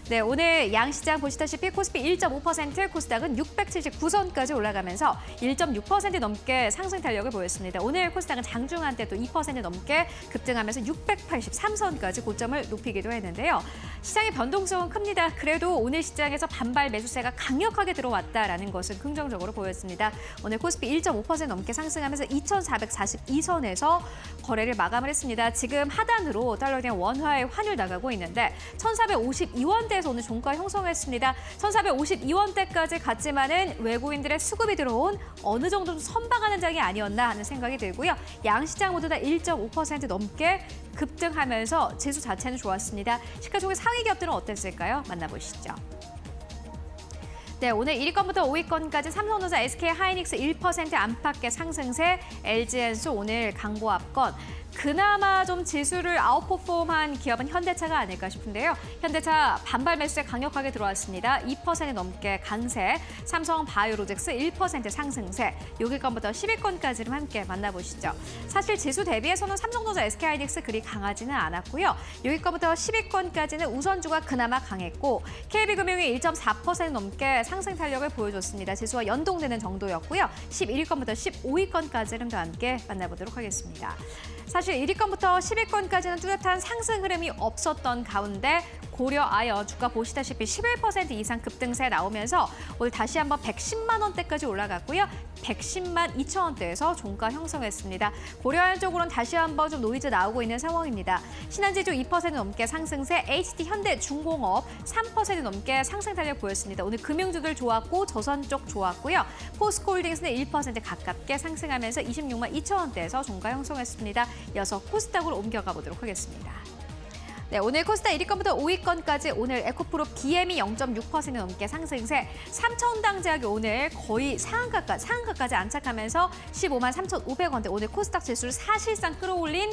Speaker 1: 네, 오늘 양시장 보시다시피 코스피 1.5%, 코스닥은 679선까지 올라가면서 1.6% 넘게 상승 탄력을 보였습니다. 오늘 코스닥은 장중한 때 또 2% 넘게 급등하면서 683선까지 고점을 높이기도 했는데요. 시장의 변동성은 큽니다. 그래도 오늘 시장에서 반발 매수세가 강력하게 들어왔다라는 것은 긍정적으로 보였습니다. 오늘 코스피 1.5% 넘게 상승하면서 2,442선에서 거래를 마감을 했습니다. 지금 하단으로 달러에 대한 원화의 환율 나가고 있는데 1,452원대 에서 오늘 종가 형성했습니다. 1,452원대까지 갔지만은 외국인들의 수급이 들어온 어느 정도 좀 선방하는 장이 아니었나 하는 생각이 들고요. 양시장 모두 다 1.5% 넘게 급등하면서 지수 자체는 좋았습니다. 시가총액 상위 기업들은 어땠을까요? 만나보시죠. 네, 오늘 1위권부터 5위권까지 삼성전자, SK하이닉스 1% 안팎의 상승세, LG엔소 오늘 강보합권. 그나마 좀 지수를 아웃퍼폼한 기업은 현대차가 아닐까 싶은데요. 현대차 반발 매수세 강력하게 들어왔습니다. 2% 넘게 강세, 삼성 바이오로직스 1% 상승세, 6위권부터 10위권까지를 함께 만나보시죠. 사실 지수 대비해서는 삼성전자, SK하이닉스 그리 강하지는 않았고요. 6위권부터 10위권까지는 우선주가 그나마 강했고 KB금융이 1.4% 넘게 상승 탄력을 보여줬습니다. 지수와 연동되는 정도였고요. 11위권부터 15위권까지는 더 함께 만나보도록 하겠습니다. 사실 1위권부터 10위권까지는 뚜렷한 상승 흐름이 없었던 가운데 고려 아연 주가 보시다시피 11% 이상 급등세 나오면서 오늘 다시 한번 110만 원대까지 올라갔고요. 110만 2천 원대에서 종가 형성했습니다. 고려 아연 쪽으로는 다시 한번 좀 노이즈 나오고 있는 상황입니다. 신한지주 2% 넘게 상승세, HT 현대중공업 3% 넘게 상승 탄력 보였습니다. 오늘 금융주들 좋았고 조선 쪽 좋았고요. 포스코홀딩스는 1% 가깝게 상승하면서 26만 2천 원대에서 종가 형성했습니다. 이어서 코스닥으로 옮겨가 보도록 하겠습니다. 네, 오늘 코스닥 1위권부터 5위권까지 오늘 에코프로 BM이 0.6% 넘게 상승세, 삼천당 제약이 오늘 거의 상한가까지 안착하면서 15만 3,500원대 오늘 코스닥 지수를 사실상 끌어올린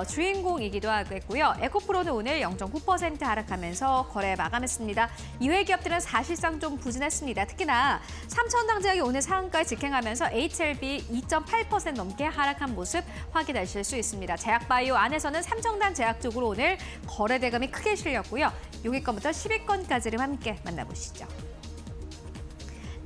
Speaker 1: 주인공이기도 하겠고요. 에코프로는 오늘 0.9% 하락하면서 거래 마감했습니다. 이외 기업들은 사실상 좀 부진했습니다. 특히나 삼천당 제약이 오늘 상한가에 직행하면서 HLB 2.8% 넘게 하락한 모습 확인하실 수 있습니다. 제약바이오 안에서는 삼천당 제약 쪽으로 오늘 거래 대금이 크게 실렸고요. 6위권부터 10위권까지를 함께 만나보시죠.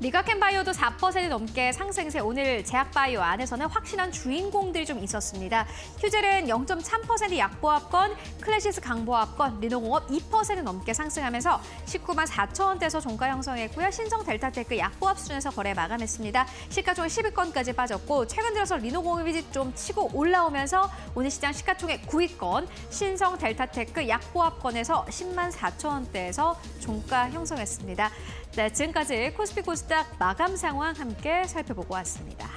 Speaker 1: 리가켄바이오도 4% 넘게 상승세, 오늘 제약바이오 안에서는 확실한 주인공들이 좀 있었습니다. 휴젤은 0.3% 약보합권, 클래시스 강보합권, 리노공업 2% 넘게 상승하면서 19만 4천 원대에서 종가 형성했고요. 신성 델타테크 약보합 수준에서 거래 마감했습니다. 시가총액 10위권까지 빠졌고 최근 들어서 리노공업이 좀 치고 올라오면서 오늘 시장 시가총액 9위권, 신성 델타테크 약보합권에서 10만 4천 원대에서 종가 형성했습니다. 네, 지금까지 코스피 코스닥 마감 상황 함께 살펴보고 왔습니다.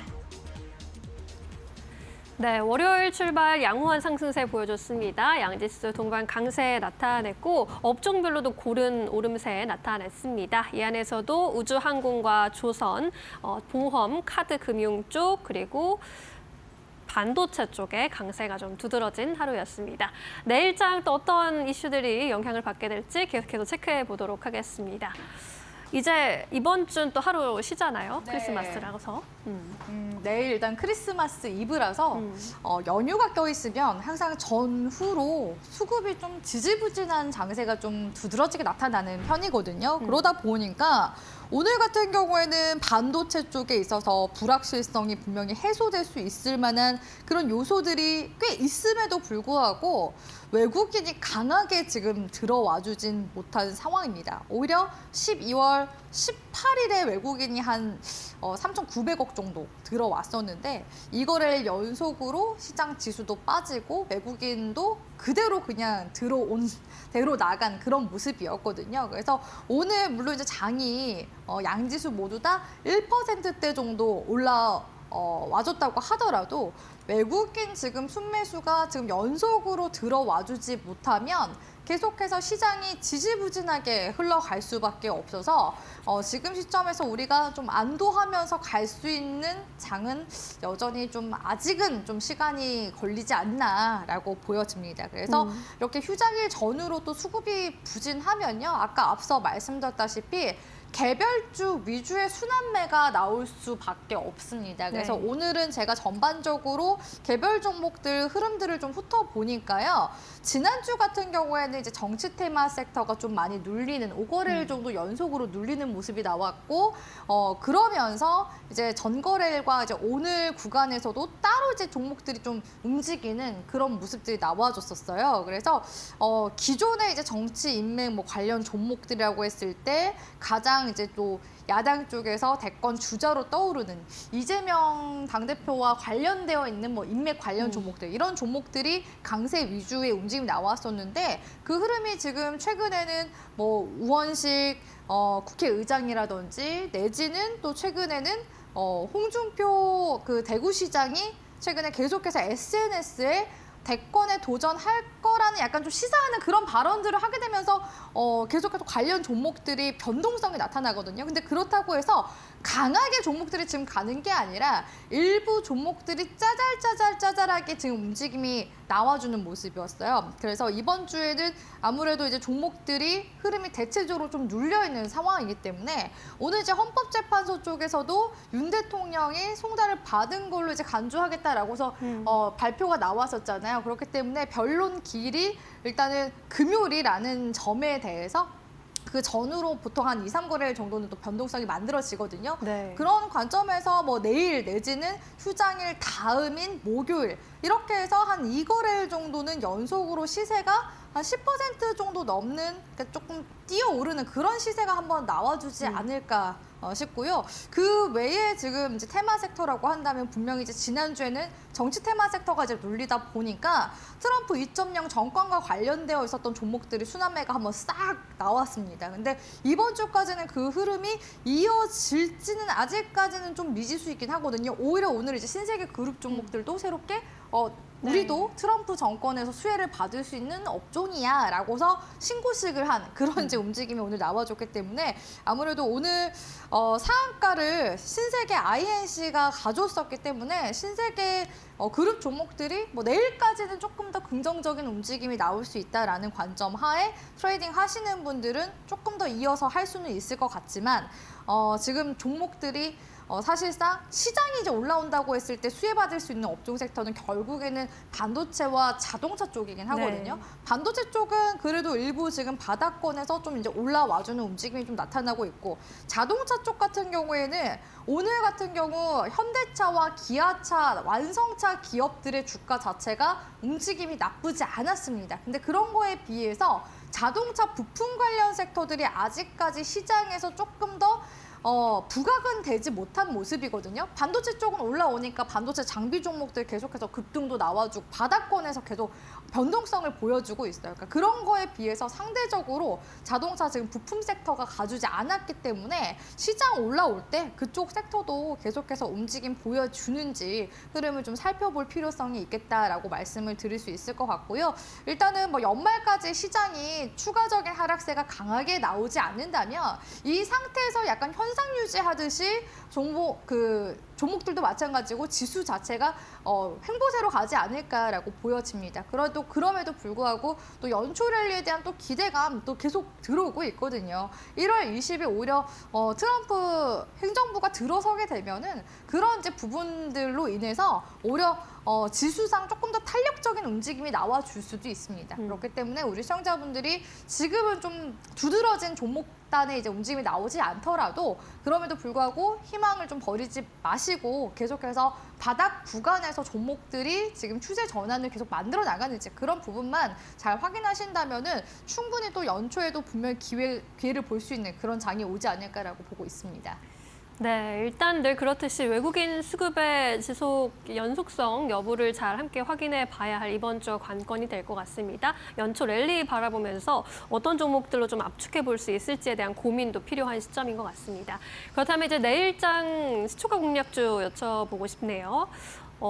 Speaker 2: 네, 월요일 출발 양호한 상승세 보여줬습니다. 양지수 동반 강세 나타냈고 업종별로도 고른 오름세 나타냈습니다. 이 안에서도 우주, 항공과 조선, 보험, 카드, 금융 쪽 그리고 반도체 쪽에 강세가 좀 두드러진 하루였습니다. 내일장 또 어떤 이슈들이 영향을 받게 될지 계속해서 체크해 보도록 하겠습니다. 이제 이번 주는 또 하루 쉬잖아요.
Speaker 9: 네.
Speaker 2: 크리스마스라서.
Speaker 9: 내일 일단 크리스마스 이브라서 연휴가 껴있으면 항상 전후로 수급이 좀 지지부진한 장세가 좀 두드러지게 나타나는 편이거든요. 그러다 보니까 오늘 같은 경우에는 반도체 쪽에 있어서 불확실성이 분명히 해소될 수 있을 만한 그런 요소들이 꽤 있음에도 불구하고 외국인이 강하게 지금 들어와주진 못한 상황입니다. 오히려 12월 18일에 외국인이 한 3,900억 정도 들어왔었는데 이거를 연속으로 시장 지수도 빠지고 외국인도 그대로 그냥 들어온 대로 나간 그런 모습이었거든요. 그래서 오늘 물론 이제 장이 양지수 모두 다 1%대 정도 와줬다고 하더라도 외국인 지금 순매수가 지금 연속으로 들어와주지 못하면 계속해서 시장이 지지부진하게 흘러갈 수밖에 없어서 지금 시점에서 우리가 좀 안도하면서 갈 수 있는 장은 여전히 좀 아직은 좀 시간이 걸리지 않나라고 보여집니다. 그래서 이렇게 휴장일 전후로 또 수급이 부진하면요. 아까 앞서 말씀드렸다시피 개별주 위주의 순환매가 나올 수밖에 없습니다. 그래서
Speaker 2: 네.
Speaker 9: 오늘은 제가 전반적으로 개별 종목들 흐름들을 좀 훑어보니까요. 지난주 같은 경우에는 이제 정치 테마 섹터가 좀 많이 눌리는 5거래일 정도 연속으로 눌리는 모습이 나왔고 그러면서 이제 전거래일과 이제 오늘 구간에서도 따로 이제 종목들이 좀 움직이는 그런 모습들이 나와줬었어요. 그래서 기존의 이제 정치 인맥 뭐 관련 종목들이라고 했을 때 가장 이제 또 야당 쪽에서 대권 주자로 떠오르는 이재명 당대표와 관련되어 있는 뭐 인맥 관련 종목들 이런 종목들이 강세 위주의 움직임이 나왔었는데 그 흐름이 지금 최근에는 뭐 우원식 국회의장이라든지 내지는 또 최근에는 홍준표 그 대구시장이 최근에 계속해서 SNS에 대권에 도전할 거라는 약간 좀 시사하는 그런 발언들을 하게 되면서 계속해서 관련 종목들이 변동성이 나타나거든요. 근데 그렇다고 해서 강하게 종목들이 지금 가는 게 아니라 일부 종목들이 짜잘하게 지금 움직임이 나와주는 모습이었어요. 그래서 이번 주에는 아무래도 이제 종목들이 흐름이 대체적으로 좀 눌려있는 상황이기 때문에 오늘 이제 헌법재판소 쪽에서도 윤 대통령이 송달을 받은 걸로 이제 간주하겠다라고 해서 발표가 나왔었잖아요. 그렇기 때문에 변론 기일이 일단은 금요일이라는 점에 대해서 그 전후로 보통 한 2, 3거래일 정도는 또 변동성이 만들어지거든요.
Speaker 2: 네.
Speaker 9: 그런 관점에서 뭐 내일 내지는 휴장일 다음인 목요일 이렇게 해서 한 2거래일 정도는 연속으로 시세가 한 10% 정도 넘는, 그러니까 조금 뛰어오르는 그런 시세가 한번 나와주지 않을까 싶고요. 그 외에 지금 이제 테마 섹터라고 한다면 분명히 이제 지난주에는 정치 테마 섹터가 이제 눌리다 보니까 트럼프 2.0 정권과 관련되어 있었던 종목들이 순환매가 한번 싹 나왔습니다. 근데 이번 주까지는 그 흐름이 이어질지는 아직까지는 좀 미지수이긴 하거든요. 오히려 오늘 이제 신세계 그룹 종목들도 새롭게 우리도 트럼프 정권에서 수혜를 받을 수 있는 업종이야라고서 신고식을 한 그런 이제 움직임이 오늘 나와줬기 때문에 아무래도 오늘 상한가를 신세계 INC가 가져왔었기 때문에 신세계 그룹 종목들이 뭐 내일까지는 조금 더 긍정적인 움직임이 나올 수 있다라는 관점 하에 트레이딩 하시는 분들은 조금 더 이어서 할 수는 있을 것 같지만 지금 종목들이 사실상 시장이 이제 올라온다고 했을 때 수혜받을 수 있는 업종 섹터는 결국에는 반도체와 자동차 쪽이긴 하거든요.
Speaker 2: 네.
Speaker 9: 반도체 쪽은 그래도 일부 지금 바닥권에서 좀 이제 올라와주는 움직임이 좀 나타나고 있고 자동차 쪽 같은 경우에는 오늘 같은 경우 현대차와 기아차, 완성차 기업들의 주가 자체가 움직임이 나쁘지 않았습니다. 근데 그런 거에 비해서 자동차 부품 관련 섹터들이 아직까지 시장에서 조금 더 부각은 되지 못한 모습이거든요. 반도체 쪽은 올라오니까 반도체 장비 종목들 계속해서 급등도 나와주고 바닥권에서 계속 변동성을 보여주고 있어요. 그러니까 그런 거에 비해서 상대적으로 자동차 지금 부품 섹터가 가주지 않았기 때문에 시장 올라올 때 그쪽 섹터도 계속해서 움직임 보여주는지 흐름을 좀 살펴볼 필요성이 있겠다라고 말씀을 드릴 수 있을 것 같고요. 일단은 뭐 연말까지 시장이 추가적인 하락세가 강하게 나오지 않는다면 이 상태에서 약간 현상 유지하듯이 종목들도 마찬가지고 지수 자체가 횡보세로 가지 않을까라고 보여집니다. 그럼에도 불구하고 또 연초 랠리에 대한 또 기대감 또 계속 들어오고 있거든요. 1월 20일 오히려 트럼프 행정부가 들어서게 되면은 그런 이제 부분들로 인해서 오히려 지수상 조금 더 탄력적인 움직임이 나와줄 수도 있습니다. 그렇기 때문에 우리 시청자분들이 지금은 좀 두드러진 종목단의 이제 움직임이 나오지 않더라도 그럼에도 불구하고 희망을 좀 버리지 마시고 계속해서 바닥 구간에서 종목들이 지금 추세 전환을 계속 만들어 나가는지 그런 부분만 잘 확인하신다면은 충분히 또 연초에도 분명히 기회를 볼 수 있는 그런 장이 오지 않을까라고 보고 있습니다.
Speaker 2: 네, 일단 늘 그렇듯이 외국인 수급의 지속 연속성 여부를 잘 함께 확인해 봐야 할 이번 주 관건이 될 것 같습니다. 연초 랠리 바라보면서 어떤 종목들로 좀 압축해 볼 수 있을지에 대한 고민도 필요한 시점인 것 같습니다. 그렇다면 이제 내일장 시초가 공략주 여쭤보고 싶네요.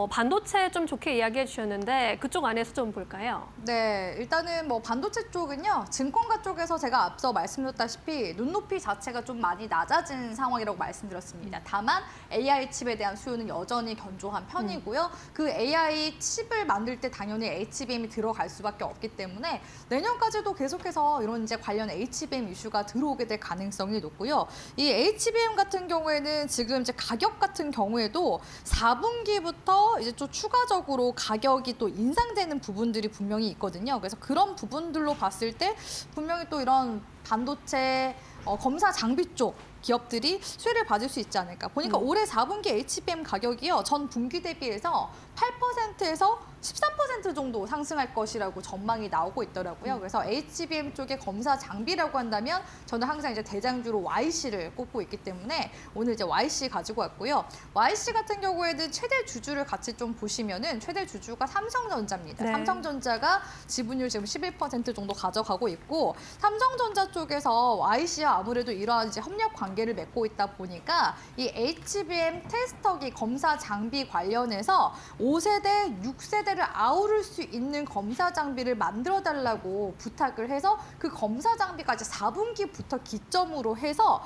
Speaker 2: 반도체 좀 좋게 이야기해 주셨는데 그쪽 안에서 좀 볼까요?
Speaker 9: 네, 일단은 뭐 반도체 쪽은요. 증권가 쪽에서 제가 앞서 말씀드렸다시피 눈높이 자체가 좀 많이 낮아진 상황이라고 말씀드렸습니다. 다만 AI 칩에 대한 수요는 여전히 견조한 편이고요. 그 AI 칩을 만들 때 당연히 HBM이 들어갈 수밖에 없기 때문에 내년까지도 계속해서 이런 이제 관련 HBM 이슈가 들어오게 될 가능성이 높고요. 이 HBM 같은 경우에는 지금 이제 가격 같은 경우에도 4분기부터 이제 좀 추가적으로 가격이 또 인상되는 부분들이 분명히 있거든요. 그래서 그런 부분들로 봤을 때 분명히 또 이런 반도체 검사 장비 쪽 기업들이 수혜를 받을 수 있지 않을까. 보니까 올해 4분기 HBM 가격이요. 전 분기 대비해서 8%에서 13% 정도 상승할 것이라고 전망이 나오고 있더라고요. 그래서 HBM 쪽의 검사 장비라고 한다면 저는 항상 이제 대장주로 YC를 꼽고 있기 때문에 오늘 이제 YC 가지고 왔고요. YC 같은 경우에는 최대 주주를 같이 좀 보시면은 최대 주주가 삼성전자입니다.
Speaker 2: 네.
Speaker 9: 삼성전자가 지분율 지금 11% 정도 가져가고 있고 삼성전자 쪽에서 YC와 아무래도 이러한 이제 협력 관계를 맺고 있다 보니까 이 HBM 테스터기 검사 장비 관련해서 5세대, 6세대를 아우를 수 있는 검사 장비를 만들어 달라고 부탁을 해서 그 검사 장비까지 4분기부터 기점으로 해서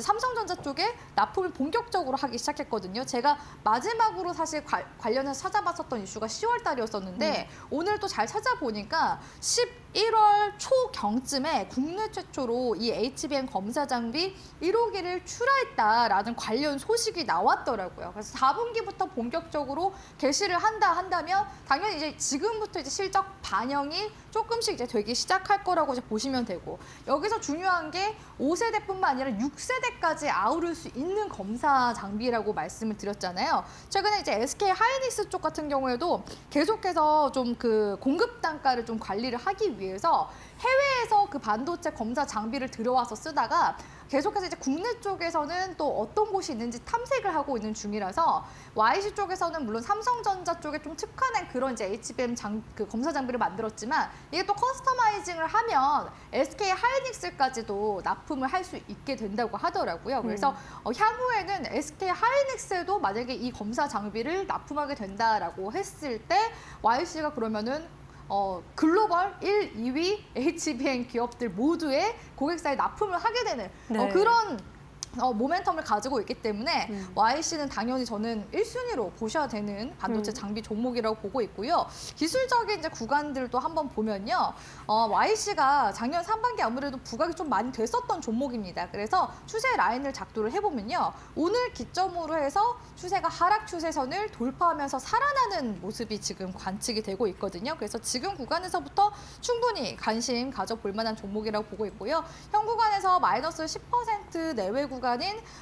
Speaker 9: 삼성전자 쪽에 납품을 본격적으로 하기 시작했거든요. 제가 마지막으로 사실 관련해서 찾아봤었던 이슈가 10월 달이었었는데 오늘 또 잘 찾아보니까 11월 초경쯤에 국내 최초로 이 HBM 검사 장비 1호 1호기를 출하했다라는 관련 소식이 나왔더라고요. 그래서 4분기부터 본격적으로 개시를 한다면 당연히 이제 지금부터 이제 실적 반영이 조금씩 이제 되기 시작할 거라고 이제 보시면 되고, 여기서 중요한 게 5세대뿐만 아니라 6세대까지 아우를 수 있는 검사 장비라고 말씀을 드렸잖아요. 최근에 이제 SK 하이닉스 쪽 같은 경우에도 계속해서 좀 그 공급 단가를 좀 관리를 하기 위해서 해외에서 그 반도체 검사 장비를 들여와서 쓰다가 계속해서 이제 국내 쪽에서는 또 어떤 곳이 있는지 탐색을 하고 있는 중이라서 YC 쪽에서는 물론 삼성전자 쪽에 좀 특화된 그런 이제 HBM 그 검사 장비를 만들었지만 이게 또 커스터마이징을 하면 SK 하이닉스까지도 납품을 할 수 있게 된다고 하더라고요. 그래서 향후에는 SK 하이닉스에도 만약에 이 검사 장비를 납품하게 된다라고 했을 때 YC가 그러면은 글로벌 1, 2위 HBM 기업들 모두의 고객사에 납품을 하게 되는
Speaker 2: 네.
Speaker 9: 그런 모멘텀을 가지고 있기 때문에 YC는 당연히 저는 1순위로 보셔야 되는 반도체 장비 종목이라고 보고 있고요. 기술적인 이제 구간들도 한번 보면요. YC가 작년 상반기 아무래도 부각이 좀 많이 됐었던 종목입니다. 그래서 추세 라인을 작도를 해보면요. 오늘 기점으로 해서 추세가 하락 추세선을 돌파하면서 살아나는 모습이 지금 관측이 되고 있거든요. 그래서 지금 구간에서부터 충분히 관심 가져볼 만한 종목이라고 보고 있고요. 현 구간에서 마이너스 10% 내외 구간인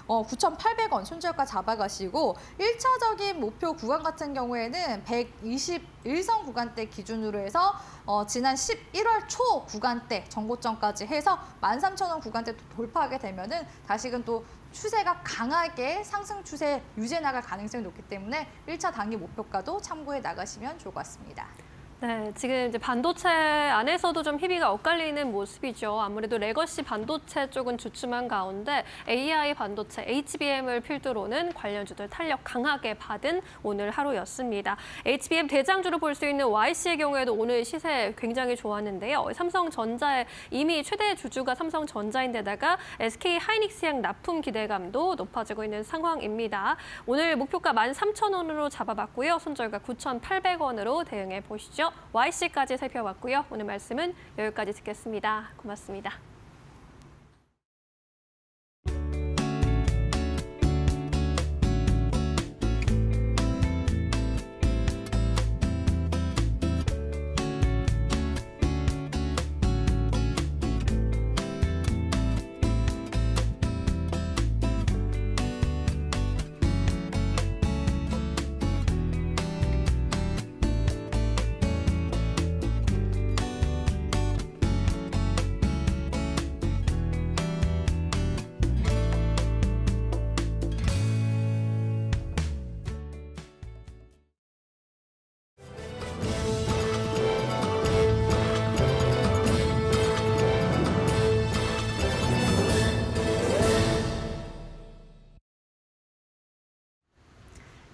Speaker 9: 9,800원 손절가 잡아가시고 1차적인 목표 구간 같은 경우에는 121선 구간대 기준으로 해서 지난 11월 초 구간대 정고점까지 해서 13,000원 구간대 돌파하게 되면은 다시금 또 추세가 강하게 상승 추세 유지해 나갈 가능성이 높기 때문에 1차 단기 목표가도 참고해 나가시면 좋을 것 같습니다.
Speaker 2: 네, 지금 이제 반도체 안에서도 좀 희비가 엇갈리는 모습이죠. 아무래도 레거시 반도체 쪽은 주춤한 가운데 AI 반도체, HBM을 필두로는 관련주들 탄력 강하게 받은 오늘 하루였습니다. HBM 대장주로 볼 수 있는 YC의 경우에도 오늘 시세 굉장히 좋았는데요. 삼성전자의 이미 최대 주주가 삼성전자인데다가 SK 하이닉스향 납품 기대감도 높아지고 있는 상황입니다. 오늘 목표가 13,000원으로 잡아봤고요. 손절가 9,800원으로 대응해 보시죠. YC까지 살펴봤고요. 오늘 말씀은 여기까지 듣겠습니다. 고맙습니다.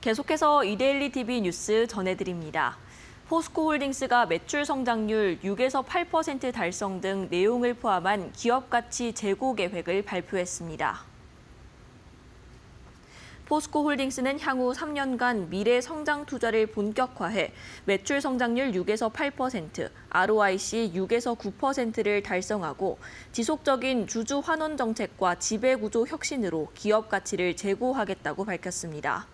Speaker 10: 계속해서 이데일리 TV 뉴스 전해드립니다. 포스코홀딩스가 매출 성장률 6에서 8% 달성 등 내용을 포함한 기업 가치 재고 계획을 발표했습니다. 포스코홀딩스는 향후 3년간 미래 성장 투자를 본격화해 매출 성장률 6에서 8%, ROIC 6에서 9%를 달성하고 지속적인 주주 환원 정책과 지배구조 혁신으로 기업 가치를 제고하겠다고 밝혔습니다.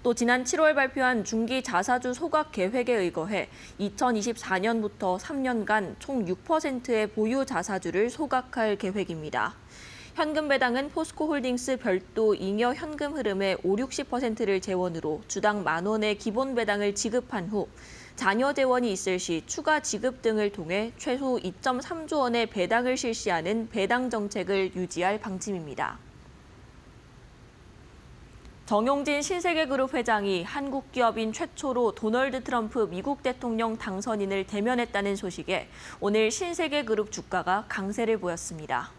Speaker 10: 또 지난 7월 발표한 중기 자사주 소각 계획에 의거해 2024년부터 3년간 총 6%의 보유 자사주를 소각할 계획입니다. 현금 배당은 포스코홀딩스 별도 잉여 현금 흐름의 50~60%를 재원으로 주당 10,000원의 기본 배당을 지급한 후 자녀 재원이 있을 시 추가 지급 등을 통해 최소 2.3조 원의 배당을 실시하는 배당 정책을 유지할 방침입니다. 정용진 신세계그룹 회장이 한국 기업인 최초로 도널드 트럼프 미국 대통령 당선인을 대면했다는 소식에 오늘 신세계그룹 주가가 강세를 보였습니다.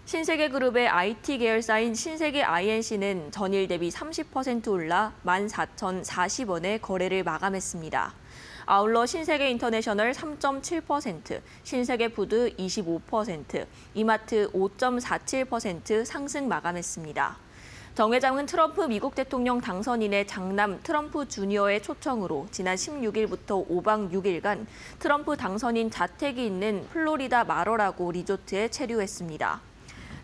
Speaker 10: 신세계그룹의 IT 계열사인 신세계 INC는 전일 대비 30% 올라 14,040원에 거래를 마감했습니다. 아울러 신세계인터내셔널 3.7%, 신세계푸드 25%, 이마트 5.47% 상승 마감했습니다. 정 회장은 트럼프 미국 대통령 당선인의 장남 트럼프 주니어의 초청으로 지난 16일부터 5박 6일간 트럼프 당선인 자택이 있는 플로리다 마러라고 리조트에 체류했습니다.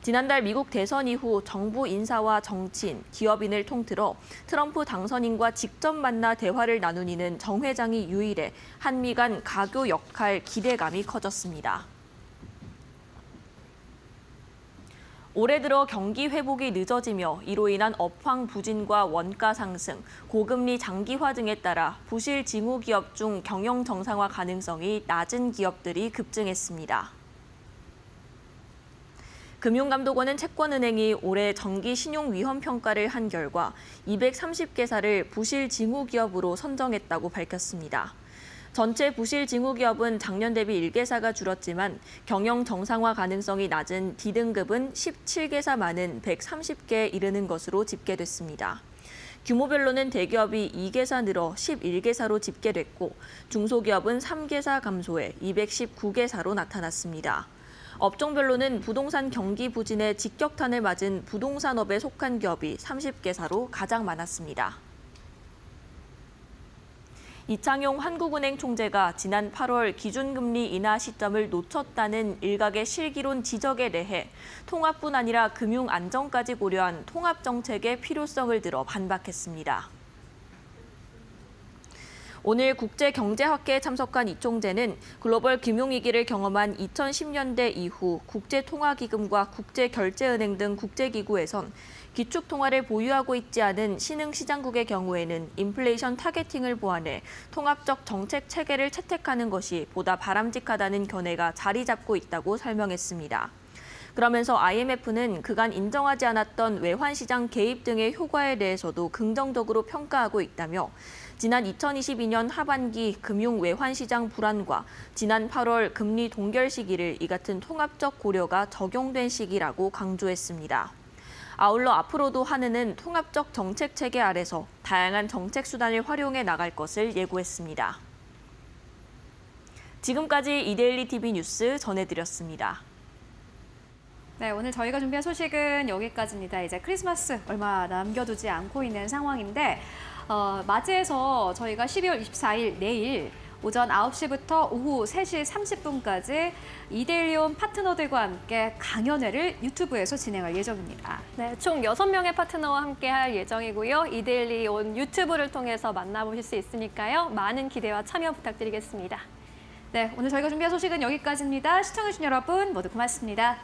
Speaker 10: 지난달 미국 대선 이후 정부 인사와 정치인, 기업인을 통틀어 트럼프 당선인과 직접 만나 대화를 나누니는 정 회장이 유일해 한미 간 가교 역할 기대감이 커졌습니다. 올해 들어 경기 회복이 늦어지며 이로 인한 업황 부진과 원가 상승, 고금리 장기화 등에 따라 부실 징후 기업 중 경영 정상화 가능성이 낮은 기업들이 급증했습니다. 금융감독원은 채권은행이 올해 정기 신용 위험 평가를 한 결과 230개사를 부실 징후 기업으로 선정했다고 밝혔습니다. 전체 부실 징후 기업은 작년 대비 1개사가 줄었지만 경영 정상화 가능성이 낮은 D등급은 17개사 많은 130개에 이르는 것으로 집계됐습니다. 규모별로는 대기업이 2개사 늘어 11개사로 집계됐고 중소기업은 3개사 감소해 219개사로 나타났습니다. 업종별로는 부동산 경기 부진에 직격탄을 맞은 부동산업에 속한 기업이 30개사로 가장 많았습니다. 이창용 한국은행 총재가 지난 8월 기준금리 인하 시점을 놓쳤다는 일각의 실기론 지적에 대해 통합뿐 아니라 금융 안정까지 고려한 통합정책의 필요성을 들어 반박했습니다. 오늘 국제경제학회에 참석한 이 총재는 글로벌 금융위기를 경험한 2010년대 이후 국제통화기금과 국제결제은행 등 국제기구에선 기축통화를 보유하고 있지 않은 신흥시장국의 경우에는 인플레이션 타겟팅을 보완해 통합적 정책 체계를 채택하는 것이 보다 바람직하다는 견해가 자리 잡고 있다고 설명했습니다. 그러면서 IMF는 그간 인정하지 않았던 외환시장 개입 등의 효과에 대해서도 긍정적으로 평가하고 있다며 지난 2022년 하반기 금융 외환시장 불안과 지난 8월 금리 동결 시기를 이 같은 통합적 고려가 적용된 시기라고 강조했습니다. 아울러 앞으로도 한은은 통합적 정책 체계 아래서 다양한 정책 수단을 활용해 나갈 것을 예고했습니다. 지금까지 이데일리 TV 뉴스 전해드렸습니다.
Speaker 1: 네, 오늘 저희가 준비한 소식은 여기까지입니다. 이제 크리스마스 얼마 남겨두지 않고 있는 상황인데 맞이해서 저희가 12월 24일 내일 오전 9시부터 오후 3시 30분까지 이데일리온 파트너들과 함께 강연회를 유튜브에서 진행할 예정입니다.
Speaker 2: 네, 총 6명의 파트너와 함께 할 예정이고요. 이데일리온 유튜브를 통해서 만나보실 수 있으니까요. 많은 기대와 참여 부탁드리겠습니다.
Speaker 1: 네, 오늘 저희가 준비한 소식은 여기까지입니다. 시청해주신 여러분 모두 고맙습니다.